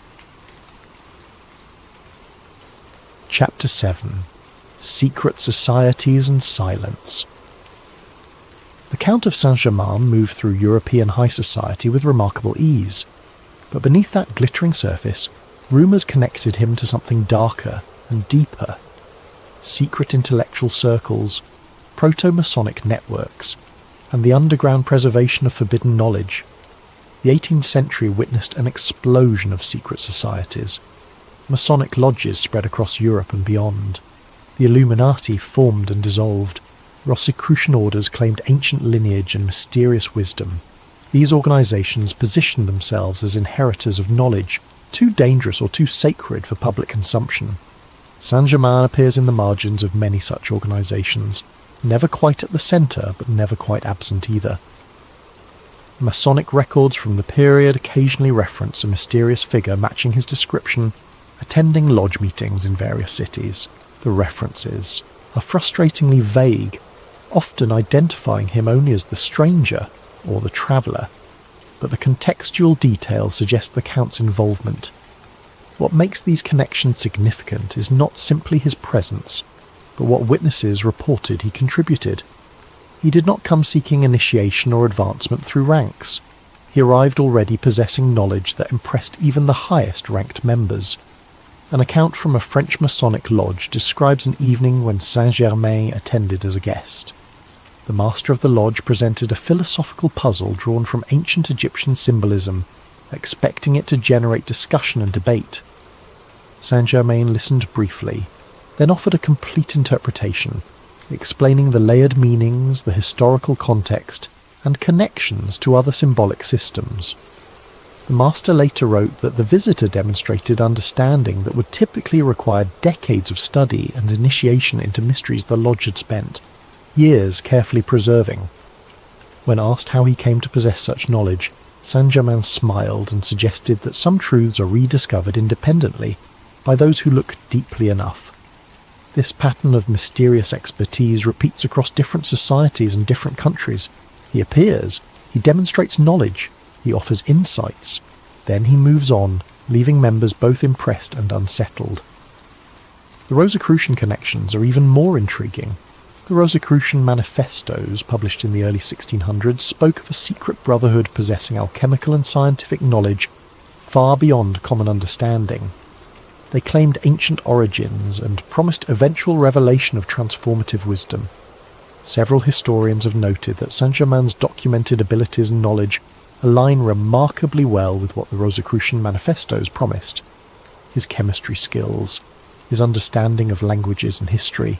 Chapter 7. Secret Societies and Silence. The Count of Saint-Germain moved through European high society with remarkable ease, but beneath that glittering surface, rumours connected him to something darker and deeper. Secret intellectual circles, proto-Masonic networks, and the underground preservation of forbidden knowledge. The 18th century witnessed an explosion of secret societies. Masonic lodges spread across Europe and beyond. The Illuminati formed and dissolved. Rosicrucian orders claimed ancient lineage and mysterious wisdom. These organizations positioned themselves as inheritors of knowledge, too dangerous or too sacred for public consumption. Saint-Germain appears in the margins of many such organizations, never quite at the center, but never quite absent either. Masonic records from the period occasionally reference a mysterious figure matching his description, attending lodge meetings in various cities. The references are frustratingly vague, often identifying him only as the stranger or the traveller, but the contextual details suggest the Count's involvement. What makes these connections significant is not simply his presence, but what witnesses reported he contributed. He did not come seeking initiation or advancement through ranks. He arrived already possessing knowledge that impressed even the highest ranked members. An account from a French Masonic lodge describes an evening when Saint-Germain attended as a guest. The master of the lodge presented a philosophical puzzle drawn from ancient Egyptian symbolism, expecting it to generate discussion and debate. Saint-Germain listened briefly, then offered a complete interpretation, explaining the layered meanings, the historical context, and connections to other symbolic systems. The master later wrote that the visitor demonstrated understanding that would typically require decades of study and initiation into mysteries the lodge had spent years carefully preserving. When asked how he came to possess such knowledge, Saint-Germain smiled and suggested that some truths are rediscovered independently by those who look deeply enough. This pattern of mysterious expertise repeats across different societies and different countries. He appears, he demonstrates knowledge, he offers insights. Then he moves on, leaving members both impressed and unsettled. The Rosicrucian connections are even more intriguing. The Rosicrucian manifestos, published in the early 1600s, spoke of a secret brotherhood possessing alchemical and scientific knowledge far beyond common understanding. They claimed ancient origins and promised eventual revelation of transformative wisdom. Several historians have noted that Saint-Germain's documented abilities and knowledge align remarkably well with what the Rosicrucian manifestos promised. His chemistry skills, his understanding of languages and history,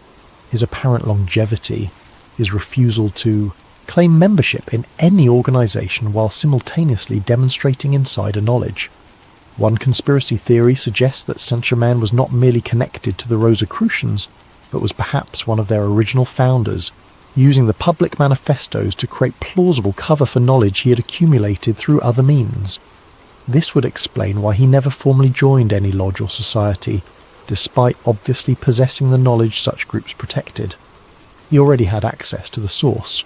his apparent longevity, his refusal to claim membership in any organization while simultaneously demonstrating insider knowledge. One conspiracy theory suggests that Saint-Germain was not merely connected to the Rosicrucians, but was perhaps one of their original founders, using the public manifestos to create plausible cover for knowledge he had accumulated through other means. This would explain why he never formally joined any lodge or society, despite obviously possessing the knowledge such groups protected. He already had access to the source.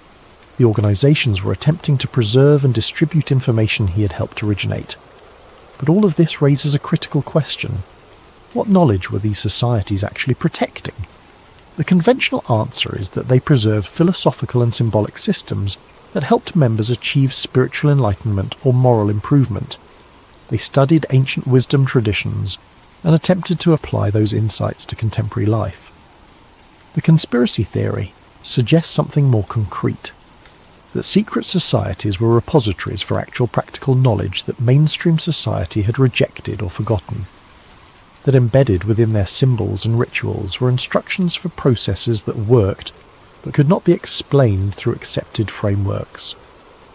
The organizations were attempting to preserve and distribute information he had helped originate. But all of this raises a critical question. What knowledge were these societies actually protecting? The conventional answer is that they preserved philosophical and symbolic systems that helped members achieve spiritual enlightenment or moral improvement. They studied ancient wisdom traditions and attempted to apply those insights to contemporary life. The conspiracy theory suggests something more concrete, that secret societies were repositories for actual practical knowledge that mainstream society had rejected or forgotten, that embedded within their symbols and rituals were instructions for processes that worked but could not be explained through accepted frameworks.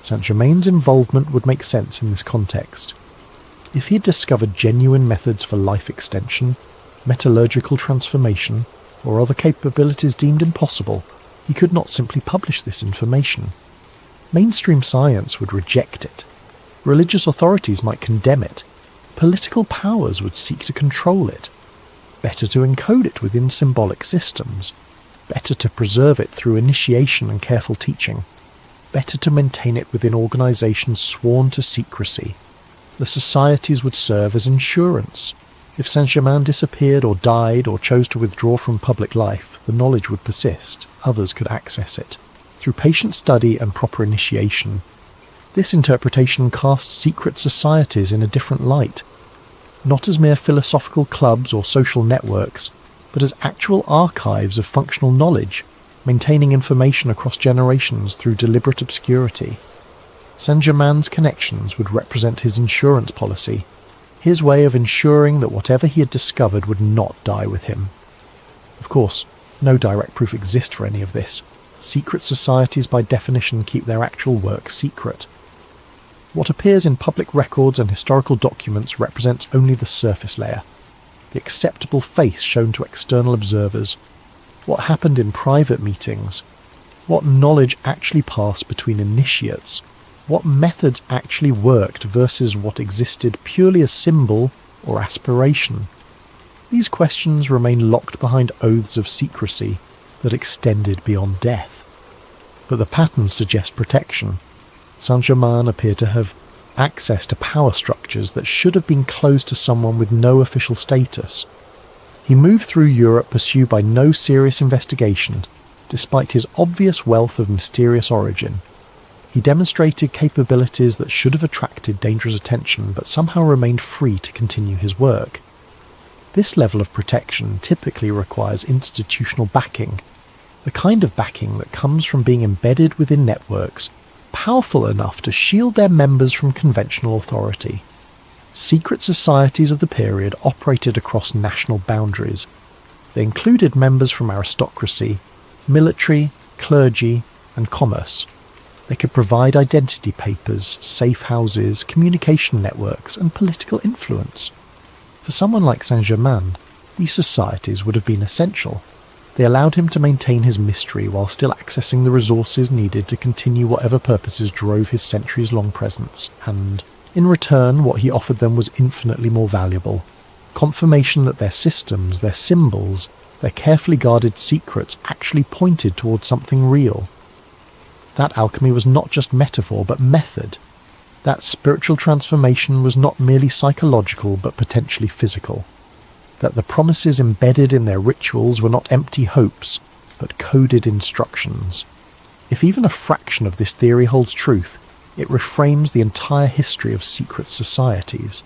Saint-Germain's involvement would make sense in this context. If he had discovered genuine methods for life extension, metallurgical transformation, or other capabilities deemed impossible, he could not simply publish this information. Mainstream science would reject it. Religious authorities might condemn it. Political powers would seek to control it. Better to encode it within symbolic systems. Better to preserve it through initiation and careful teaching. Better to maintain it within organizations sworn to secrecy. The societies would serve as insurance. If Saint-Germain disappeared or died or chose to withdraw from public life, the knowledge would persist. Others could access it. Through patient study and proper initiation, this interpretation casts secret societies in a different light, not as mere philosophical clubs or social networks, but as actual archives of functional knowledge, maintaining information across generations through deliberate obscurity. Saint-Germain's connections would represent his insurance policy, his way of ensuring that whatever he had discovered would not die with him. Of course, no direct proof exists for any of this. Secret societies by definition keep their actual work secret. What appears in public records and historical documents represents only the surface layer, the acceptable face shown to external observers, what happened in private meetings, what knowledge actually passed between initiates, what methods actually worked versus what existed purely as symbol or aspiration. These questions remain locked behind oaths of secrecy that extended beyond death. But the patterns suggest protection. Saint-Germain appeared to have access to power structures that should have been closed to someone with no official status. He moved through Europe pursued by no serious investigation, despite his obvious wealth of mysterious origin. He demonstrated capabilities that should have attracted dangerous attention, but somehow remained free to continue his work. This level of protection typically requires institutional backing, the kind of backing that comes from being embedded within networks powerful enough to shield their members from conventional authority. Secret societies of the period operated across national boundaries. They included members from aristocracy, military, clergy, and commerce. They could provide identity papers, safe houses, communication networks, and political influence. For someone like Saint-Germain, these societies would have been essential. They allowed him to maintain his mystery while still accessing the resources needed to continue whatever purposes drove his centuries-long presence, and, in return, what he offered them was infinitely more valuable. Confirmation that their systems, their symbols, their carefully guarded secrets actually pointed towards something real. That alchemy was not just metaphor, but method. That spiritual transformation was not merely psychological, but potentially physical. That the promises embedded in their rituals were not empty hopes, but coded instructions. If even a fraction of this theory holds truth, it reframes the entire history of secret societies.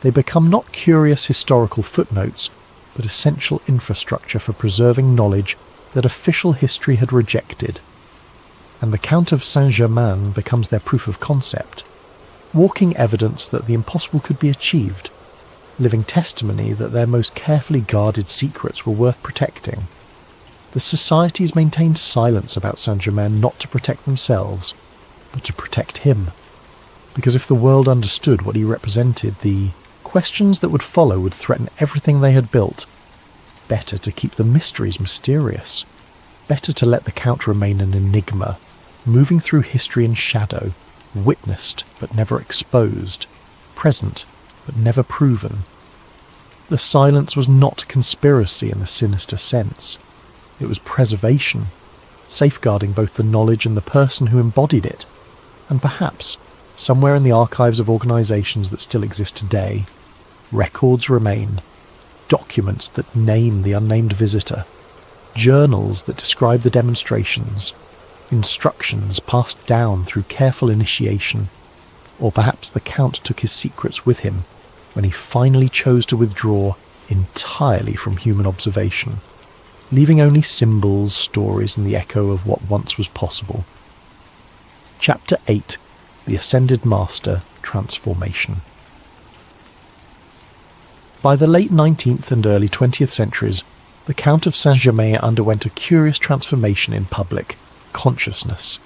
They become not curious historical footnotes, but essential infrastructure for preserving knowledge that official history had rejected. And the Count of Saint-Germain becomes their proof of concept, walking evidence that the impossible could be achieved, living testimony that their most carefully guarded secrets were worth protecting. The societies maintained silence about Saint-Germain not to protect themselves, but to protect him. Because if the world understood what he represented, the questions that would follow would threaten everything they had built. Better to keep the mysteries mysterious. Better to let the Count remain an enigma, moving through history in shadow, witnessed but never exposed, present but never proven. The silence was not conspiracy in the sinister sense. It was preservation, safeguarding both the knowledge and the person who embodied it, and perhaps, somewhere in the archives of organizations that still exist today, records remain, documents that name the unnamed visitor, journals that describe the demonstrations, instructions passed down through careful initiation, or perhaps the Count took his secrets with him when he finally chose to withdraw entirely from human observation, leaving only symbols, stories, and the echo of what once was possible. Chapter 8: The Ascended Master Transformation. By the late 19th and early 20th centuries, the Count of Saint-Germain underwent a curious transformation in public consciousness.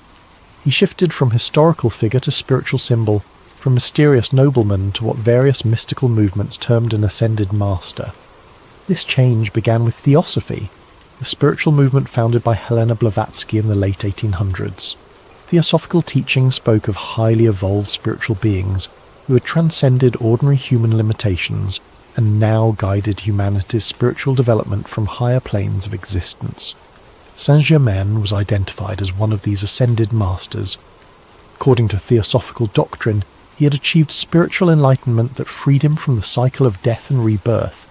He shifted from historical figure to spiritual symbol, from mysterious nobleman to what various mystical movements termed an ascended master. This change began with Theosophy, the spiritual movement founded by Helena Blavatsky in the late 1800s. Theosophical teaching spoke of highly evolved spiritual beings who had transcended ordinary human limitations and now guided humanity's spiritual development from higher planes of existence. Saint-Germain was identified as one of these ascended masters. According to theosophical doctrine, he had achieved spiritual enlightenment that freed him from the cycle of death and rebirth.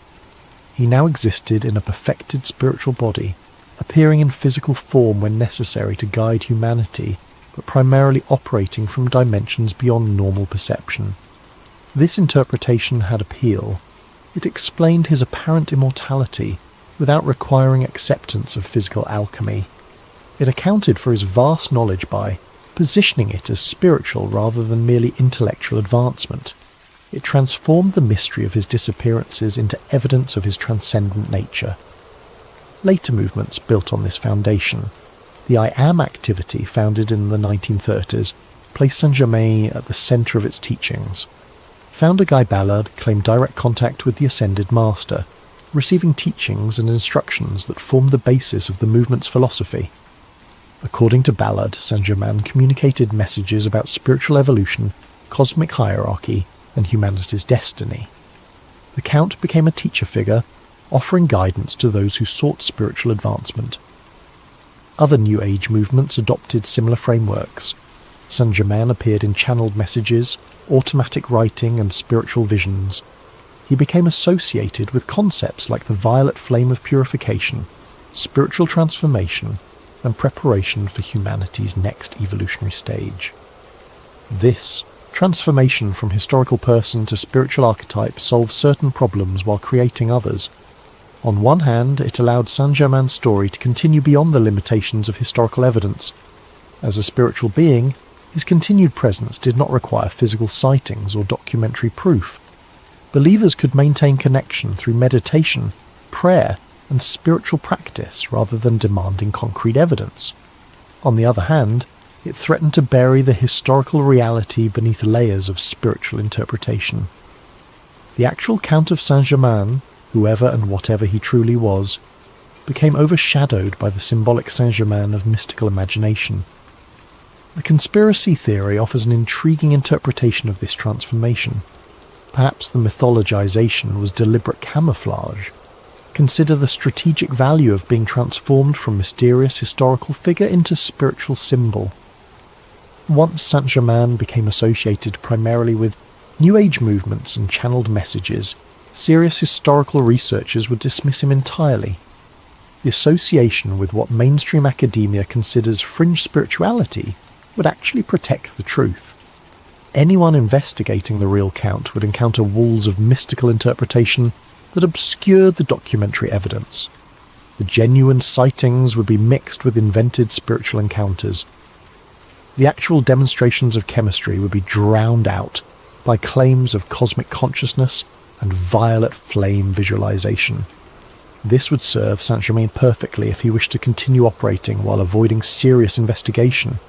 He now existed in a perfected spiritual body, appearing in physical form when necessary to guide humanity, but primarily operating from dimensions beyond normal perception. This interpretation had appeal. It explained his apparent immortality without requiring acceptance of physical alchemy. It accounted for his vast knowledge by positioning it as spiritual rather than merely intellectual advancement. It transformed the mystery of his disappearances into evidence of his transcendent nature. Later movements built on this foundation. The I Am activity, founded in the 1930s, placed Saint-Germain at the centre of its teachings. Founder Guy Ballard claimed direct contact with the Ascended Master, receiving teachings and instructions that formed the basis of the movement's philosophy. According to Ballard, Saint-Germain communicated messages about spiritual evolution, cosmic hierarchy, and humanity's destiny. The Count became a teacher figure, offering guidance to those who sought spiritual advancement. Other New Age movements adopted similar frameworks. Saint-Germain appeared in channeled messages, automatic writing, and spiritual visions. He became associated with concepts like the violet flame of purification, spiritual transformation, and preparation for humanity's next evolutionary stage. This transformation from historical person to spiritual archetype solved certain problems while creating others. On one hand, it allowed Saint-Germain's story to continue beyond the limitations of historical evidence. As a spiritual being, his continued presence did not require physical sightings or documentary proof. Believers could maintain connection through meditation, prayer, and spiritual practice rather than demanding concrete evidence. On the other hand, It threatened to bury the historical reality beneath layers of spiritual interpretation. The actual Count of Saint-Germain, whoever and whatever he truly was, became overshadowed by the symbolic Saint-Germain of mystical imagination. The conspiracy theory offers an intriguing interpretation of this transformation. Perhaps the mythologization was deliberate camouflage. Consider the strategic value of being transformed from mysterious historical figure into spiritual symbol. Once Saint-Germain became associated primarily with New Age movements and channeled messages, serious historical researchers would dismiss him entirely. The association with what mainstream academia considers fringe spirituality would actually protect the truth. Anyone investigating the real Count would encounter walls of mystical interpretation that obscured the documentary evidence. The genuine sightings would be mixed with invented spiritual encounters. The actual demonstrations of chemistry would be drowned out by claims of cosmic consciousness and violet flame visualization. This would serve Saint-Germain perfectly if he wished to continue operating while avoiding serious investigation.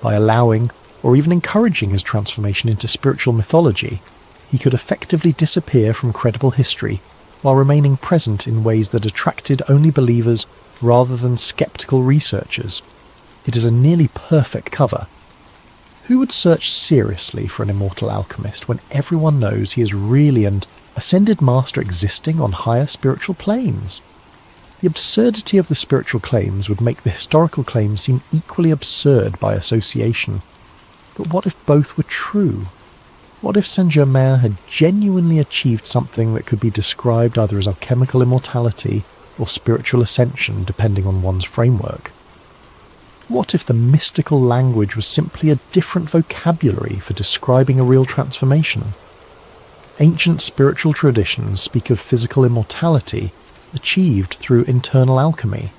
By allowing or even encouraging his transformation into spiritual mythology, he could effectively disappear from credible history while remaining present in ways that attracted only believers rather than skeptical researchers. It is a nearly perfect cover. Who would search seriously for an immortal alchemist when everyone knows he is really an ascended master existing on higher spiritual planes? The absurdity of the spiritual claims would make the historical claims seem equally absurd by association. But what if both were true? What if Saint-Germain had genuinely achieved something that could be described either as alchemical immortality or spiritual ascension, depending on one's framework? What if the mystical language was simply a different vocabulary for describing a real transformation? Ancient spiritual traditions speak of physical immortality achieved through internal alchemy.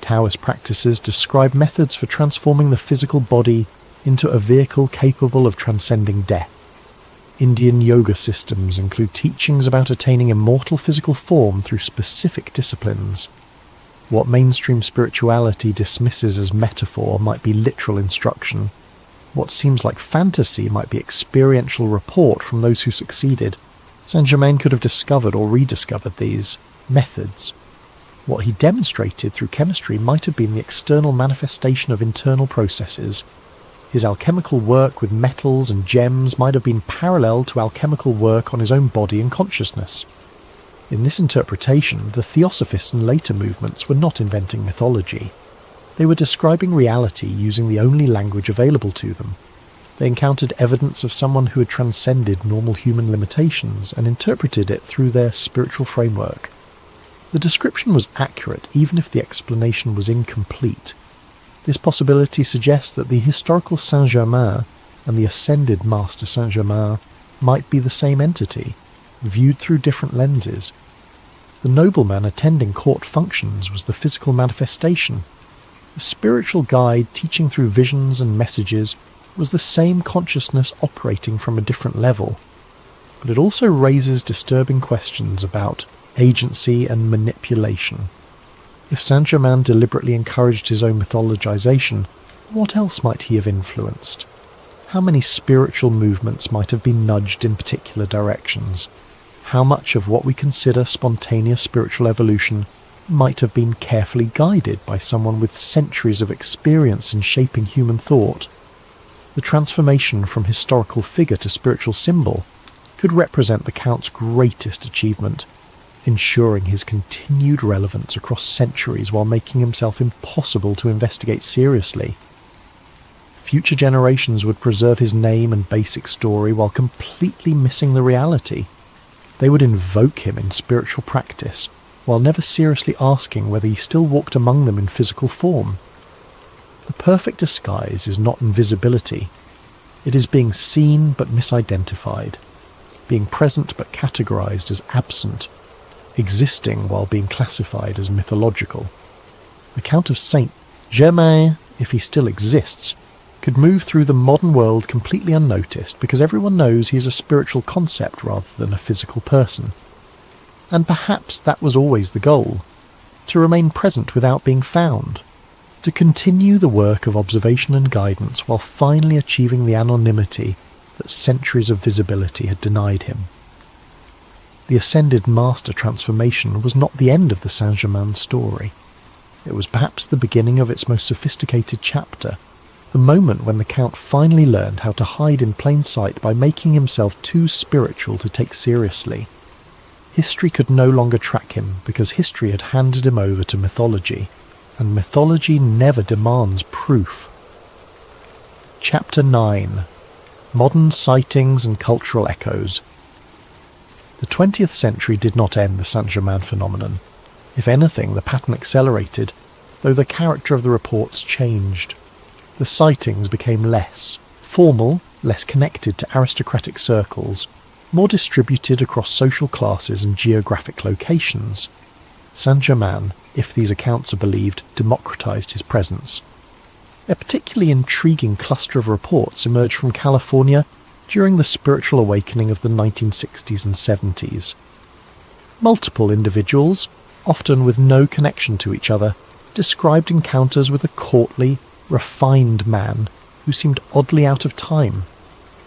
Taoist practices describe methods for transforming the physical body into a vehicle capable of transcending death. Indian yoga systems include teachings about attaining immortal physical form through specific disciplines. What mainstream spirituality dismisses as metaphor might be literal instruction. What seems like fantasy might be experiential report from those who succeeded. Saint-Germain could have discovered or rediscovered these methods. What he demonstrated through chemistry might have been the external manifestation of internal processes. His alchemical work with metals and gems might have been parallel to alchemical work on his own body and consciousness. In this interpretation, the Theosophists and later movements were not inventing mythology. They were describing reality using the only language available to them. They encountered evidence of someone who had transcended normal human limitations and interpreted it through their spiritual framework. The description was accurate even if the explanation was incomplete. This possibility suggests that the historical Saint-Germain and the ascended Master Saint-Germain might be the same entity, viewed through different lenses. The nobleman attending court functions was the physical manifestation. The spiritual guide teaching through visions and messages was the same consciousness operating from a different level. But it also raises disturbing questions about agency and manipulation. If Saint-Germain deliberately encouraged his own mythologization, what else might he have influenced? How many spiritual movements might have been nudged in particular directions? How much of what we consider spontaneous spiritual evolution might have been carefully guided by someone with centuries of experience in shaping human thought? The transformation from historical figure to spiritual symbol could represent the Count's greatest achievement, ensuring his continued relevance across centuries while making himself impossible to investigate seriously. Future generations would preserve his name and basic story while completely missing the reality. They would invoke him in spiritual practice, while never seriously asking whether he still walked among them in physical form. The perfect disguise is not invisibility. It is being seen but misidentified, being present but categorized as absent, existing while being classified as mythological. The Count of Saint-Germain, if he still exists, could move through the modern world completely unnoticed because everyone knows he is a spiritual concept rather than a physical person. And perhaps that was always the goal, to remain present without being found. to continue the work of observation and guidance while finally achieving the anonymity that centuries of visibility had denied him. The Ascended Master transformation was not the end of the Saint-Germain story. It was perhaps the beginning of its most sophisticated chapter, the moment when the Count finally learned how to hide in plain sight by making himself too spiritual to take seriously. History could no longer track him because history had handed him over to mythology, and mythology never demands proof. Chapter 9. Modern Sightings and Cultural Echoes. The 20th century did not end the Saint-Germain phenomenon. If anything, the pattern accelerated, though the character of the reports changed. The sightings became less formal, less connected to aristocratic circles, more distributed across social classes and geographic locations. Saint-Germain, if these accounts are believed, democratized his presence. A particularly intriguing cluster of reports emerged from California during the spiritual awakening of the 1960s and 70s. Multiple individuals, often with no connection to each other, described encounters with a courtly, refined man who seemed oddly out of time.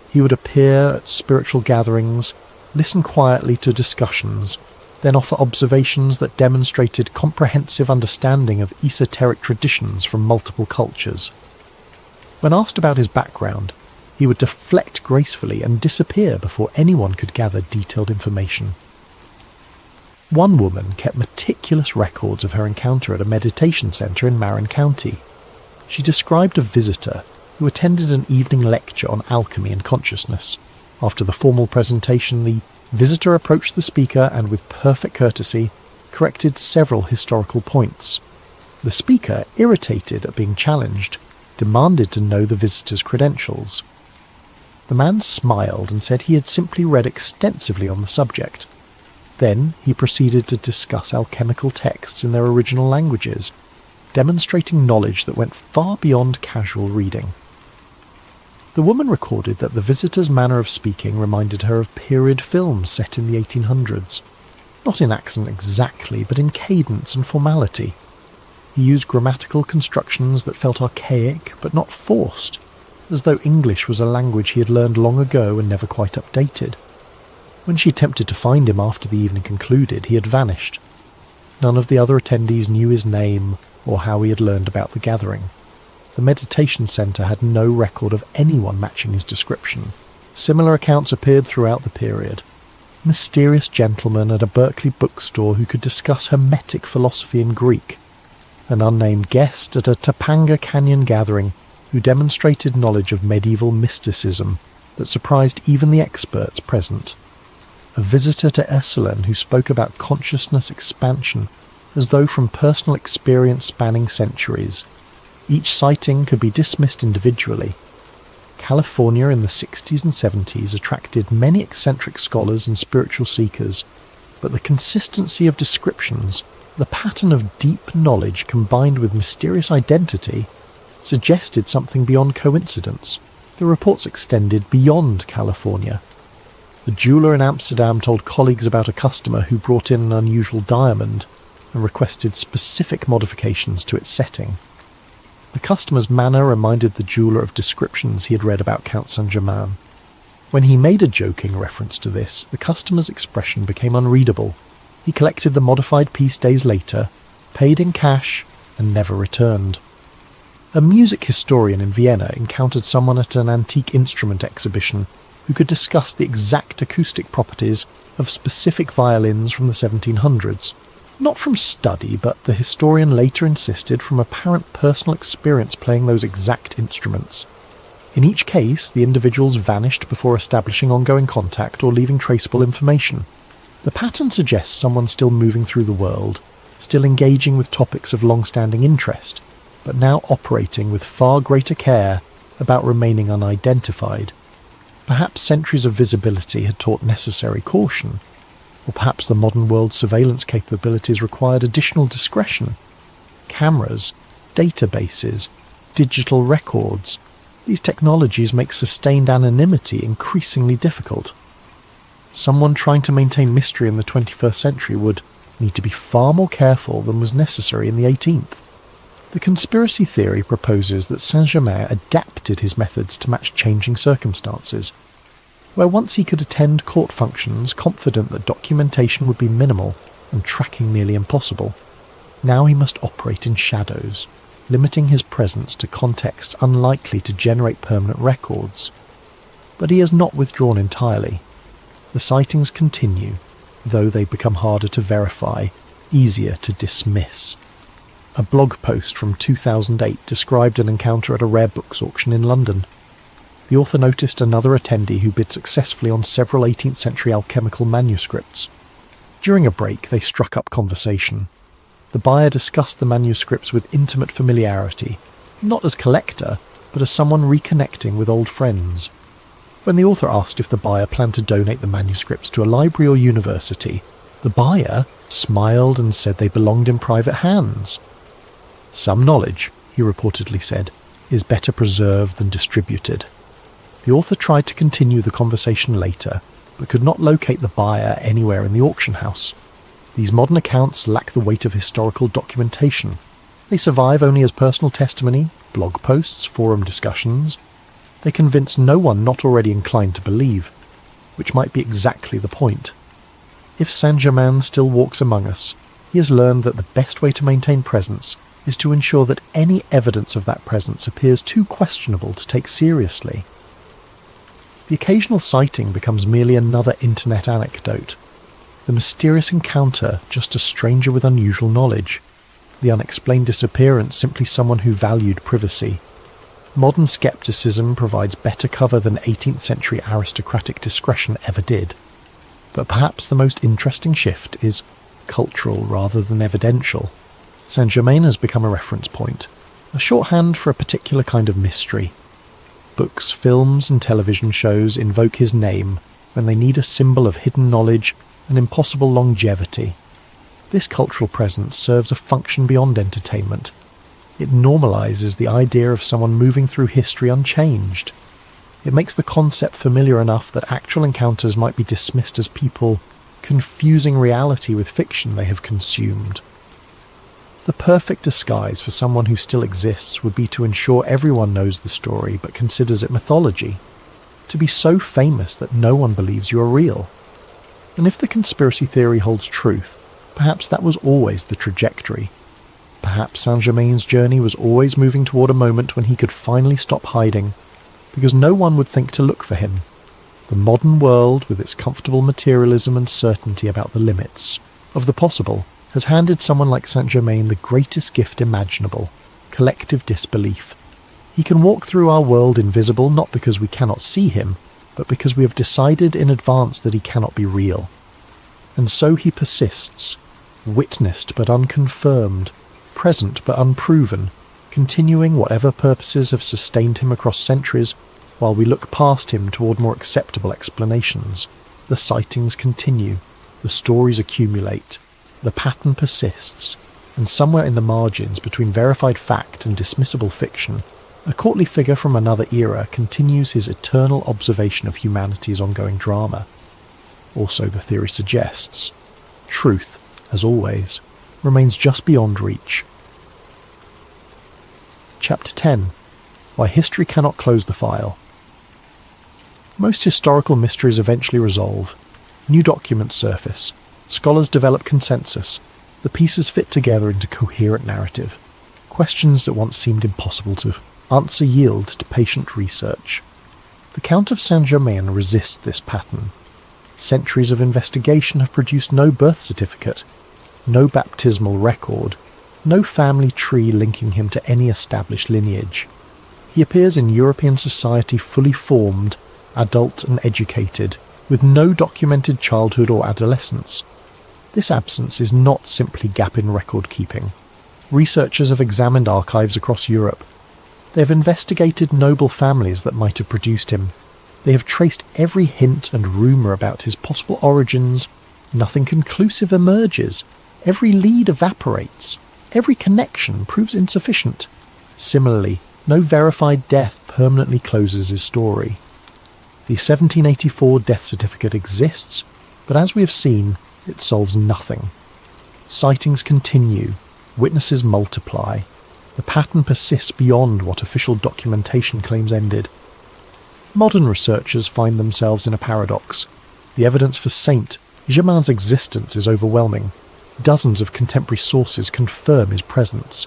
He would appear at spiritual gatherings, listen quietly to discussions, then offer observations that demonstrated comprehensive understanding of esoteric traditions from multiple cultures. When asked about his background, he would deflect gracefully and disappear before anyone could gather detailed information. One woman kept meticulous records of her encounter at a meditation center in Marin County. She described a visitor who attended an evening lecture on alchemy and consciousness. After the formal presentation, the visitor approached the speaker and, with perfect courtesy, corrected several historical points. The speaker, irritated at being challenged, demanded to know the visitor's credentials. The man smiled and said he had simply read extensively on the subject. Then he proceeded to discuss alchemical texts in their original languages, demonstrating knowledge that went far beyond casual reading. The woman recorded that the visitor's manner of speaking reminded her of period films set in the 1800s, not in accent exactly, but in cadence and formality. He used grammatical constructions that felt archaic but not forced, as though English was a language he had learned long ago and never quite updated. When she attempted to find him after the evening concluded, he had vanished. None of the other attendees knew his name or how he had learned about the gathering. The meditation center had no record of anyone matching his description. Similar accounts appeared throughout the period. Mysterious gentleman at a Berkeley bookstore who could discuss Hermetic philosophy in Greek. An unnamed guest at a Topanga Canyon gathering who demonstrated knowledge of medieval mysticism that surprised even the experts present. A visitor to Esalen who spoke about consciousness expansion as though from personal experience spanning centuries. Each sighting could be dismissed individually. California in the 60s and 70s attracted many eccentric scholars and spiritual seekers, but the consistency of descriptions, the pattern of deep knowledge combined with mysterious identity, suggested something beyond coincidence. The reports extended beyond California. The jeweller in Amsterdam told colleagues about a customer who brought in an unusual diamond and requested specific modifications to its setting. The customer's manner reminded the jeweller of descriptions he had read about Count Saint-Germain. When he made a joking reference to this, the customer's expression became unreadable. He collected the modified piece days later, paid in cash, and never returned. A music historian in Vienna encountered someone at an antique instrument exhibition who could discuss the exact acoustic properties of specific violins from the 1700s. Not from study, but the historian later insisted from apparent personal experience playing those exact instruments. In each case, the individuals vanished before establishing ongoing contact or leaving traceable information. The pattern suggests someone still moving through the world, still engaging with topics of long-standing interest, but now operating with far greater care about remaining unidentified. Perhaps centuries of visibility had taught necessary caution, or perhaps the modern world's surveillance capabilities required additional discretion. Cameras, databases, digital records, these technologies make sustained anonymity increasingly difficult. Someone trying to maintain mystery in the 21st century would need to be far more careful than was necessary in the 18th. The conspiracy theory proposes that Saint-Germain adapted his methods to match changing circumstances. Where once he could attend court functions confident that documentation would be minimal and tracking nearly impossible, now he must operate in shadows, limiting his presence to context unlikely to generate permanent records. But he has not withdrawn entirely. The sightings continue, though they become harder to verify, easier to dismiss. A blog post from 2008 described an encounter at a rare books auction in London. The author noticed another attendee who bid successfully on several 18th century alchemical manuscripts. During a break, they struck up conversation. The buyer discussed the manuscripts with intimate familiarity, not as collector, but as someone reconnecting with old friends. When the author asked if the buyer planned to donate the manuscripts to a library or university, the buyer smiled and said they belonged in private hands. Some knowledge, he reportedly said, is better preserved than distributed. The author tried to continue the conversation later, but could not locate the buyer anywhere in the auction house. These modern accounts lack the weight of historical documentation. They survive only as personal testimony, blog posts, forum discussions. They convince no one not already inclined to believe, which might be exactly the point. If Saint-Germain still walks among us, he has learned that the best way to maintain presence is to ensure that any evidence of that presence appears too questionable to take seriously. The occasional sighting becomes merely another internet anecdote. The mysterious encounter just a stranger with unusual knowledge. The unexplained disappearance simply someone who valued privacy. Modern skepticism provides better cover than 18th century aristocratic discretion ever did. But perhaps the most interesting shift is cultural rather than evidential. Saint-Germain has become a reference point, a shorthand for a particular kind of mystery. Books, films and television shows invoke his name when they need a symbol of hidden knowledge and impossible longevity. This cultural presence serves a function beyond entertainment. It normalizes the idea of someone moving through history unchanged. It makes the concept familiar enough that actual encounters might be dismissed as people confusing reality with fiction they have consumed. The perfect disguise for someone who still exists would be to ensure everyone knows the story but considers it mythology. To be so famous that no one believes you are real. And if the conspiracy theory holds truth, perhaps that was always the trajectory. Perhaps Saint-Germain's journey was always moving toward a moment when he could finally stop hiding, because no one would think to look for him. The modern world, with its comfortable materialism and certainty about the limits of the possible, has handed someone like Saint-Germain the greatest gift imaginable, collective disbelief. He can walk through our world invisible not because we cannot see him, but because we have decided in advance that he cannot be real. And so he persists, witnessed but unconfirmed, present but unproven, continuing whatever purposes have sustained him across centuries, while we look past him toward more acceptable explanations. The sightings continue, the stories accumulate, the pattern persists, and somewhere in the margins between verified fact and dismissible fiction, a courtly figure from another era continues his eternal observation of humanity's ongoing drama. Also, the theory suggests, truth, as always, remains just beyond reach. Chapter 10. Why History Cannot Close the File. Most historical mysteries eventually resolve. New documents surface. Scholars develop consensus. The pieces fit together into coherent narrative. Questions that once seemed impossible to answer yield to patient research. The Count of Saint-Germain resists this pattern. Centuries of investigation have produced no birth certificate, no baptismal record, no family tree linking him to any established lineage. He appears in European society fully formed, adult and educated, with no documented childhood or adolescence. This absence is not simply gap in record keeping. Researchers have examined archives across Europe. They have investigated noble families that might have produced him. They have traced every hint and rumour about his possible origins. Nothing conclusive emerges. Every lead evaporates. Every connection proves insufficient. Similarly, no verified death permanently closes his story. The 1784 death certificate exists, but as we have seen, it solves nothing. Sightings continue, witnesses multiply. The pattern persists beyond what official documentation claims ended. Modern researchers find themselves in a paradox. The evidence for Saint Germain's existence is overwhelming. Dozens of contemporary sources confirm his presence.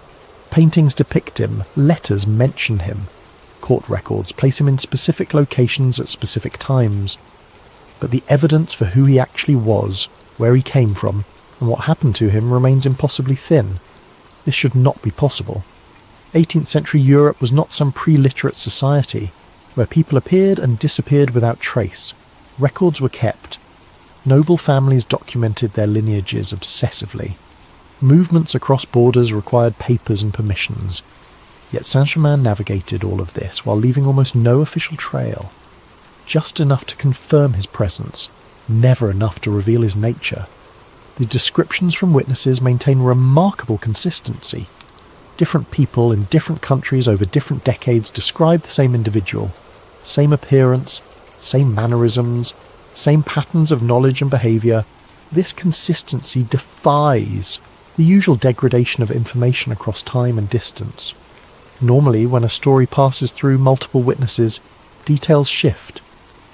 Paintings depict him, letters mention him. Court records place him in specific locations at specific times. But the evidence for who he actually was, where he came from, and what happened to him remains impossibly thin. This should not be possible. 18th century Europe was not some pre-literate society, where people appeared and disappeared without trace. Records were kept. Noble families documented their lineages obsessively. Movements across borders required papers and permissions. Yet Saint-Germain navigated all of this while leaving almost no official trail. Just enough to confirm his presence, never enough to reveal his nature. The descriptions from witnesses maintain remarkable consistency. Different people in different countries over different decades describe the same individual. Same appearance, same mannerisms, same patterns of knowledge and behaviour. This consistency defies the usual degradation of information across time and distance. Normally, when a story passes through multiple witnesses, details shift,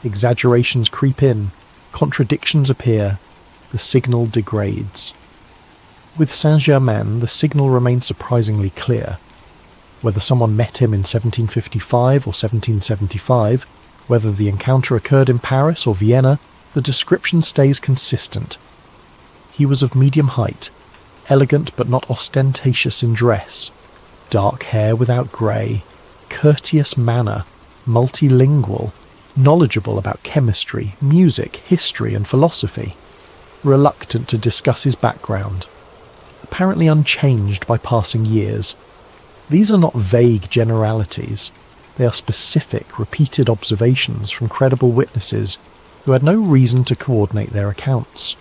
exaggerations creep in, contradictions appear, the signal degrades. With Saint-Germain, the signal remains surprisingly clear. Whether someone met him in 1755 or 1775, whether the encounter occurred in Paris or Vienna, the description stays consistent. He was of medium height, elegant but not ostentatious in dress, dark hair without grey, courteous manner, multilingual, knowledgeable about chemistry, music, history and philosophy, reluctant to discuss his background, apparently unchanged by passing years. These are not vague generalities. They are specific, repeated observations from credible witnesses who had no reason to coordinate their accounts.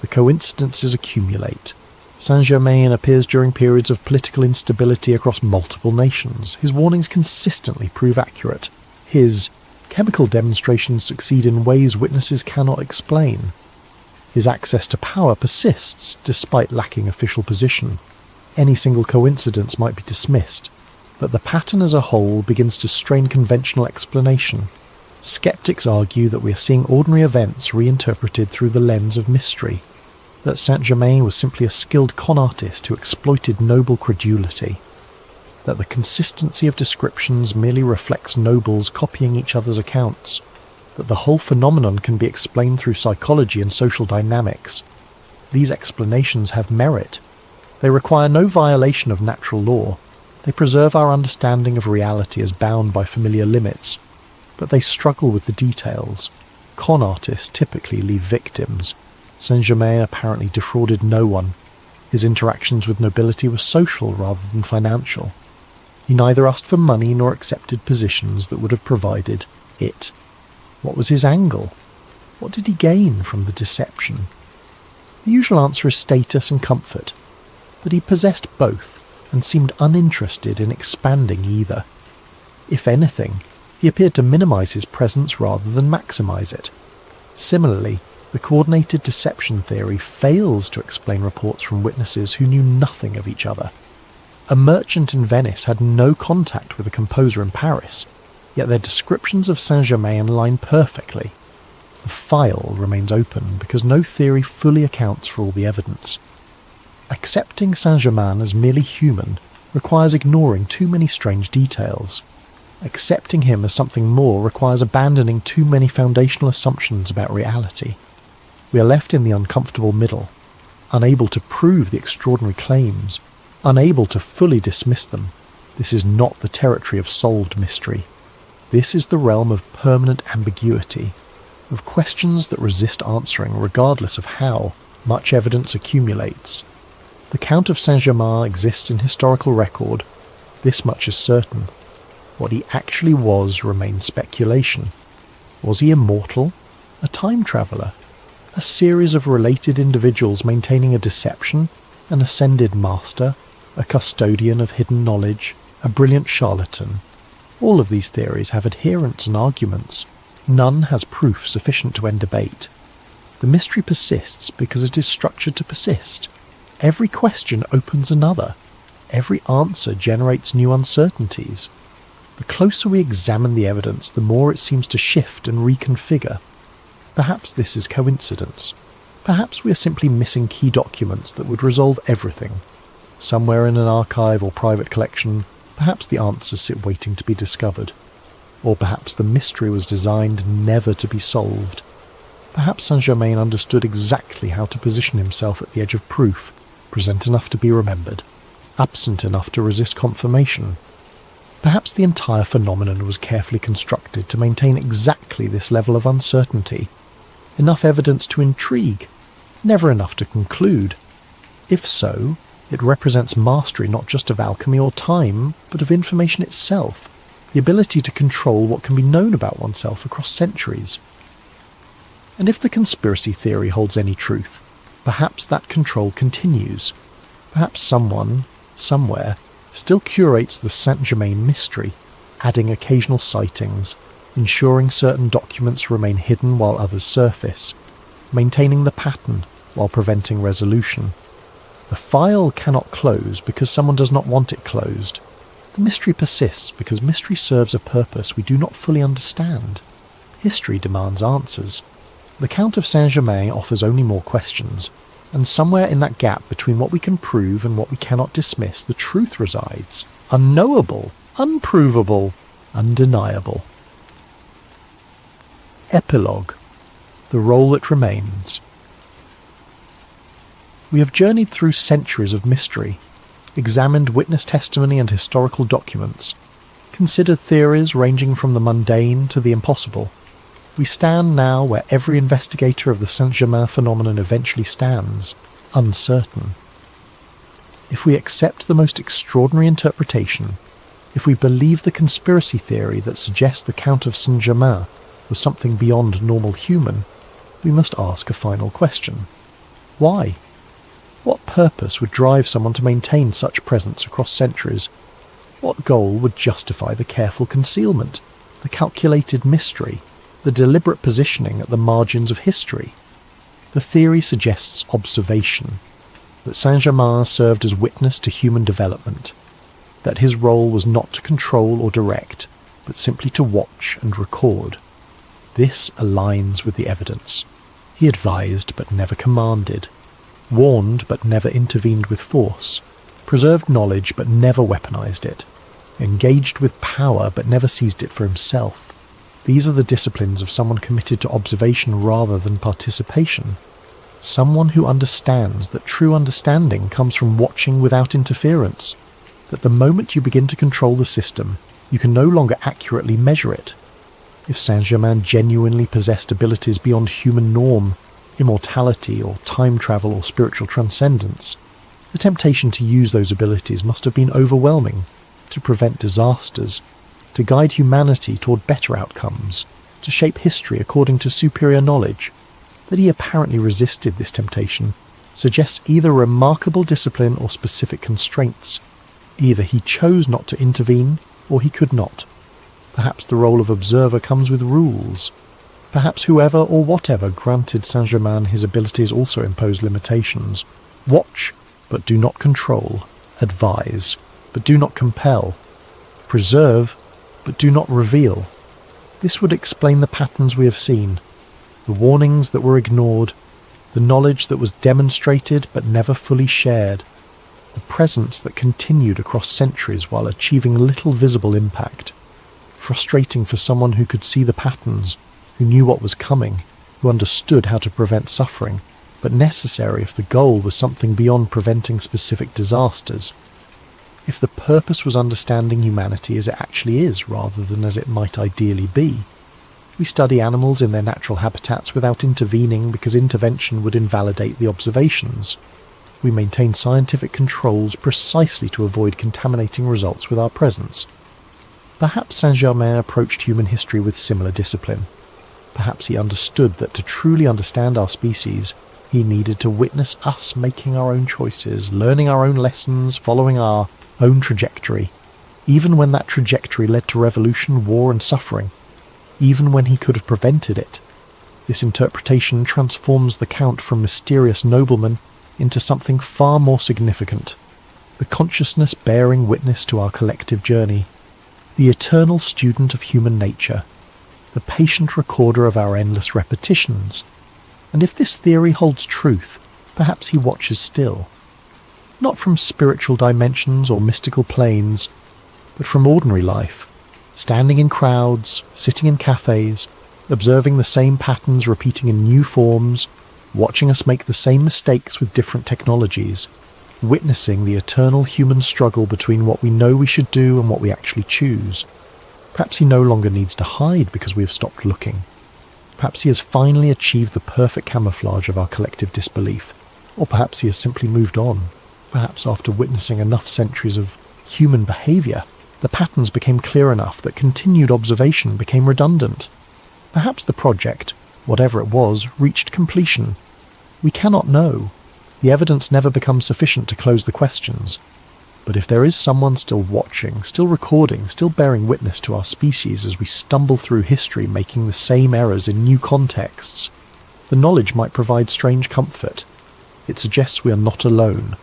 The coincidences accumulate. Saint-Germain appears during periods of political instability across multiple nations. His warnings consistently prove accurate. His chemical demonstrations succeed in ways witnesses cannot explain. His access to power persists despite lacking official position. Any single coincidence might be dismissed, but the pattern as a whole begins to strain conventional explanation. Skeptics argue that we are seeing ordinary events reinterpreted through the lens of mystery, that Saint-Germain was simply a skilled con artist who exploited noble credulity, that the consistency of descriptions merely reflects nobles copying each other's accounts, that the whole phenomenon can be explained through psychology and social dynamics. These explanations have merit. They require no violation of natural law. They preserve our understanding of reality as bound by familiar limits, but they struggle with the details. Con artists typically leave victims. Saint-Germain apparently defrauded no one. His interactions with nobility were social rather than financial. He neither asked for money nor accepted positions that would have provided it. What was his angle? What did he gain from the deception? The usual answer is status and comfort, but he possessed both and seemed uninterested in expanding either. If anything, he appeared to minimize his presence rather than maximize it. Similarly, the coordinated deception theory fails to explain reports from witnesses who knew nothing of each other. A merchant in Venice had no contact with a composer in Paris, yet their descriptions of Saint-Germain align perfectly. The file remains open because no theory fully accounts for all the evidence. Accepting Saint-Germain as merely human requires ignoring too many strange details. Accepting him as something more requires abandoning too many foundational assumptions about reality. We are left in the uncomfortable middle, unable to prove the extraordinary claims, unable to fully dismiss them. This is not the territory of solved mystery. This is the realm of permanent ambiguity, of questions that resist answering regardless of how much evidence accumulates. The Count of Saint-Germain exists in historical record. This much is certain. What he actually was remains speculation. Was he immortal? A time traveller? A series of related individuals maintaining a deception? An ascended master? A custodian of hidden knowledge? A brilliant charlatan? All of these theories have adherents and arguments. None has proof sufficient to end debate. The mystery persists because it is structured to persist. Every question opens another. every answer generates new uncertainties. The closer we examine the evidence, the more it seems to shift and reconfigure. Perhaps this is coincidence. Perhaps we are simply missing key documents that would resolve everything. Somewhere in an archive or private collection, perhaps the answers sit waiting to be discovered. Or perhaps the mystery was designed never to be solved. Perhaps Saint-Germain understood exactly how to position himself at the edge of proof, present enough to be remembered, absent enough to resist confirmation. Perhaps the entire phenomenon was carefully constructed to maintain exactly this level of uncertainty. Enough evidence to intrigue, never enough to conclude. If so, it represents mastery not just of alchemy or time, but of information itself, the ability to control what can be known about oneself across centuries. And if the conspiracy theory holds any truth, perhaps that control continues. Perhaps someone, somewhere, still curates the Saint-Germain mystery, adding occasional sightings, ensuring certain documents remain hidden while others surface, maintaining the pattern while preventing resolution. The file cannot close because someone does not want it closed. The mystery persists because mystery serves a purpose we do not fully understand. History demands answers. The Count of Saint-Germain offers only more questions, and somewhere in that gap between what we can prove and what we cannot dismiss, the truth resides. Unknowable, unprovable, undeniable. Epilogue. The role that remains. We have journeyed through centuries of mystery, examined witness testimony and historical documents, considered theories ranging from the mundane to the impossible. We stand now where every investigator of the Saint-Germain phenomenon eventually stands, uncertain. If we accept the most extraordinary interpretation, if we believe the conspiracy theory that suggests the Count of Saint-Germain was something beyond normal human, we must ask a final question. Why? What purpose would drive someone to maintain such presence across centuries? What goal would justify the careful concealment, the calculated mystery, the deliberate positioning at the margins of history? The theory suggests observation, that Saint-Germain served as witness to human development, that his role was not to control or direct, but simply to watch and record. This aligns with the evidence. He advised but never commanded, warned but never intervened with force, preserved knowledge but never weaponized it, engaged with power but never seized it for himself. These are the disciplines of someone committed to observation rather than participation. Someone who understands that true understanding comes from watching without interference, that the moment you begin to control the system, you can no longer accurately measure it. If Saint-Germain genuinely possessed abilities beyond human norm, immortality or time travel or spiritual transcendence, the temptation to use those abilities must have been overwhelming, to prevent disasters, to guide humanity toward better outcomes, to shape history according to superior knowledge. That he apparently resisted this temptation suggests either remarkable discipline or specific constraints. Either he chose not to intervene, or he could not. Perhaps the role of observer comes with rules. Perhaps whoever or whatever granted Saint-Germain his abilities also imposed limitations. Watch, but do not control. Advise, but do not compel. Preserve, but do not reveal. This would explain the patterns we have seen, the warnings that were ignored, the knowledge that was demonstrated but never fully shared, the presence that continued across centuries while achieving little visible impact. Frustrating for someone who could see the patterns, who knew what was coming, who understood how to prevent suffering, but necessary if the goal was something beyond preventing specific disasters. If the purpose was understanding humanity as it actually is rather than as it might ideally be. We study animals in their natural habitats without intervening because intervention would invalidate the observations. We maintain scientific controls precisely to avoid contaminating results with our presence. Perhaps Saint-Germain approached human history with similar discipline. Perhaps he understood that to truly understand our species, he needed to witness us making our own choices, learning our own lessons, following our own trajectory, even when that trajectory led to revolution, war and suffering, even when he could have prevented it. This interpretation transforms the Count from mysterious nobleman into something far more significant, the consciousness bearing witness to our collective journey, the eternal student of human nature, the patient recorder of our endless repetitions. And if this theory holds truth, perhaps he watches still. Not from spiritual dimensions or mystical planes, but from ordinary life, standing in crowds, sitting in cafes, observing the same patterns repeating in new forms, watching us make the same mistakes with different technologies, witnessing the eternal human struggle between what we know we should do and what we actually choose. Perhaps he no longer needs to hide because we have stopped looking. Perhaps he has finally achieved the perfect camouflage of our collective disbelief. Or perhaps he has simply moved on. Perhaps after witnessing enough centuries of human behaviour, the patterns became clear enough that continued observation became redundant. Perhaps the project, whatever it was, reached completion. We cannot know. The evidence never becomes sufficient to close the questions. But if there is someone still watching, still recording, still bearing witness to our species as we stumble through history making the same errors in new contexts, the knowledge might provide strange comfort. It suggests we are not alone,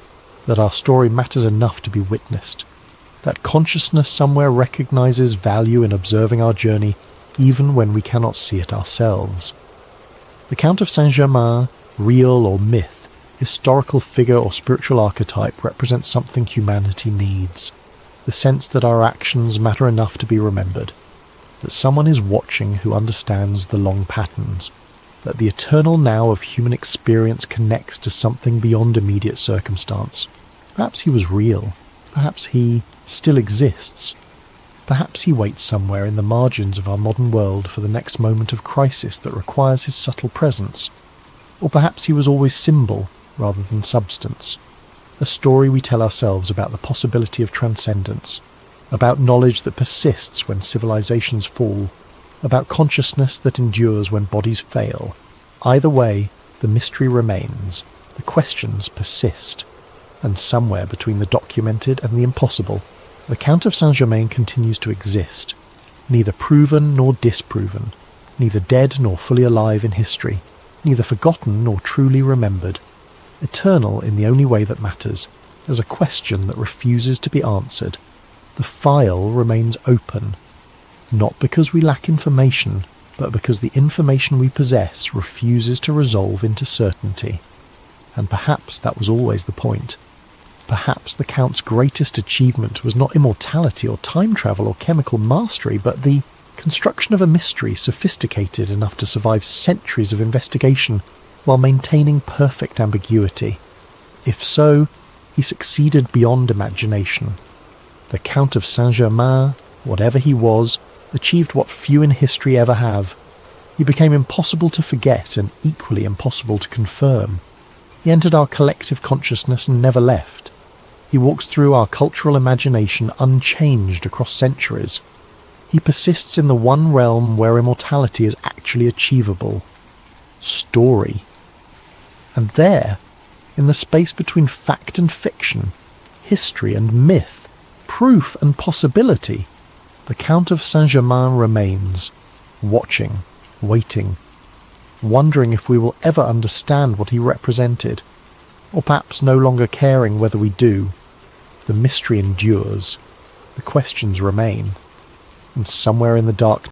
that our story matters enough to be witnessed, that consciousness somewhere recognizes value in observing our journey even when we cannot see it ourselves. The Count of Saint-Germain, real or myth, historical figure or spiritual archetype, represents something humanity needs. The sense that our actions matter enough to be remembered, that someone is watching who understands the long patterns, that the eternal now of human experience connects to something beyond immediate circumstance. Perhaps he was real. Perhaps he still exists. Perhaps he waits somewhere in the margins of our modern world for the next moment of crisis that requires his subtle presence. Or perhaps he was always symbol rather than substance, a story we tell ourselves about the possibility of transcendence, about knowledge that persists when civilizations fall, about consciousness that endures when bodies fail. Either way, the mystery remains, the questions persist, and somewhere between the documented and the impossible, the Count of Saint-Germain continues to exist, neither proven nor disproven, neither dead nor fully alive in history, neither forgotten nor truly remembered, eternal in the only way that matters, as a question that refuses to be answered. The file remains open, not because we lack information, but because the information we possess refuses to resolve into certainty. And perhaps that was always the point. Perhaps the Count's greatest achievement was not immortality or time travel or chemical mastery, but the construction of a mystery sophisticated enough to survive centuries of investigation while maintaining perfect ambiguity. If so, he succeeded beyond imagination. The Count of Saint-Germain, whatever he was, achieved what few in history ever have. He became impossible to forget and equally impossible to confirm. He entered our collective consciousness and never left. He walks through our cultural imagination unchanged across centuries. He persists in the one realm where immortality is actually achievable. Story. And there, in the space between fact and fiction, history and myth, proof and possibility, the Count of Saint-Germain remains, watching, waiting, wondering if we will ever understand what he represented, or perhaps no longer caring whether we do. The mystery endures, the questions remain, and somewhere in the dark